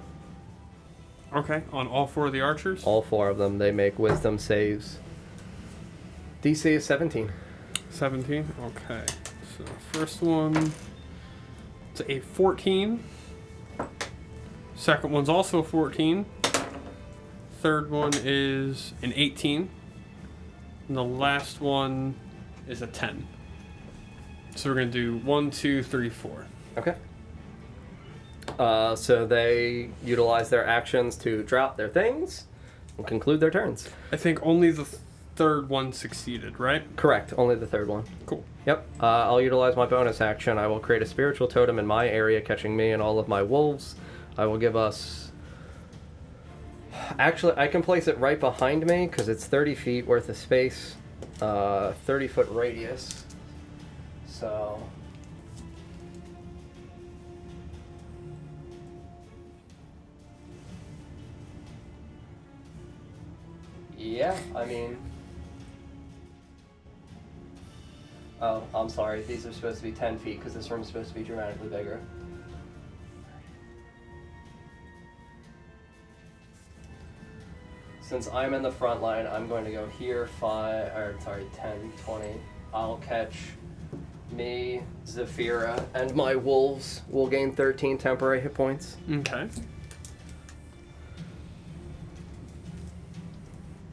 S3: Okay, on all 4 of the archers.
S4: All 4 of them, they make wisdom saves. DC is 17.
S3: 17. Okay, so first one, it's a 14. Second one's also a 14. Third one is an 18. And the last one is a 10. So we're gonna do 1, 2, 3, 4.
S4: Okay. So they utilize their actions to drop their things and conclude their turns.
S3: I think only the third one succeeded, right?
S4: Correct, only the 3rd one.
S3: Cool.
S4: Yep. I'll utilize my bonus action. I will create a spiritual totem in my area, catching me and all of my wolves. I will give us... Actually, I can place it right behind me because it's 30 feet worth of space. 30-foot radius. So... Yeah, I mean... Oh, I'm sorry. These are supposed to be 10 feet because this room's supposed to be dramatically bigger. Since I'm in the front line, I'm going to go here 10, 20. I'll catch me, Zafira, and my wolves will gain 13 temporary hit points.
S3: Okay.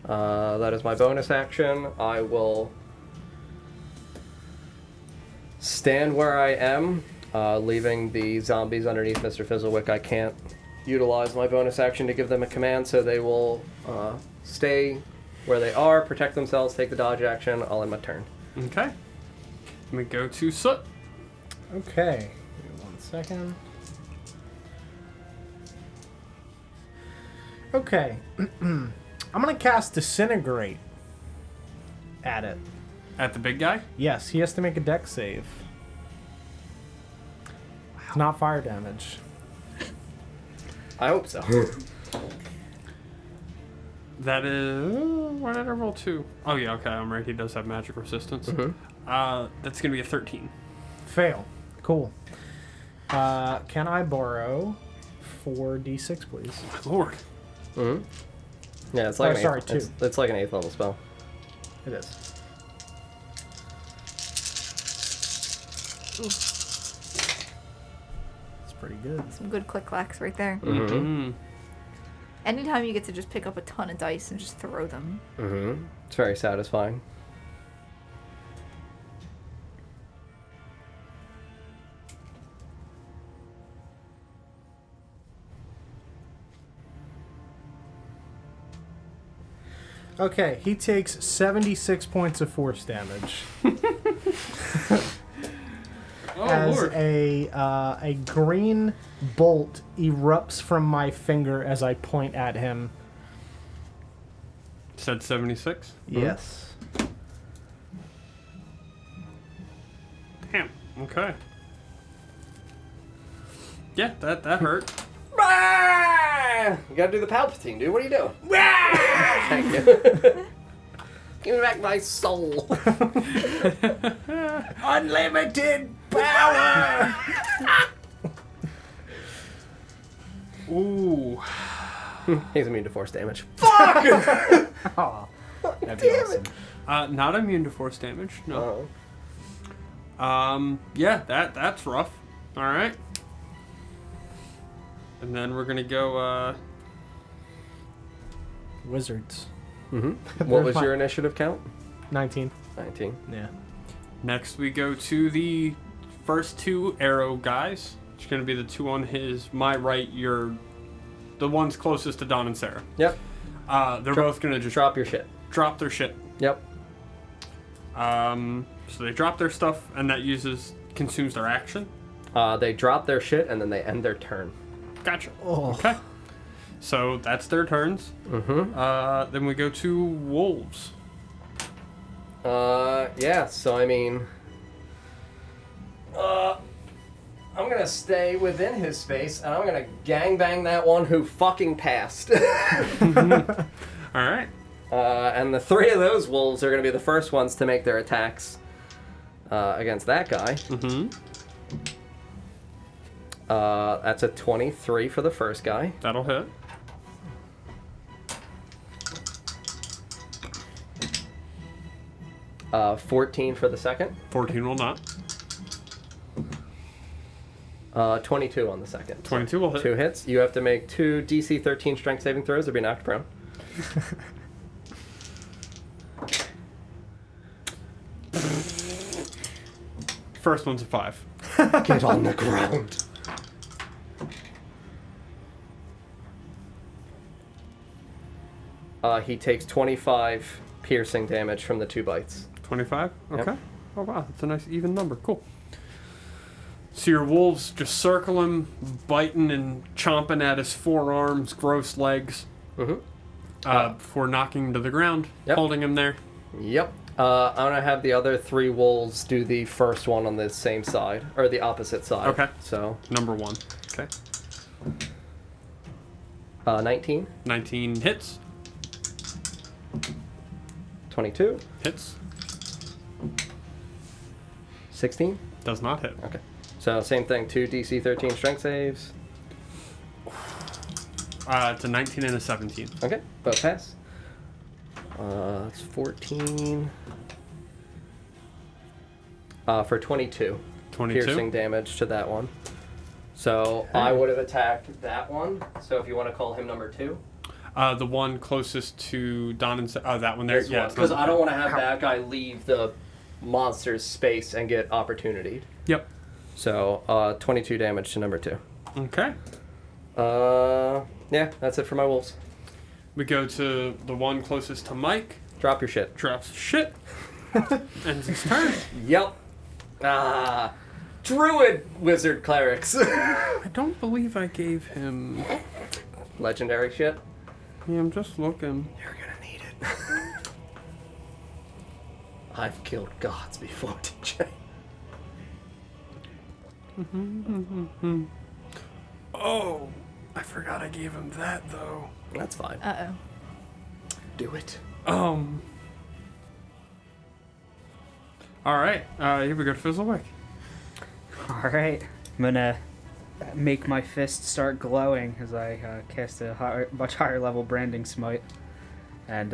S4: That is my bonus action. I will stand where I am, leaving the zombies underneath Mr. Fizzlewick. I can't utilize my bonus action to give them a command, so they will stay where they are, protect themselves, take the dodge action. I'll end my turn.
S3: Okay. We go to Soot.
S1: Okay. Give me 1 second. Okay. I'm going to cast Disintegrate at it.
S3: At the big guy?
S1: Yes, he has to make a dex save. It's not fire damage.
S4: I hope so.
S3: That is... why did I roll 2? Oh yeah, okay, I'm right. He does have magic resistance. That's going to be a 13.
S1: Fail. Cool. Can I borrow 4d6, please?
S3: My lord.
S4: Mm-hmm. Yeah, it's like
S1: Oh, sorry, 2.
S4: It's like an 8th level spell.
S1: It is. It's pretty good.
S2: Some good click clacks right there.
S3: Mm-hmm.
S2: Anytime you get to just pick up a ton of dice and just throw them.
S4: Mm-hmm. It's very satisfying.
S1: Okay, he takes 76 points of force damage.
S3: Oh,
S1: as
S3: lord.
S1: a green bolt erupts from my finger as I point at him.
S3: said 76.
S1: Yes.
S3: Damn. Okay. Yeah, that hurt.
S4: You gotta do the Palpatine, dude. What are you doing? Thank you. Give me back my soul.
S1: Unlimited power.
S3: Ooh.
S4: He's immune to force damage.
S5: Oh, that'd be awesome.
S3: Not immune to force damage. No.
S4: Oh.
S3: Yeah, that's rough. All right. And then we're gonna go.
S1: Wizards.
S4: Mm-hmm. What was your initiative count?
S1: 19.
S4: 19.
S1: Yeah.
S3: Next, we go to the first two arrow guys. It's gonna be the two on my right. The ones closest to Don and Sarah.
S4: Yep.
S3: They're both gonna just
S4: Drop your shit.
S3: drop their shit.
S4: Yep.
S3: So they drop their stuff, and that consumes their action.
S4: They drop their shit and then they end their turn.
S3: Gotcha.
S1: Oh.
S3: Okay. So that's their turns.
S4: Mm-hmm.
S3: Then we go to wolves.
S4: Yeah, so I mean... I'm gonna stay within his space and I'm gonna gangbang that one who fucking passed.
S3: All right.
S4: And the three of those wolves are gonna be the first ones to make their attacks against that guy.
S3: Mm-hmm.
S4: That's a 23 for the first guy.
S3: That'll hit.
S4: Uh, 14 for the second.
S3: 14 will not.
S4: 22 on the second.
S3: 22 will hit.
S4: 2 hits. You have to make 2 DC 13 strength saving throws or be knocked prone.
S3: First one's a 5.
S4: Get on the ground. He takes 25 piercing damage from the 2 bites.
S3: 25?
S4: Yep.
S3: Okay. Oh, wow. That's a nice even number. Cool. So your wolves just circle him, biting and chomping at his forearms, gross legs,
S4: Mm-hmm.
S3: before knocking him to the ground,
S4: Yep.
S3: holding him there.
S4: Yep. I'm gonna have the other 3 wolves do the first one on the same side, or the opposite side.
S3: Okay.
S4: So,
S3: Number 1. Okay.
S4: 19,
S3: 19 hits.
S4: 22,
S3: Hits.
S4: 16.
S3: Does not hit.
S4: Okay. So same thing, 2 DC 13 strength saves.
S3: It's a 19 and a 17.
S4: Okay, both pass. That's 14. For 22.
S3: 22.
S4: Piercing damage to that one. So I would have attacked that one. So if you want to call him number 2.
S3: The one closest to Don and that one there.
S4: This
S3: Yeah,
S4: one.
S3: it's
S4: Because
S3: number
S4: I don't
S3: two.
S4: want to have that guy leave the monster's space and get opportunity.
S3: Yep.
S4: So 22 damage to number 2.
S3: Okay.
S4: Yeah, that's it for my wolves.
S3: We go to the one closest to Mike.
S4: Drop your shit.
S3: Drops shit. Ends his turn.
S4: Yep. Druid wizard clerics.
S3: I don't believe I gave him.
S4: Legendary shit.
S3: Yeah, I'm just looking.
S4: You're gonna need it. I've killed gods before, DJ.
S3: Oh, I forgot I gave him that though.
S4: That's fine.
S2: Uh-oh.
S4: Do it.
S3: All right. Here we go to Fizzlewick.
S5: Alright, I'm gonna make my fist start glowing as I cast a much higher level branding smite and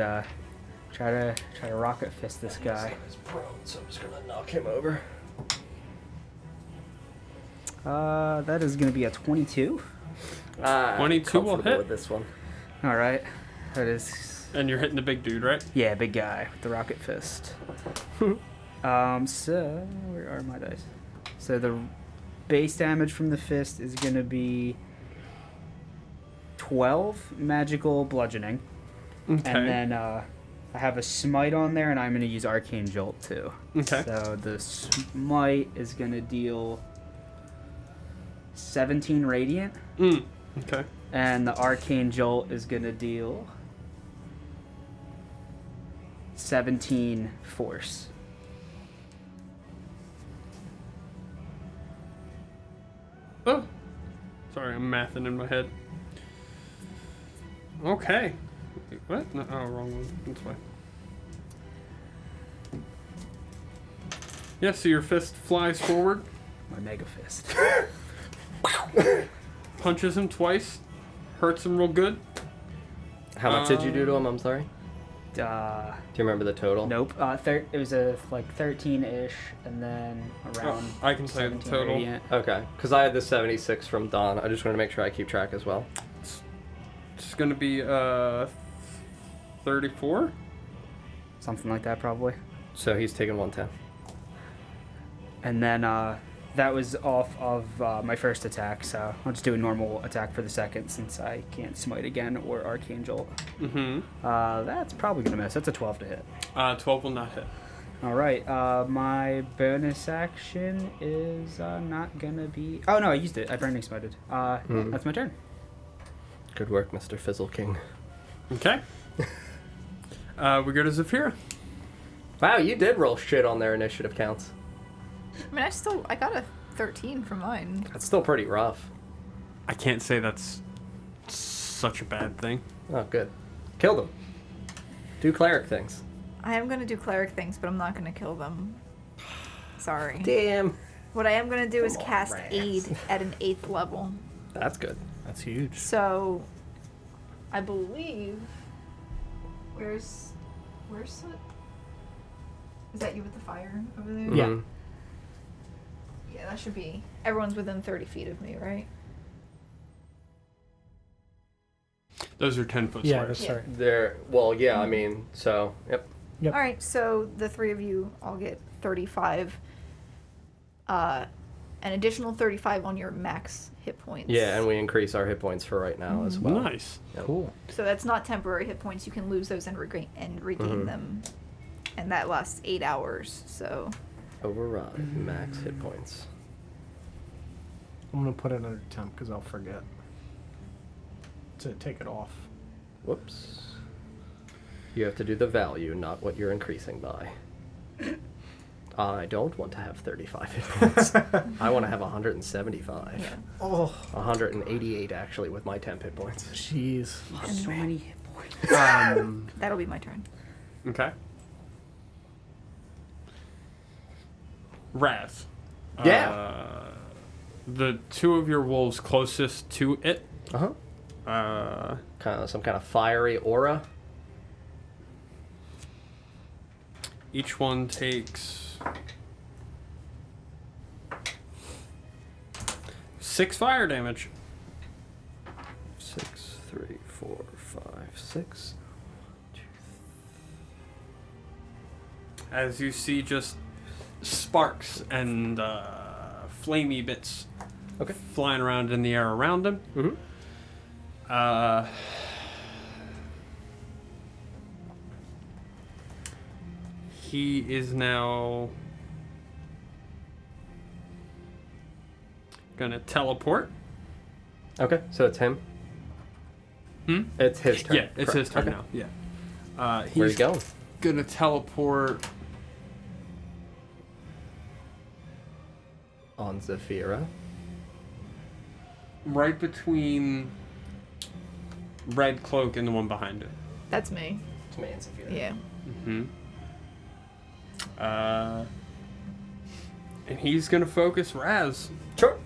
S5: try to rocket fist this guy.
S4: He's prone, so I'm just gonna knock him over.
S5: That is gonna be a 22.
S3: 22 will
S4: comfortable
S3: hit.
S4: with this one.
S5: Alright, that is,
S3: And you're hitting the big dude, right?
S5: yeah, big guy with the rocket fist. So where are my dice? So the base damage from the fist is gonna be 12 magical bludgeoning.
S3: Okay.
S5: And then I have a smite on there, and I'm going to use Arcane Jolt too.
S3: Okay.
S5: So the smite is going to deal 17 radiant,
S3: Okay.
S5: and the Arcane Jolt is going to deal 17 force.
S3: Oh, sorry, I'm mathing in my head. Okay. Wait, what? No, oh, wrong one. That's fine. Yeah, so your fist flies forward,
S5: My mega fist.
S3: punches him twice, hurts him real good.
S4: How much did you do to him? I'm sorry. Do you remember the total?
S5: Nope. It was a like 13-ish, and then around.
S3: I can tell you the
S5: 17
S3: total.
S5: radiant.
S4: Okay, because I had the 76 from Don. I just wanted to make sure I keep track as well.
S3: It's gonna be 34.
S5: Something like that, probably.
S4: So he's taking 110.
S5: And then that was off of my first attack, so I'll just do a normal attack for the second since I can't smite again or arcane jolt.
S3: Mm-hmm.
S5: That's probably gonna miss. That's a 12 to hit.
S3: 12 will not hit.
S5: All right. My bonus action is not gonna be. Oh no, I used it. I branding smited. That's my turn.
S4: Good work, Mr. Fizzle King.
S3: Okay. We go to Zafira.
S4: Wow, you did roll shit on their initiative counts.
S2: I mean, I got a 13 for mine.
S4: That's still pretty rough.
S3: I can't say that's such a bad thing.
S4: Oh, good. Kill them. Do cleric things.
S2: I am gonna do cleric things, but I'm not gonna kill them. Sorry.
S4: Damn.
S2: What I am gonna do is
S4: Come on,
S2: cast
S4: Raz.
S2: aid at an 8th level.
S4: That's good.
S1: That's huge.
S2: So, I believe. Where's Soot? Is that you with the fire over there?
S1: Yeah.
S4: Mhm.
S2: Yeah, that should be. Everyone's within 30 feet of me, right?
S3: Those are 10-foot
S1: Yeah,
S3: squares.
S1: that's
S2: Yeah.
S1: right.
S4: They're, well, yeah, I mean, so, yep.
S1: Yep.
S2: All right, so the three of you all get 35. An additional 35 on your max hit points.
S4: Yeah, and we increase our hit points for right now as well.
S3: Nice.
S4: Yep.
S1: Cool.
S2: So that's not temporary hit points. You can lose those and regain
S4: Mhm.
S2: them, and that lasts 8 hours. So
S4: Override. Max hit points.
S1: I'm gonna put it under temp because I'll forget to take it off.
S4: Whoops. You have to do the value, not what you're increasing by. I don't want to have 35 hit points. I want to have 175.
S2: yeah,
S1: Oh,
S4: 188 actually with my temp hit points.
S1: jeez.
S5: So many hit points.
S2: that'll be my turn.
S3: Okay. Raz.
S4: Yeah.
S3: The two of your wolves closest to it.
S4: Uh-huh. Kind of some kind of fiery aura.
S3: Each one takes 6 fire damage.
S4: 6, 3, 4, 5, 6.
S3: As you see just sparks and flamey bits
S4: Okay.
S3: flying around in the air around him.
S4: Mm-hmm.
S3: He is now gonna teleport.
S4: Okay, so it's him.
S3: Hmm?
S4: It's his turn.
S3: Yeah, it's his turn
S4: Okay.
S3: now. Yeah.
S4: Where you
S3: He's
S4: going?
S3: gonna teleport
S4: On Zafira.
S3: right between Red Cloak and the one behind it.
S2: That's me.
S4: It's me and Zafira.
S2: Yeah.
S3: Mm-hmm. And he's gonna focus Raz.
S4: Sure.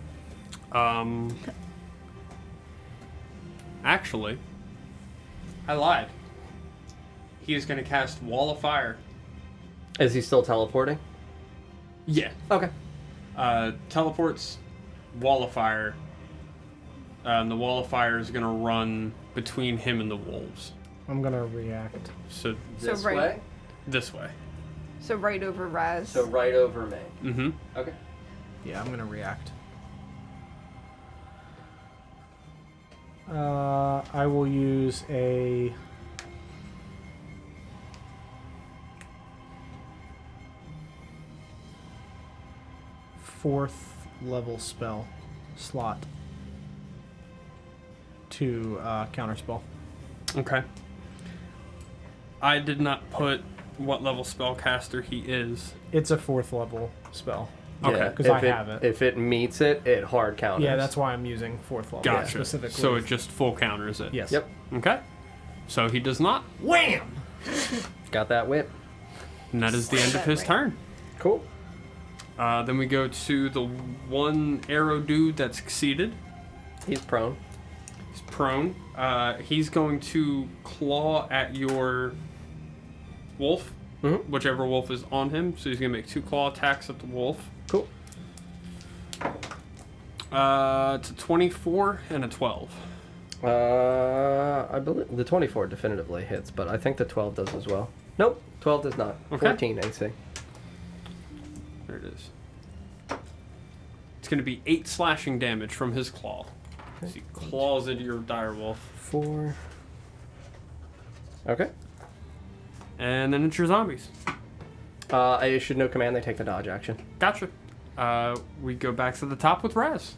S3: Actually, I lied. He is gonna cast Wall of Fire.
S4: Is he still teleporting?
S3: Yeah.
S4: Okay.
S3: Teleports Wall of Fire. And the Wall of Fire is gonna run between him and the wolves.
S1: I'm gonna react.
S3: So
S2: So
S4: This
S2: right-
S4: way?
S3: this way.
S2: So right over Raz.
S4: So right over me.
S3: Mm-hmm.
S4: Okay.
S1: Yeah, I'm gonna react. I will use a fourth level spell slot to counterspell.
S3: Okay. I did not put what level spellcaster he is.
S1: It's a 4th level spell.
S3: Okay.
S4: Yeah,
S1: 'Cause
S4: if
S1: I have it.
S4: If it meets it, it hard counters.
S1: Yeah, that's why I'm using 4th level
S3: Gotcha.
S1: specifically.
S3: So it just full counters it.
S1: Yes.
S4: Yep.
S3: Okay. So he does not.
S1: Wham!
S4: Got that whip.
S3: And that is the end of his
S2: Right.
S3: turn.
S4: Cool.
S3: Then we go to the one arrow dude that succeeded.
S4: He's prone.
S3: He's prone. He's going to claw at your wolf,
S4: Mhm.
S3: whichever wolf is on him. So he's going to make 2 claw attacks at the wolf.
S4: Cool.
S3: It's a 24 and a 12.
S4: I believe the 24 definitively hits, but I think the 12 does as well. Nope, 12 does not.
S3: Okay.
S4: 14 AC.
S3: There it is. It's going to be 8 slashing damage from his claw. As he claws into your direwolf.
S4: 4. Okay.
S3: And then it's your zombies.
S4: I issued no command. They take the dodge action.
S3: Gotcha. We go back to the top with Raz.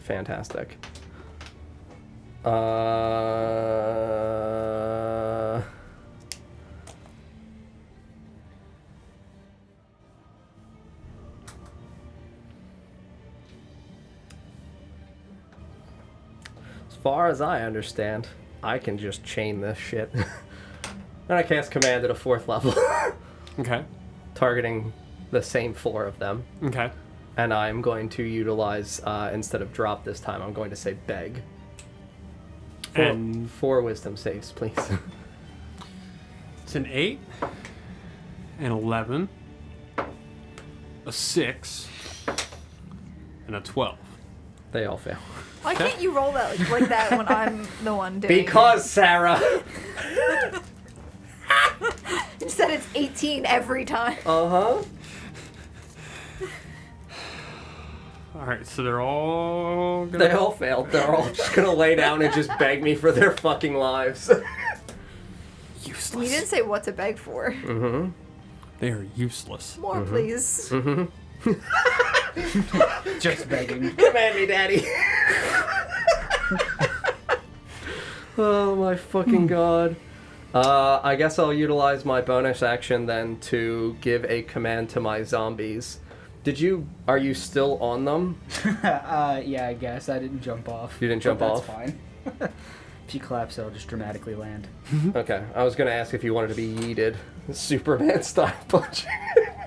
S4: Fantastic. As far as I understand, I can just chain this shit. And I cast command at a 4th level,
S3: Okay.
S4: targeting the same 4 of them.
S3: Okay.
S4: And I'm going to utilize, instead of drop this time, I'm going to say beg.
S3: And
S4: 4 wisdom saves, please.
S3: it's an 8, an 11, a 6, and a 12.
S4: They all fail.
S2: Why can't you roll that like that when I'm the one doing
S4: Because, Sarah!
S2: it? Instead it's 18 every time.
S4: Uh-huh.
S3: Alright, so they're all gonna...
S4: They all failed. They're all just gonna lay down and just beg me for their fucking lives.
S3: useless.
S2: You didn't say what to beg for.
S4: Mm-hmm.
S3: They are useless.
S2: More, please.
S5: Just begging.
S4: Command me, Daddy. Oh my fucking god. I guess I'll utilize my bonus action then to give a command to my zombies. Are you still on them?
S5: Yeah, I guess. I didn't jump off.
S4: You didn't jump
S5: but
S4: off?
S5: That's fine. If you collapse, it'll just dramatically land.
S4: Okay, I was gonna ask if you wanted to be yeeted. Superman style punch.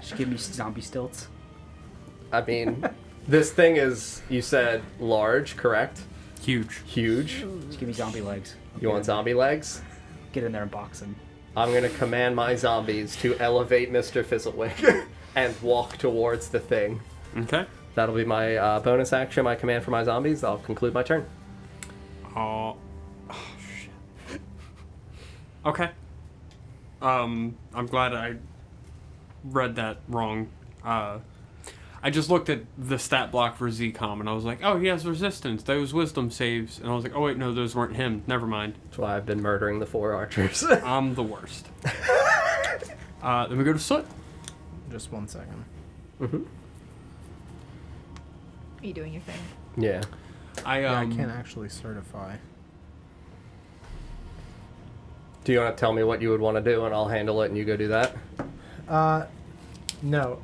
S5: Just give me zombie stilts.
S4: I mean, this thing is, you said large, correct?
S3: Huge.
S4: Huge.
S5: Just give me zombie legs.
S4: You want zombie legs?
S5: Get in there and box him.
S4: I'm gonna command my zombies to elevate Mr. Fizzlewick and walk towards the thing.
S3: Okay.
S4: That'll be my bonus action, my command for my zombies. I'll conclude my turn.
S3: Oh, shit. Okay. I'm glad I read that wrong. I just looked at the stat block for Zcom and I was like, oh, he has resistance. Those wisdom saves. And I was like, oh, wait, no, those weren't him. Never mind.
S4: That's why I've been murdering the 4 archers.
S3: I'm the worst. Then we go to Soot.
S1: Just 1 second.
S2: Are you doing your thing?
S4: Yeah.
S1: Yeah, I can't actually certify.
S4: Do you want to tell me what you would want to do and I'll handle it and you go do that?
S1: No.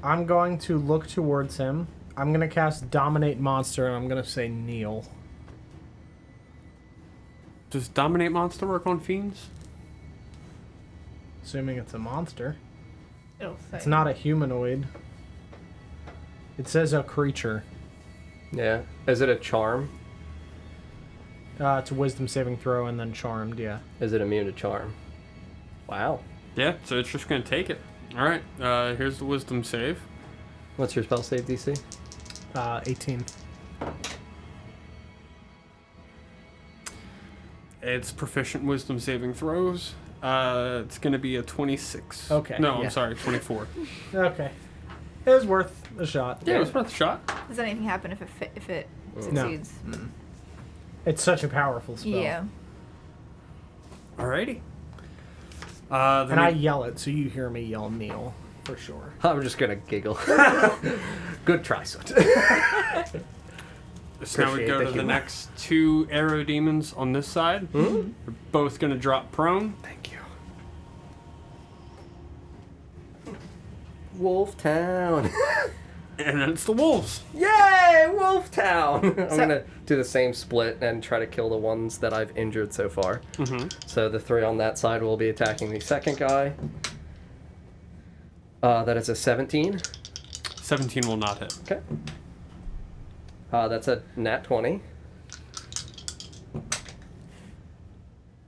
S1: I'm going to look towards him. I'm going to cast Dominate Monster, and I'm going to say kneel.
S3: Does Dominate Monster work on fiends?
S1: Assuming it's a monster.
S2: It'll say.
S1: It's not a humanoid. It says a creature.
S4: Yeah. Is it a charm?
S1: It's a wisdom saving throw and then charmed, yeah.
S4: Is it immune to charm? Wow.
S3: Yeah, so it's just going to take it. All right, here's the wisdom save.
S4: What's your spell save DC?
S1: 18.
S3: It's proficient wisdom saving throws. It's going to be a 26.
S1: Okay,
S3: No,
S1: yeah.
S3: I'm sorry, 24.
S1: Okay. It was worth a shot.
S3: Yeah, it was worth a shot.
S2: Does anything happen if it succeeds?
S1: It's such a powerful spell.
S2: Yeah.
S3: Alrighty.
S1: And I yell it, so you hear me yell kneel, for sure.
S4: I'm just gonna giggle. Good try, Soot.
S3: So now we
S4: Appreciate
S3: go
S4: the
S3: to the
S4: humor.
S3: next 2 arrow demons on this side.
S4: Hmm?
S3: They're both going to drop prone.
S4: Thank you. Wolf Town.
S3: And then it's the wolves.
S4: Yay, Wolf Town. I'm
S2: So-
S4: gonna do the same split and try to kill the ones that I've injured so far.
S3: Mm-hmm.
S4: So the 3 on that side will be attacking the second guy. That is a 17.
S3: 17 will not hit.
S4: Okay. That's a nat 20.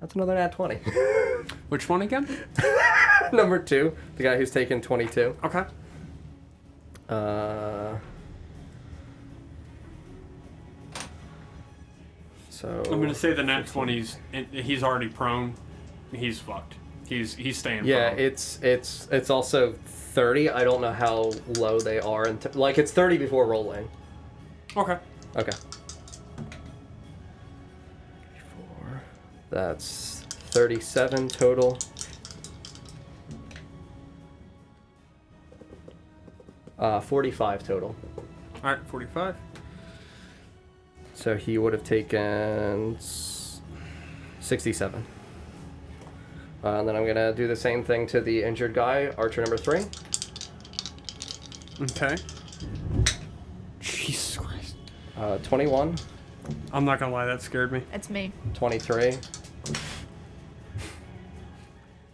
S4: That's another nat 20.
S3: Which one again?
S4: Number 2, the guy who's taken 22.
S3: Okay.
S4: So
S3: I'm gonna say the nat 20's. He's already prone. He's fucked. He's staying.
S4: yeah,
S3: prone.
S4: it's also 30. I don't know how low they are. Like it's 30 before rolling.
S3: Okay.
S4: Okay. 4. That's 37 total. Uh, 45 total.
S3: All right. 45.
S4: So he would have taken 67. And then I'm gonna do the same thing to the injured guy, archer number 3.
S3: Okay. Jesus Christ.
S4: 21,
S3: I'm not gonna lie, that scared me.
S2: It's me.
S4: 23,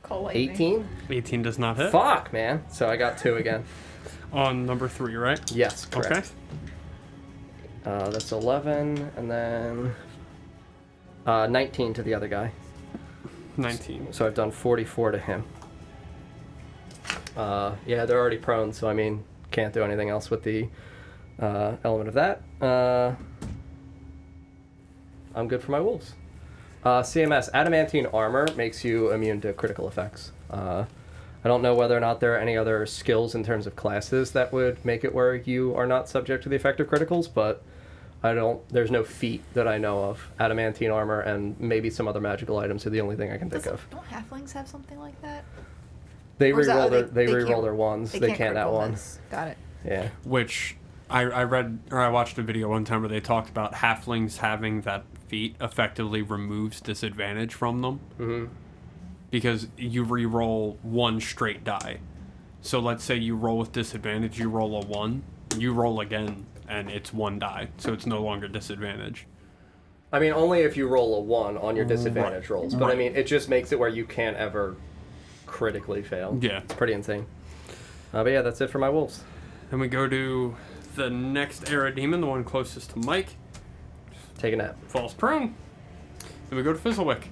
S2: Call lightning.
S4: 18.
S3: 18 does not hit.
S4: Fuck, man. So I got 2 again.
S3: On number 3, right?
S4: Yes, correct.
S3: Okay.
S4: That's 11, and then 19 to the other guy.
S3: 19.
S4: So I've done 44 to him. Yeah, they're already prone, so I mean, can't do anything else with the element of that. I'm good for my wolves. CMS, adamantine armor makes you immune to critical effects. I don't know whether or not there are any other skills in terms of classes that would make it where you are not subject to the effect of criticals, but there's no feat that I know of. Adamantine armor and maybe some other magical items are the only thing I can think of.
S2: Don't halflings have something like that?
S4: They
S2: Or is that-
S4: reroll
S2: they
S4: reroll
S2: can't-
S4: their ones. They can't that
S2: critical
S4: one.
S2: miss. Got it.
S4: Yeah.
S3: Which I read or I watched a video one time where they talked about halflings having that feat effectively removes disadvantage from them.
S4: Mm-hmm.
S3: Because you re-roll one straight die. So let's say you roll with disadvantage, you roll a 1, you roll again, and it's 1 die, so it's no longer disadvantage.
S4: I mean, only if you roll a 1 on your disadvantage
S3: Right.
S4: rolls. But I
S3: Right.
S4: mean, it just makes it where you can't ever critically fail.
S3: Yeah.
S4: It's pretty insane. But yeah, that's it for my wolves.
S3: Then we go to the next Era Demon, the one closest to Mike,
S4: Take a nap.
S3: falls prone. Then we go to Fizzlewick,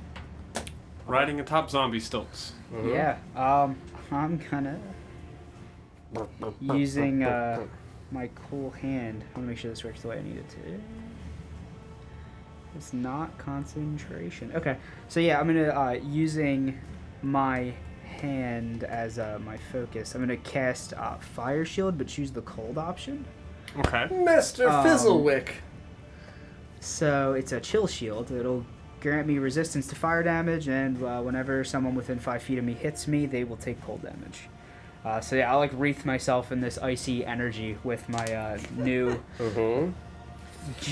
S3: riding atop zombie stilts.
S4: Mm-hmm.
S5: Yeah. I'm gonna using my cool hand. I want to make sure this works the way I need it to. It's not concentration. Okay. So yeah, I'm gonna using my hand as my focus. I'm gonna cast Fire Shield, but choose the cold option.
S3: Okay.
S4: Mr. Fizzlewick.
S5: So it's a chill shield. It'll grant me resistance to fire damage, and whenever someone within 5 feet of me hits me, they will take cold damage. So yeah, I'll like wreath myself in this icy energy with my new
S4: Mm-hmm.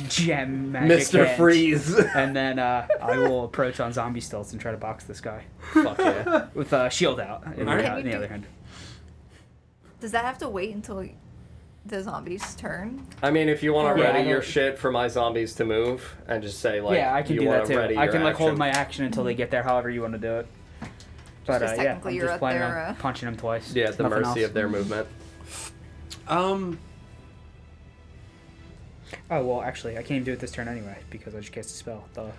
S5: gem magic
S4: Mr.
S5: hand.
S4: Freeze.
S5: And then I will approach on zombie stilts and try to box this guy
S4: Fuck yeah.
S5: with shield out in,
S3: Alright.
S5: in the other hand.
S2: Does that have to wait until the zombies' turn?
S4: I mean, if you want to
S5: Yeah, I
S4: ready your
S5: don't-
S4: shit for my zombies to move and just say, like,
S5: yeah, I can
S4: you
S5: do
S4: want
S5: that
S4: to
S5: too.
S4: ready
S5: I
S4: your
S5: can like hold
S4: action.
S5: my action until they get there, however you want to do it. But
S2: Just
S5: yeah,
S2: technically
S5: I'm
S2: you're
S5: just
S2: at
S5: planning
S2: their,
S5: on punching them twice.
S4: Yeah, at the
S5: Nothing
S4: mercy
S5: else.
S4: of their movement.
S5: Oh well, actually, I can't even do it this turn anyway because I just cast a spell. So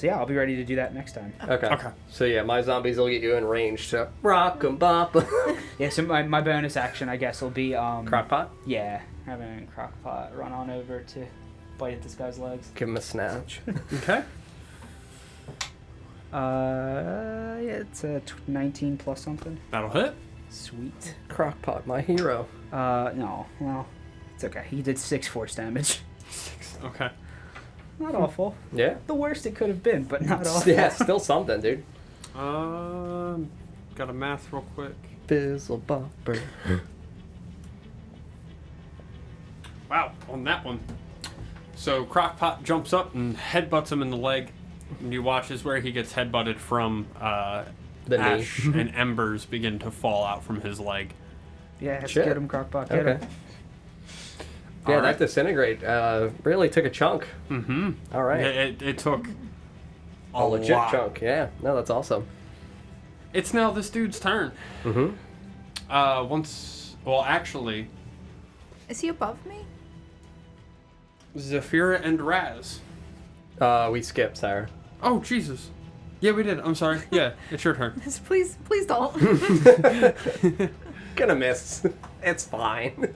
S5: yeah, I'll be ready to do that next time.
S4: Okay.
S3: Okay.
S4: So yeah, my zombies will get you in range to rock 'em bop.
S5: Yeah, so my bonus action, I guess, will be
S4: Crockpot?
S5: Yeah, having Crockpot run on over to bite at this guy's legs.
S4: Give him a snatch.
S3: Okay.
S5: Yeah, it's a 19 plus something.
S3: That'll hit.
S5: Sweet.
S4: Crockpot, my hero.
S5: No, well, it's okay. He did 6 force damage.
S3: Okay.
S5: Not awful.
S4: Yeah.
S5: The worst it could have been, but not awful.
S4: Yeah, still something, dude.
S3: Got a math real quick.
S4: Fizzle bopper.
S3: Wow, on that one. So Crockpot jumps up and headbutts him in the leg. And you watch as where he gets headbutted from
S4: The knee.
S3: ash and embers begin to fall out from his leg.
S5: Yeah, let's
S4: Shit.
S5: get him, Crockpot. Get
S4: Okay.
S5: him.
S4: Yeah,
S3: All
S4: that
S3: right.
S4: disintegrate really took a chunk.
S3: Mm-hmm.
S4: All right.
S3: It took
S4: A legit
S3: lot.
S4: chunk. Yeah. No, that's awesome.
S3: It's now this dude's turn.
S4: Mm-hmm.
S3: Well, actually,
S2: Is he above me?
S3: Zafira and Raz.
S4: We skipped, Sarah.
S3: Oh, Jesus. Yeah, we did. I'm sorry. Yeah, it's your turn.
S2: Please don't.
S4: Gonna miss. It's fine.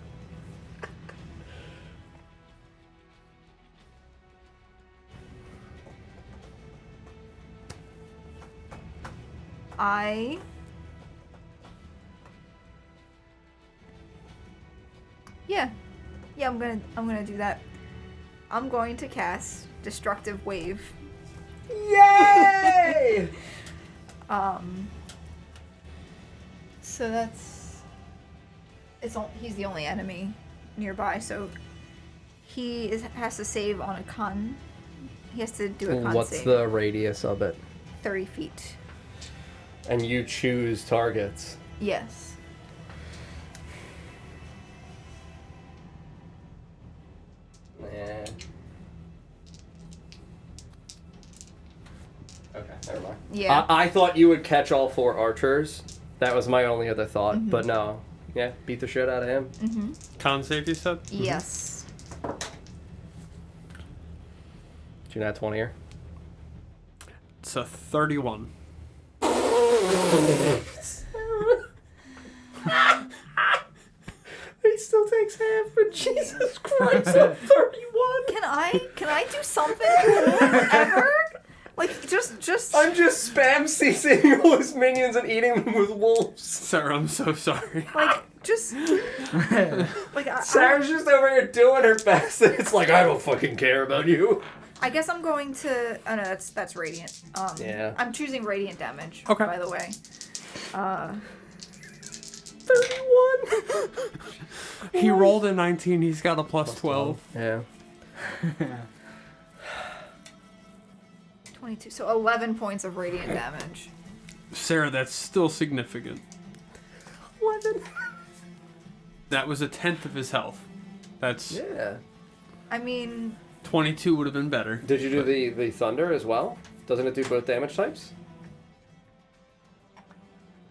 S2: Yeah, I'm gonna do that. I'm going to cast Destructive Wave.
S4: Yay!
S2: So he's the only enemy nearby, so has to save on a con. He has to do a con
S4: What's
S2: save.
S4: the radius of it?
S2: 30 feet.
S4: And you choose targets.
S2: Yes.
S4: Nah. Okay, never mind.
S2: Yeah.
S4: I thought you would catch all 4 archers. That was my only other thought, but no. Yeah, beat the shit out of him.
S2: Mm-hmm.
S3: Con save, you said?
S2: Yes.
S4: Did you not 20 here?
S3: It's a 31.
S4: He still takes half, but Jesus Christ, I'm 31!
S2: Can I do something ever? Like just
S4: I'm just spam seizing all his minions and eating them with wolves.
S3: Sarah, I'm so sorry.
S2: like just like
S4: Sarah's just over here doing her best, and it's like, I don't fucking care about you.
S2: I guess I'm going to. Oh no, that's radiant.
S4: Yeah.
S2: I'm choosing radiant damage.
S3: Okay.
S2: By the way.
S4: 31!
S3: He rolled a 19, he's got a plus 12.
S4: Yeah.
S2: 22. So 11 points of radiant damage.
S3: Sarah, that's still significant.
S4: 11.
S3: That was a tenth of his health. That's
S4: Yeah.
S2: I mean,
S3: 22 would have been better.
S4: Did you do the thunder as well? Doesn't it do both damage types?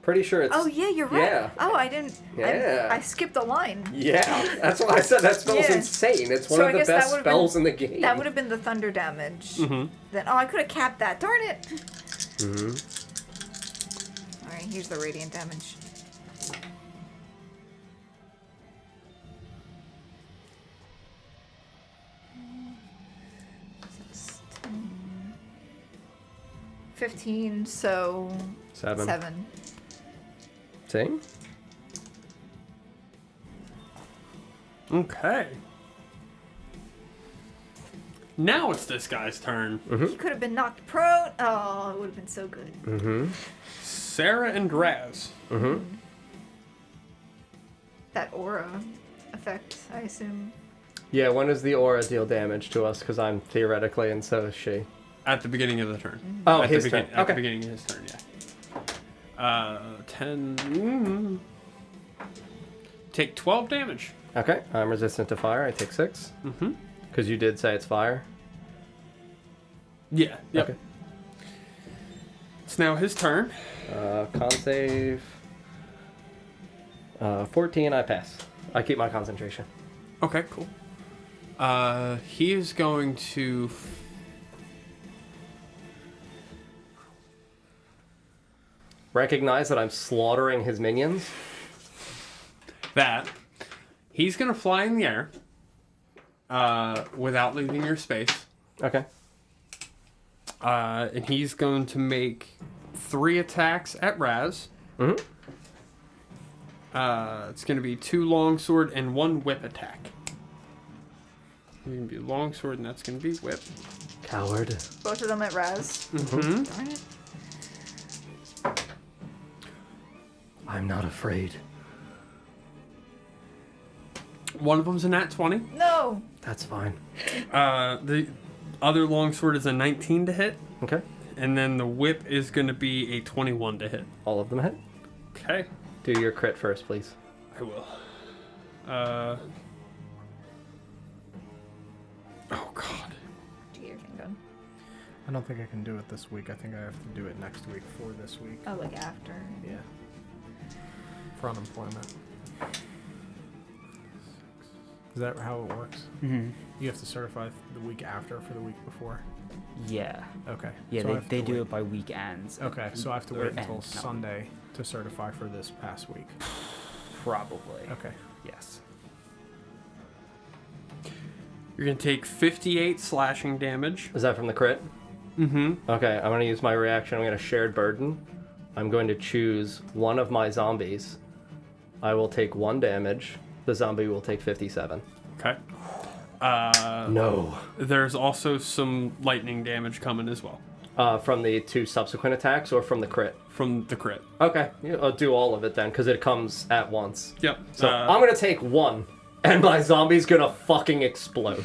S4: Pretty sure it's...
S2: oh yeah, you're right.
S4: Yeah.
S2: Oh, I didn't.
S4: Yeah.
S2: I skipped a line.
S4: Yeah, that's why I said that spell's
S2: Yeah.
S4: insane. It's one
S2: So
S4: of
S2: I
S4: the
S2: guess that
S4: best
S2: would've
S4: spells
S2: been-
S4: in the game.
S2: That would have been the thunder damage.
S3: Mm-hmm.
S2: Then I could have capped that. Darn it.
S4: Mm-hmm.
S2: All right, here's the radiant damage. Six, 10, 15, so 7.
S4: Same?
S3: Okay. Now it's this guy's turn.
S2: He could have been knocked prone. Oh, it would have been so good.
S4: Mm-hmm.
S3: Sarah and Raz.
S4: Mm-hmm.
S2: That aura effect, I assume.
S4: Yeah, when does the aura deal damage to us? Because I'm theoretically, and so is she.
S3: At the beginning of the turn.
S4: Oh,
S3: At
S4: his
S3: the
S4: turn.
S3: At the
S4: Okay.
S3: beginning of his turn, yeah. 10. Take 12 damage.
S4: Okay, I'm resistant to fire. I take 6.
S3: Mm-hmm.
S4: Because you did say it's fire.
S3: Yeah. Yep.
S4: Okay.
S3: It's now his turn.
S4: Con save. 14, I pass. I keep my concentration.
S3: Okay, cool. He is going to...
S4: Recognize that I'm slaughtering his minions.
S3: that. He's going to fly in the air without leaving your space.
S4: Okay.
S3: And he's going to make 3 attacks at Raz.
S4: Mm-hmm.
S3: It's going to be 2 longsword and 1 whip attack. It's going to be longsword and that's going to be whip.
S4: Coward.
S2: Both of them at Raz.
S3: Mm-hmm.
S2: Darn it.
S4: I'm not afraid.
S3: One of them's a nat 20.
S2: No.
S4: That's fine.
S3: The other longsword is a 19 to hit.
S4: Okay.
S3: And then the whip is going to be a 21 to hit.
S4: All of them hit.
S3: Okay.
S4: Do your crit first, please.
S3: I will. Oh God.
S2: Do your thing done.
S1: I don't think I can do it this week. I think I have to do it next week for this week.
S2: Oh, like after.
S1: Yeah. For unemployment. Is that how it works?
S5: Mm-hmm.
S1: You have to certify the week after for the week before?
S5: Yeah.
S1: Okay.
S5: Yeah,
S1: So I have
S5: they
S1: to
S5: do
S1: wait.
S5: it by weekends.
S1: Okay, so I have to
S5: Or
S1: wait until
S5: ends, no.
S1: Sunday to certify for this past week.
S5: Probably.
S1: Okay.
S5: Yes.
S3: You're gonna take 58 slashing damage.
S4: Is that from the crit?
S3: Mm-hmm.
S4: Okay, I'm going to use my reaction. I'm going to shared burden. I'm going to choose one of my zombies. I will take 1 damage. The zombie will take 57.
S3: Okay.
S4: No.
S3: There's also some lightning damage coming as well
S4: From the 2 subsequent attacks or from the crit?
S3: from the crit.
S4: Okay, I'll do all of it then, because it comes at once.
S3: Yep.
S4: So I'm going to take 1, and my zombie's going to fucking explode.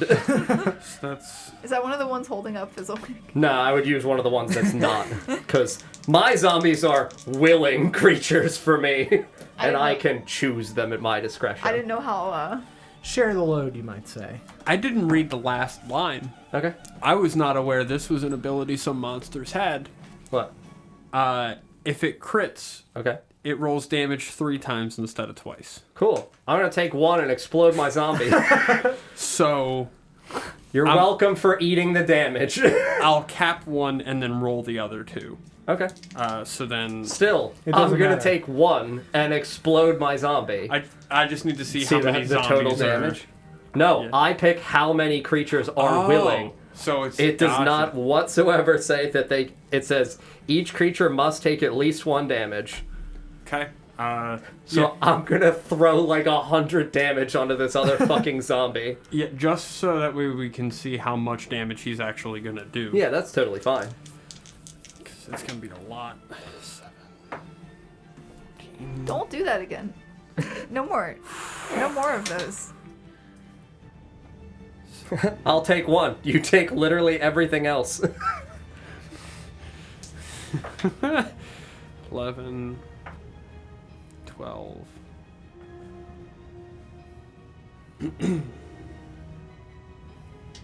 S3: That's
S2: Is that one of the ones holding up Fizzle?
S4: No, I would use one of the ones that's not, because my zombies are willing creatures for me, and
S2: didn't
S4: I
S2: know-
S4: can choose them at my discretion.
S2: I didn't know how.
S1: Share the load, you might say.
S3: I didn't read the last line.
S4: Okay.
S3: I was not aware this was an ability some monsters had.
S4: What?
S3: If it crits,
S4: Okay.
S3: it rolls damage 3 times instead of twice.
S4: Cool. I'm gonna take 1 and explode my zombie.
S3: So
S4: You're welcome for eating the damage.
S3: I'll cap 1 and then roll the other 2.
S4: Okay.
S3: So then
S4: Still,
S1: It
S4: I'm
S1: doesn't
S4: gonna
S1: matter.
S4: take 1 and explode my zombie.
S3: I just need to see how many
S4: the
S3: zombies
S4: total
S3: are.
S4: damage? No,
S3: Yeah.
S4: I pick how many creatures are willing.
S3: So it's
S4: It does
S3: gotcha.
S4: not whatsoever say that they. It says each creature must take at least 1 damage.
S3: Okay.
S4: So I'm gonna throw like 100 damage onto this other fucking zombie.
S3: Yeah, just so that way we can see how much damage he's actually gonna do.
S4: Yeah, that's totally fine.
S3: 'Cause it's gonna be a lot. 7.
S2: Don't do that again. No more. No more of those.
S4: I'll take 1. You take literally everything else.
S3: 11, 12. 8, 9,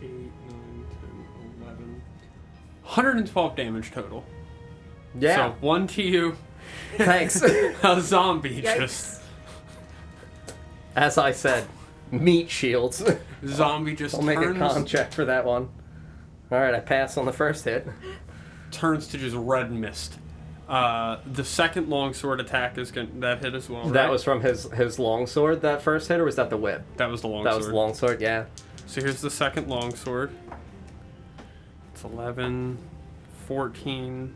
S3: 10, 11. 112 damage total.
S4: Yeah.
S3: So 1 to you,
S4: Thanks.
S3: a zombie just.
S2: Yikes.
S4: As I said, meat shields.
S3: Zombie just
S4: I'll make a con
S3: turns,
S4: check for that one. Alright, I pass on the first hit.
S3: turns to just red mist. The second longsword attack is that hit as well.
S4: That
S3: right?
S4: was from his longsword, that first hit, or was that the whip?
S3: that was the longsword.
S4: That was the longsword, yeah.
S3: So here's the second longsword. It's 11, 14.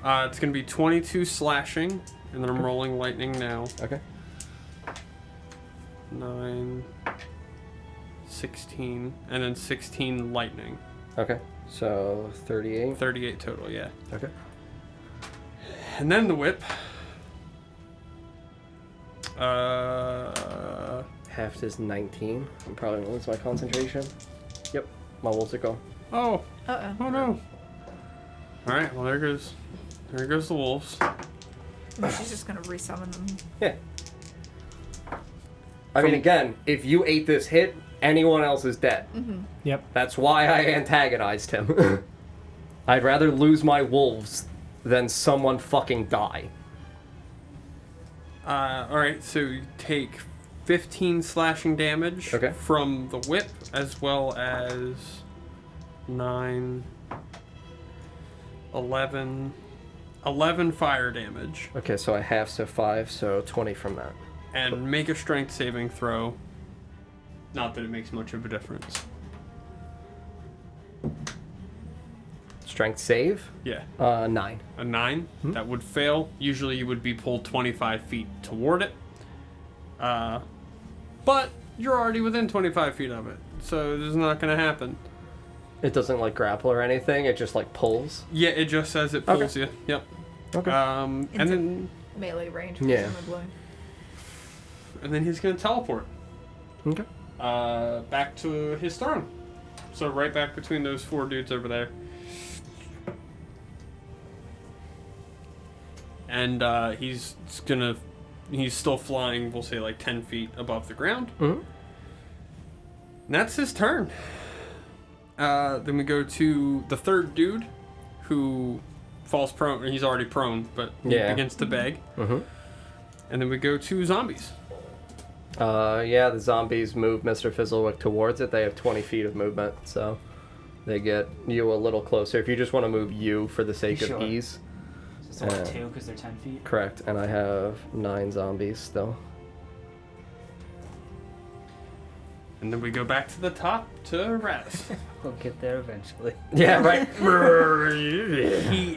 S3: It's going to be 22 slashing, and then I'm rolling lightning now.
S4: Okay.
S3: 9, 16, and then 16 lightning.
S4: Okay. So 38.
S3: 38 total, yeah.
S4: Okay.
S3: And then the whip. Uh,
S4: Heft is 19. I'm probably gonna lose my concentration. Yep. My wolves are gone.
S3: oh,
S2: Uh-oh.
S3: oh no. All right, well there goes the wolves.
S2: She's just gonna resummon them.
S4: Yeah. I mean, again, if you ate this hit, anyone else is dead.
S1: Yep.
S4: That's why I antagonized him. I'd rather lose my wolves than someone fucking die.
S3: Alright, so you take 15 slashing damage
S4: Okay.
S3: from the whip, as well as 9, 11 fire damage.
S4: Okay, so I half, so 5, so 20 from that.
S3: And make a strength saving throw. Not that it makes much of a difference.
S4: Strength save?
S3: Yeah.
S4: 9.
S3: A 9, that would fail. Usually you would be pulled 25 feet toward it. But you're already within 25 feet of it, so this is not going to happen.
S4: It doesn't like grapple or anything, it just like pulls.
S3: Yeah, it just says it pulls you. Yep.
S4: Okay.
S3: And then
S2: Melee range,
S4: Yeah.
S2: presumably.
S3: he's going to teleport
S4: Okay.
S3: back to his throne. So right back between those 4 dudes over there. and he's still flying, we'll say like 10 feet above the ground.
S4: Mm-hmm.
S3: And that's his turn. Then we go to the third dude, who falls prone. He's already prone, but he begins to beg.
S4: Mm-hmm.
S3: And then we go to zombies.
S4: The zombies move Mr. Fizzlewick towards it. They have 20 feet of movement, so they get you a little closer. If you just want to move you for the sake of ease.
S5: So it's only 2 because they're 10 feet?
S4: Correct, and I have 9 zombies still.
S3: And then we go back to the top to rest.
S5: We'll get there eventually.
S4: Yeah, right.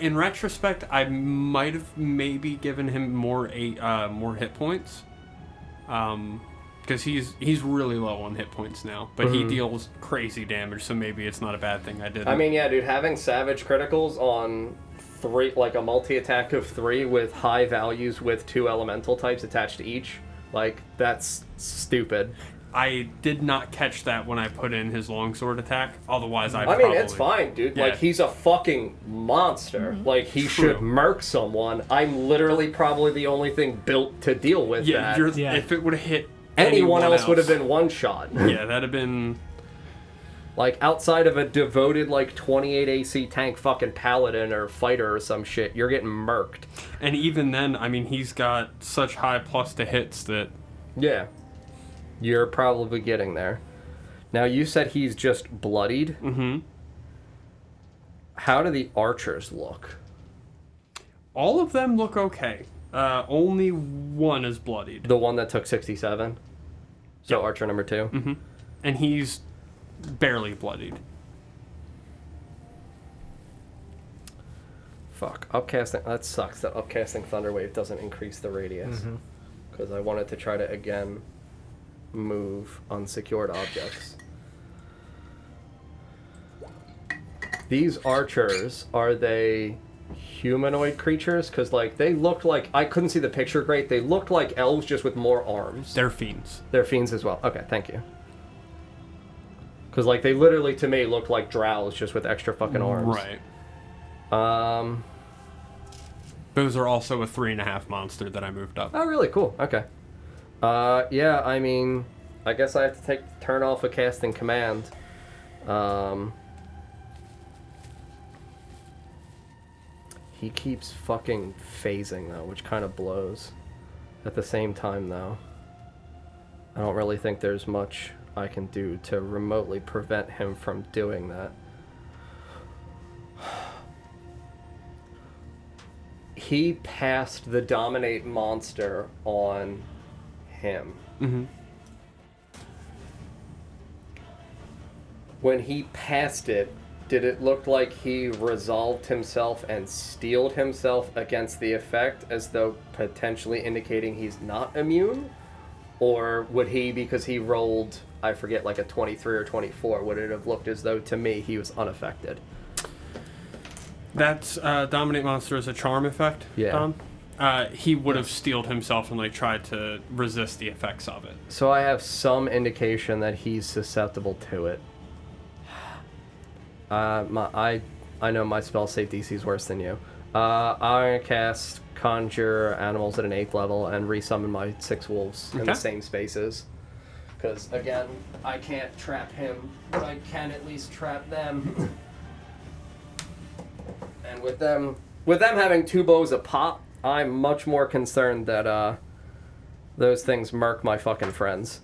S3: In retrospect, I might have maybe given him more hit points, because he's really low on hit points now. But he deals crazy damage, so maybe it's not a bad thing I did.
S4: I mean, yeah, dude, having savage criticals on 3, like a multi-attack of 3 with high values with 2 elemental types attached to each, like, that's stupid.
S3: I did not catch that when I put in his longsword attack. Otherwise,
S4: I mean, it's fine, dude.
S3: Yeah.
S4: Like, he's a fucking monster. Like, he should murk someone. I'm literally probably the only thing built to deal with that.
S3: If it would have hit
S4: anyone else would have been one shot.
S3: Yeah, that'd have been...
S4: Like, outside of a devoted, like, 28 AC tank fucking paladin or fighter or some shit, you're getting murked.
S3: And even then, I mean, he's got such high plus to hits that...
S4: Yeah. You're probably getting there. Now, you said he's just bloodied.
S3: Mm-hmm.
S4: How do the archers look?
S3: All of them look okay. Only one is bloodied.
S4: The one that took 67? So
S3: Yep.
S4: archer number 2?
S3: Mm-hmm. And he's barely bloodied.
S4: Fuck. Upcasting... That sucks that upcasting Thunderwave doesn't increase the radius. Because I wanted to try to, again... move unsecured objects. These archers, are they humanoid creatures? Because, like, they looked like... I couldn't see the picture great. They looked like elves just with more arms.
S3: They're fiends.
S4: They're fiends as well. Okay, thank you. Because, like, they literally, to me, looked like drows just with extra fucking arms.
S3: Right. Those are also a 3.5 monster that I moved up.
S4: Oh, really? Cool. Okay. Yeah, I mean, I guess I have to turn off a casting command. He keeps fucking phasing, though, which kind of blows. At the same time, though, I don't really think there's much I can do to remotely prevent him from doing that. He passed the dominate monster on him.
S3: Mm-hmm.
S4: When he passed it, did it look like he resolved himself and steeled himself against the effect, as though potentially indicating he's not immune? Or would he, because he rolled, I forget, like a 23 or 24, would it have looked as though, to me, he was unaffected?
S3: That's Dominate Monster is a charm effect,
S4: Yeah.
S3: Dom. He would have steeled himself and like tried to resist the effects of it.
S4: So I have some indication that he's susceptible to it. I know my spell save DC is worse than you. I'm gonna cast Conjure Animals at an 8th level and resummon my 6 wolves in the same spaces. Because again, I can't trap him, but I can at least trap them. And with them having 2 bows a pop, I'm much more concerned that those things murk my fucking friends.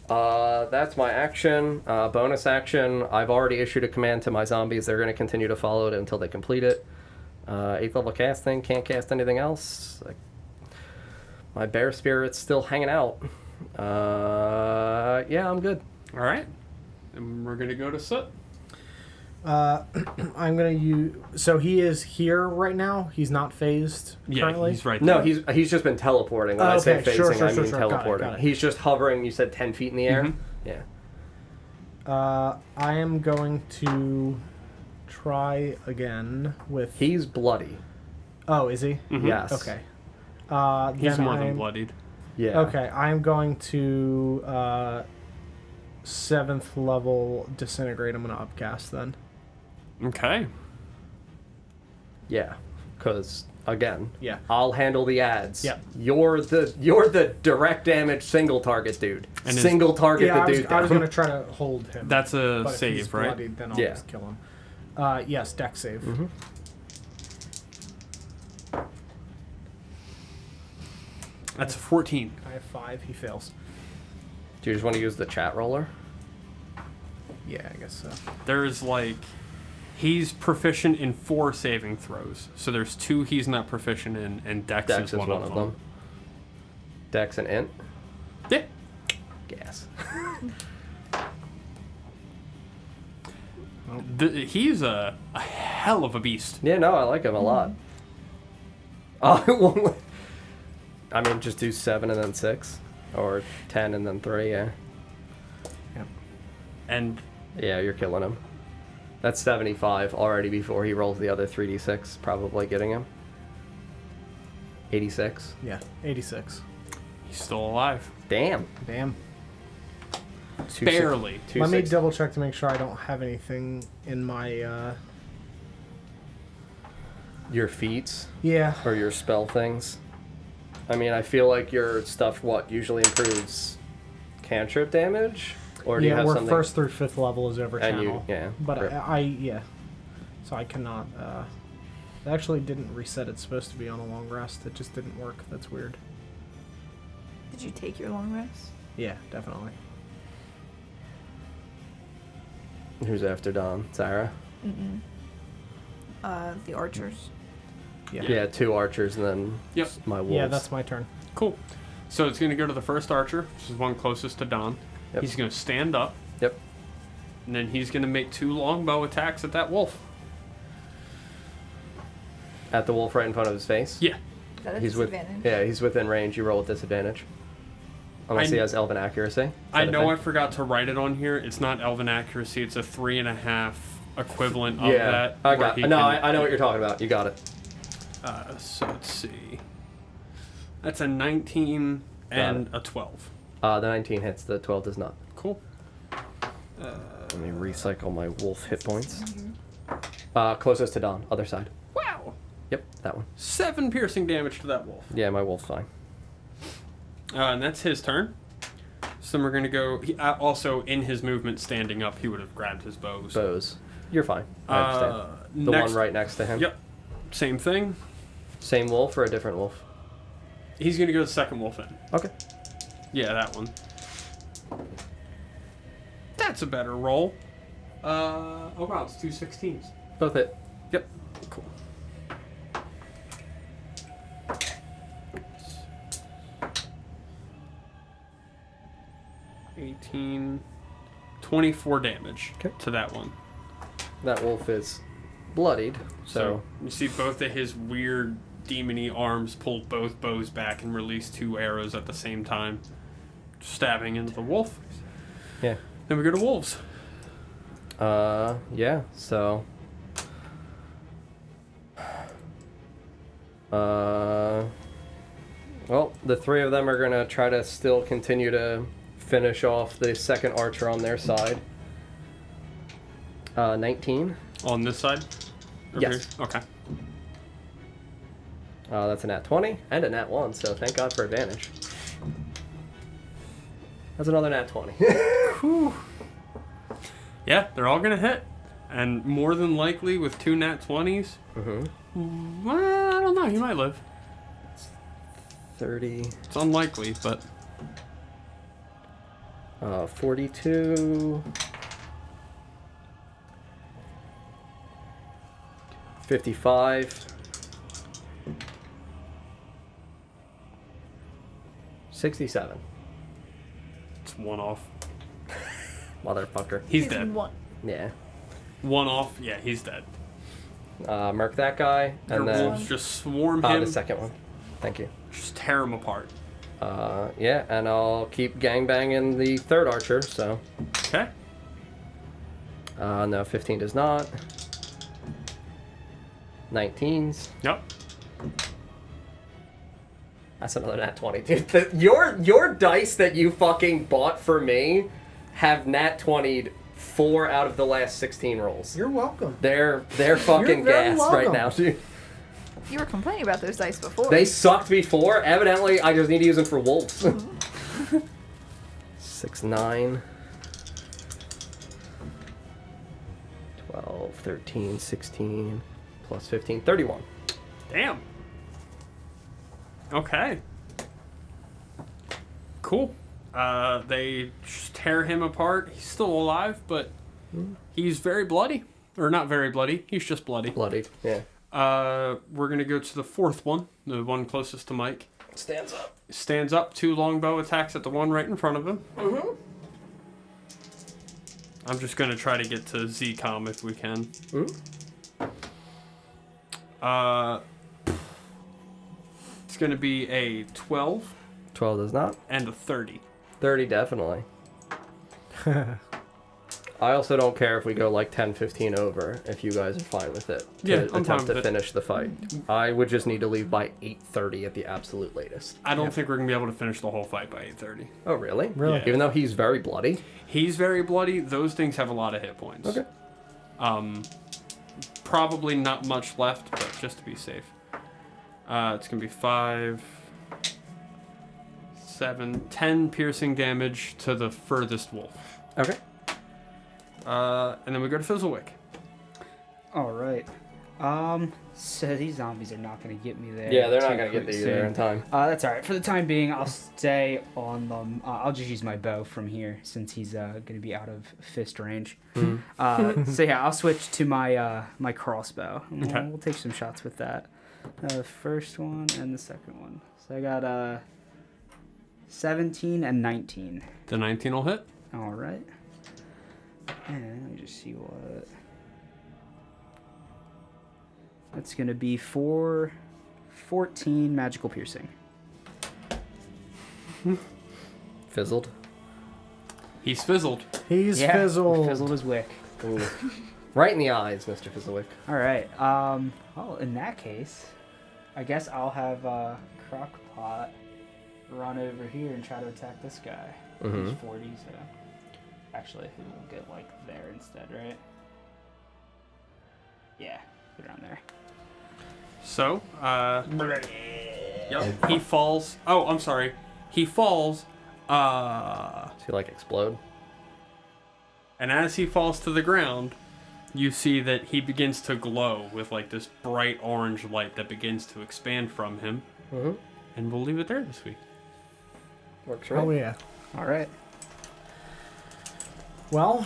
S4: That's my action. Bonus action, I've already issued a command to my zombies. They're going to continue to follow it until they complete it. 8th level casting, can't cast anything else. My bear spirit's still hanging out. Yeah, I'm good.
S3: All right. And we're going to go to Soot.
S1: I'm gonna use. So he is here right now. He's not phased currently.
S3: Yeah, he's right
S4: No,
S3: there.
S4: he's just been teleporting. When I say
S1: okay,
S4: phasing,
S1: sure,
S4: I mean
S1: sure.
S4: teleporting.
S1: Got it.
S4: He's just hovering. You said 10 feet in the air. Yeah.
S1: I am going to try again with.
S4: He's bloody.
S1: Oh, is he?
S3: Mhm.
S4: Yes.
S1: Okay.
S3: He's
S1: then
S3: more than
S1: I'm-
S3: bloodied.
S4: Yeah.
S1: Okay, I'm going to 7th level disintegrate. I'm gonna upcast then.
S3: Okay.
S4: Yeah. Because again.
S1: Yeah.
S4: I'll handle the ads.
S1: Yep.
S4: You're the direct damage single target dude.
S3: And his-
S4: Single target
S1: Yeah,
S4: the dude
S1: I was
S4: down.
S1: going to try to hold him.
S3: That's a
S1: but if he's
S3: save, right?
S1: bloodied, then I'll
S4: Yeah.
S1: just kill him. Yes, deck save.
S4: Mhm.
S3: That's a 14.
S1: I have 5. He fails.
S4: Do you just want to use the chat roller?
S1: Yeah, I guess so.
S3: There's like, he's proficient in 4 saving throws. So there's 2 he's not proficient in, and Dex,
S4: Dex
S3: is one of them.
S4: Dex and int.
S3: Yeah.
S4: Gas.
S3: He's a hell of a beast.
S4: Yeah, no, I like him a lot. Oh, I mean, just do 7 and then 6, or 10 and then 3. Yeah.
S1: Yep.
S3: And
S4: Yeah, you're killing him. That's 75 already before he rolls the other 3d6, probably getting him. 86.
S1: Yeah, 86.
S3: he's still alive.
S4: Damn.
S1: Damn.
S3: Barely.
S1: Let me double check to make sure I don't have anything in my,
S4: Your feats
S1: Yeah.
S4: or your spell things. I mean, I feel like your stuff, usually improves cantrip damage? Or do you
S1: Yeah,
S4: have
S1: we're
S4: something?
S1: first through 5th level is over
S4: And you-
S1: channel.
S4: yeah,
S1: But
S4: rip.
S1: yeah. So I cannot, it actually didn't reset. It's supposed to be on a long rest. It just didn't work. That's weird.
S2: Did you take your long rest?
S1: Yeah, definitely.
S4: Who's after Don? Sarah?
S2: Mm-mm. The archers.
S1: Yeah.
S4: Yeah, 2 archers and then
S3: Yep.
S4: my wolves.
S1: Yeah, that's my turn.
S3: Cool. So it's going to go to the first archer, which is one closest to Don.
S4: Yep.
S3: He's going to stand up,
S4: Yep.
S3: and then he's going to make 2 longbow attacks at that wolf.
S4: At the wolf right in front of his face?
S3: Yeah.
S2: Is that a
S4: He's
S2: disadvantage?
S4: he's within range. You roll with disadvantage. Unless he
S3: I-
S4: has elven accuracy. Is
S3: I
S4: that a
S3: know I
S4: thing?
S3: forgot to write it on here. It's not elven accuracy. It's a 3.5 equivalent of
S4: Yeah,
S3: that.
S4: I
S3: where
S4: got.
S3: he
S4: No,
S3: can-
S4: I know what you're talking about. You got it.
S3: So let's see. That's a 19 and a 12.
S4: The 19 hits. The 12 does not.
S3: Cool.
S4: Let me recycle my wolf hit points. Closest to Don, other side.
S3: Wow.
S4: Yep, that one.
S3: 7 piercing damage to that wolf.
S4: Yeah, my wolf's fine.
S3: And that's his turn. So then we're going to go... also, in his movement standing up, he would have grabbed his bows.
S4: Bows. You're fine. I understand. The
S3: next-
S4: one right next to him.
S3: Yep. Same thing.
S4: Same wolf or a different wolf?
S3: He's going to go the second wolf in.
S4: Okay.
S3: Yeah, that one. That's a better roll. Oh wow, it's 2 16s.
S4: Both hit.
S3: Yep. Cool. $18, 24 damage
S4: Okay.
S3: to that one.
S4: That wolf is bloodied, so
S3: You see both of his weird demon-y arms pull both bows back and release 2 arrows at the same time, stabbing into the wolf.
S4: yeah.
S3: Then we go to wolves.
S4: Yeah, so well, the 3 of them are gonna try to still continue to finish off the second archer on their side. 19.
S3: On this side? Over
S4: Yes.
S3: here? Okay.
S4: That's a nat 20 and a nat 1, so thank God for advantage. That's another nat 20.
S3: Whew. Yeah, they're all gonna hit. And more than likely with 2 nat 20s,
S4: Mm-hmm.
S3: well, I don't know, he might live.
S4: 30.
S3: It's unlikely, but
S4: 42. 55. 67.
S3: it's 1 off.
S4: Motherfucker.
S3: He's dead.
S2: One.
S4: Yeah.
S3: 1 off, yeah, he's dead.
S4: Murk that guy,
S3: Your
S4: and then
S3: wolves just swarm him,
S4: the second one. Thank you.
S3: just tear him apart.
S4: Yeah, and I'll keep gangbanging the third archer, so.
S3: Okay.
S4: No, 15 does not. 19s.
S3: Yep.
S4: That's another nat 20, dude. Your dice that you fucking bought for me have nat 20'd 4 out of the last 16 rolls.
S1: You're welcome.
S4: They're fucking
S1: You're very
S4: gas right
S1: welcome.
S4: now, dude.
S2: You were complaining about those dice before.
S4: They sucked before. Evidently, I just need to use them for wolves. 6, 9, 12, 13, 16, plus 15, 31.
S3: Damn. Okay. Cool. They just tear him apart. He's still alive, but he's very bloody. Or not very bloody. He's just bloody.
S4: Bloodied, yeah.
S3: We're going to go to the fourth one, the one closest to Mike.
S4: Stands up.
S3: Stands up, 2 longbow attacks at the one right in front of him.
S4: Mm-hmm.
S3: I'm just going to try to get to Z-com if we can. It's going to be a 12.
S4: 12 does not.
S3: And a 30.
S4: 30 definitely. I also don't care if we go like 10, 15 over if you guys are fine with it.
S3: Yeah,
S4: to
S3: I'm fine
S4: attempt
S3: with
S4: to
S3: it.
S4: finish the fight. I would just need to leave by 8:30 at the absolute latest.
S3: I don't think we're going to be able to finish the whole fight by 8:30.
S4: Oh, really?
S1: Really?
S3: Yeah.
S4: Even though he's very bloody?
S3: He's very bloody. Those things have a lot of hit points.
S4: Okay.
S3: Probably not much left, but just to be safe. It's going to be 5, 7, 10 piercing damage to the furthest wolf.
S4: Okay.
S3: And then we go to Fizzlewick.
S5: All right. So these zombies are not going to get me there.
S4: Yeah, they're not
S5: too
S4: going to get
S5: quick
S4: you there in
S5: soon.
S4: time.
S5: That's all right. For the time being, I'll stay on them. I'll just use my bow from here since he's going to be out of fist range. So yeah, I'll switch to my my crossbow. And
S3: Okay.
S5: we'll take some shots with that. The first one and the second one. So I got 17 and 19.
S3: The 19 will hit.
S5: All right. And let me just see what. That's going to be 14 magical piercing.
S4: Fizzled.
S3: He's fizzled.
S1: He's
S5: Yeah,
S1: fizzled.
S5: Fizzled his wick.
S4: Ooh. Right in the eyes, Mr. Fizzlewick.
S5: All right. Well, in that case, I guess I'll have Crockpot run over here and try to attack this guy. He's 40, so actually we'll get like there instead, right? Yeah, put it on there.
S3: So, yep, he falls. Oh, I'm sorry. He falls.
S4: Does he like explode?
S3: And as he falls to the ground, you see that he begins to glow with like this bright orange light that begins to expand from him. And we'll leave it there this week.
S4: Works right.
S1: Oh, yeah.
S5: All right.
S1: Well,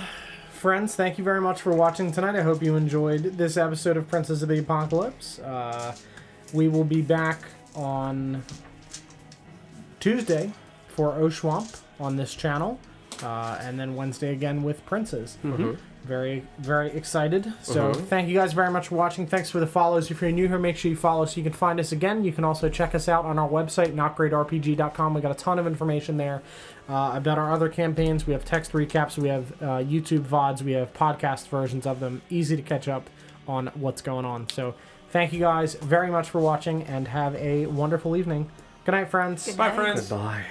S1: friends, thank you very much for watching tonight. I hope you enjoyed this episode of Princess of the Apocalypse. We will be back on Tuesday for Oshwamp on this channel, and then Wednesday again with Princes. Very, very excited. So thank you guys very much for watching. Thanks for the follows. If you're new here, make sure you follow so you can find us again. You can also check us out on our website, notgreatrpg.com. We got a ton of information there about our other campaigns. We have text recaps. We have YouTube VODs. We have podcast versions of them. Easy to catch up on what's going on. So thank you guys very much for watching, and have a wonderful evening. Good night, friends.
S2: Good
S3: Bye,
S2: night.
S3: friends.
S4: Goodbye.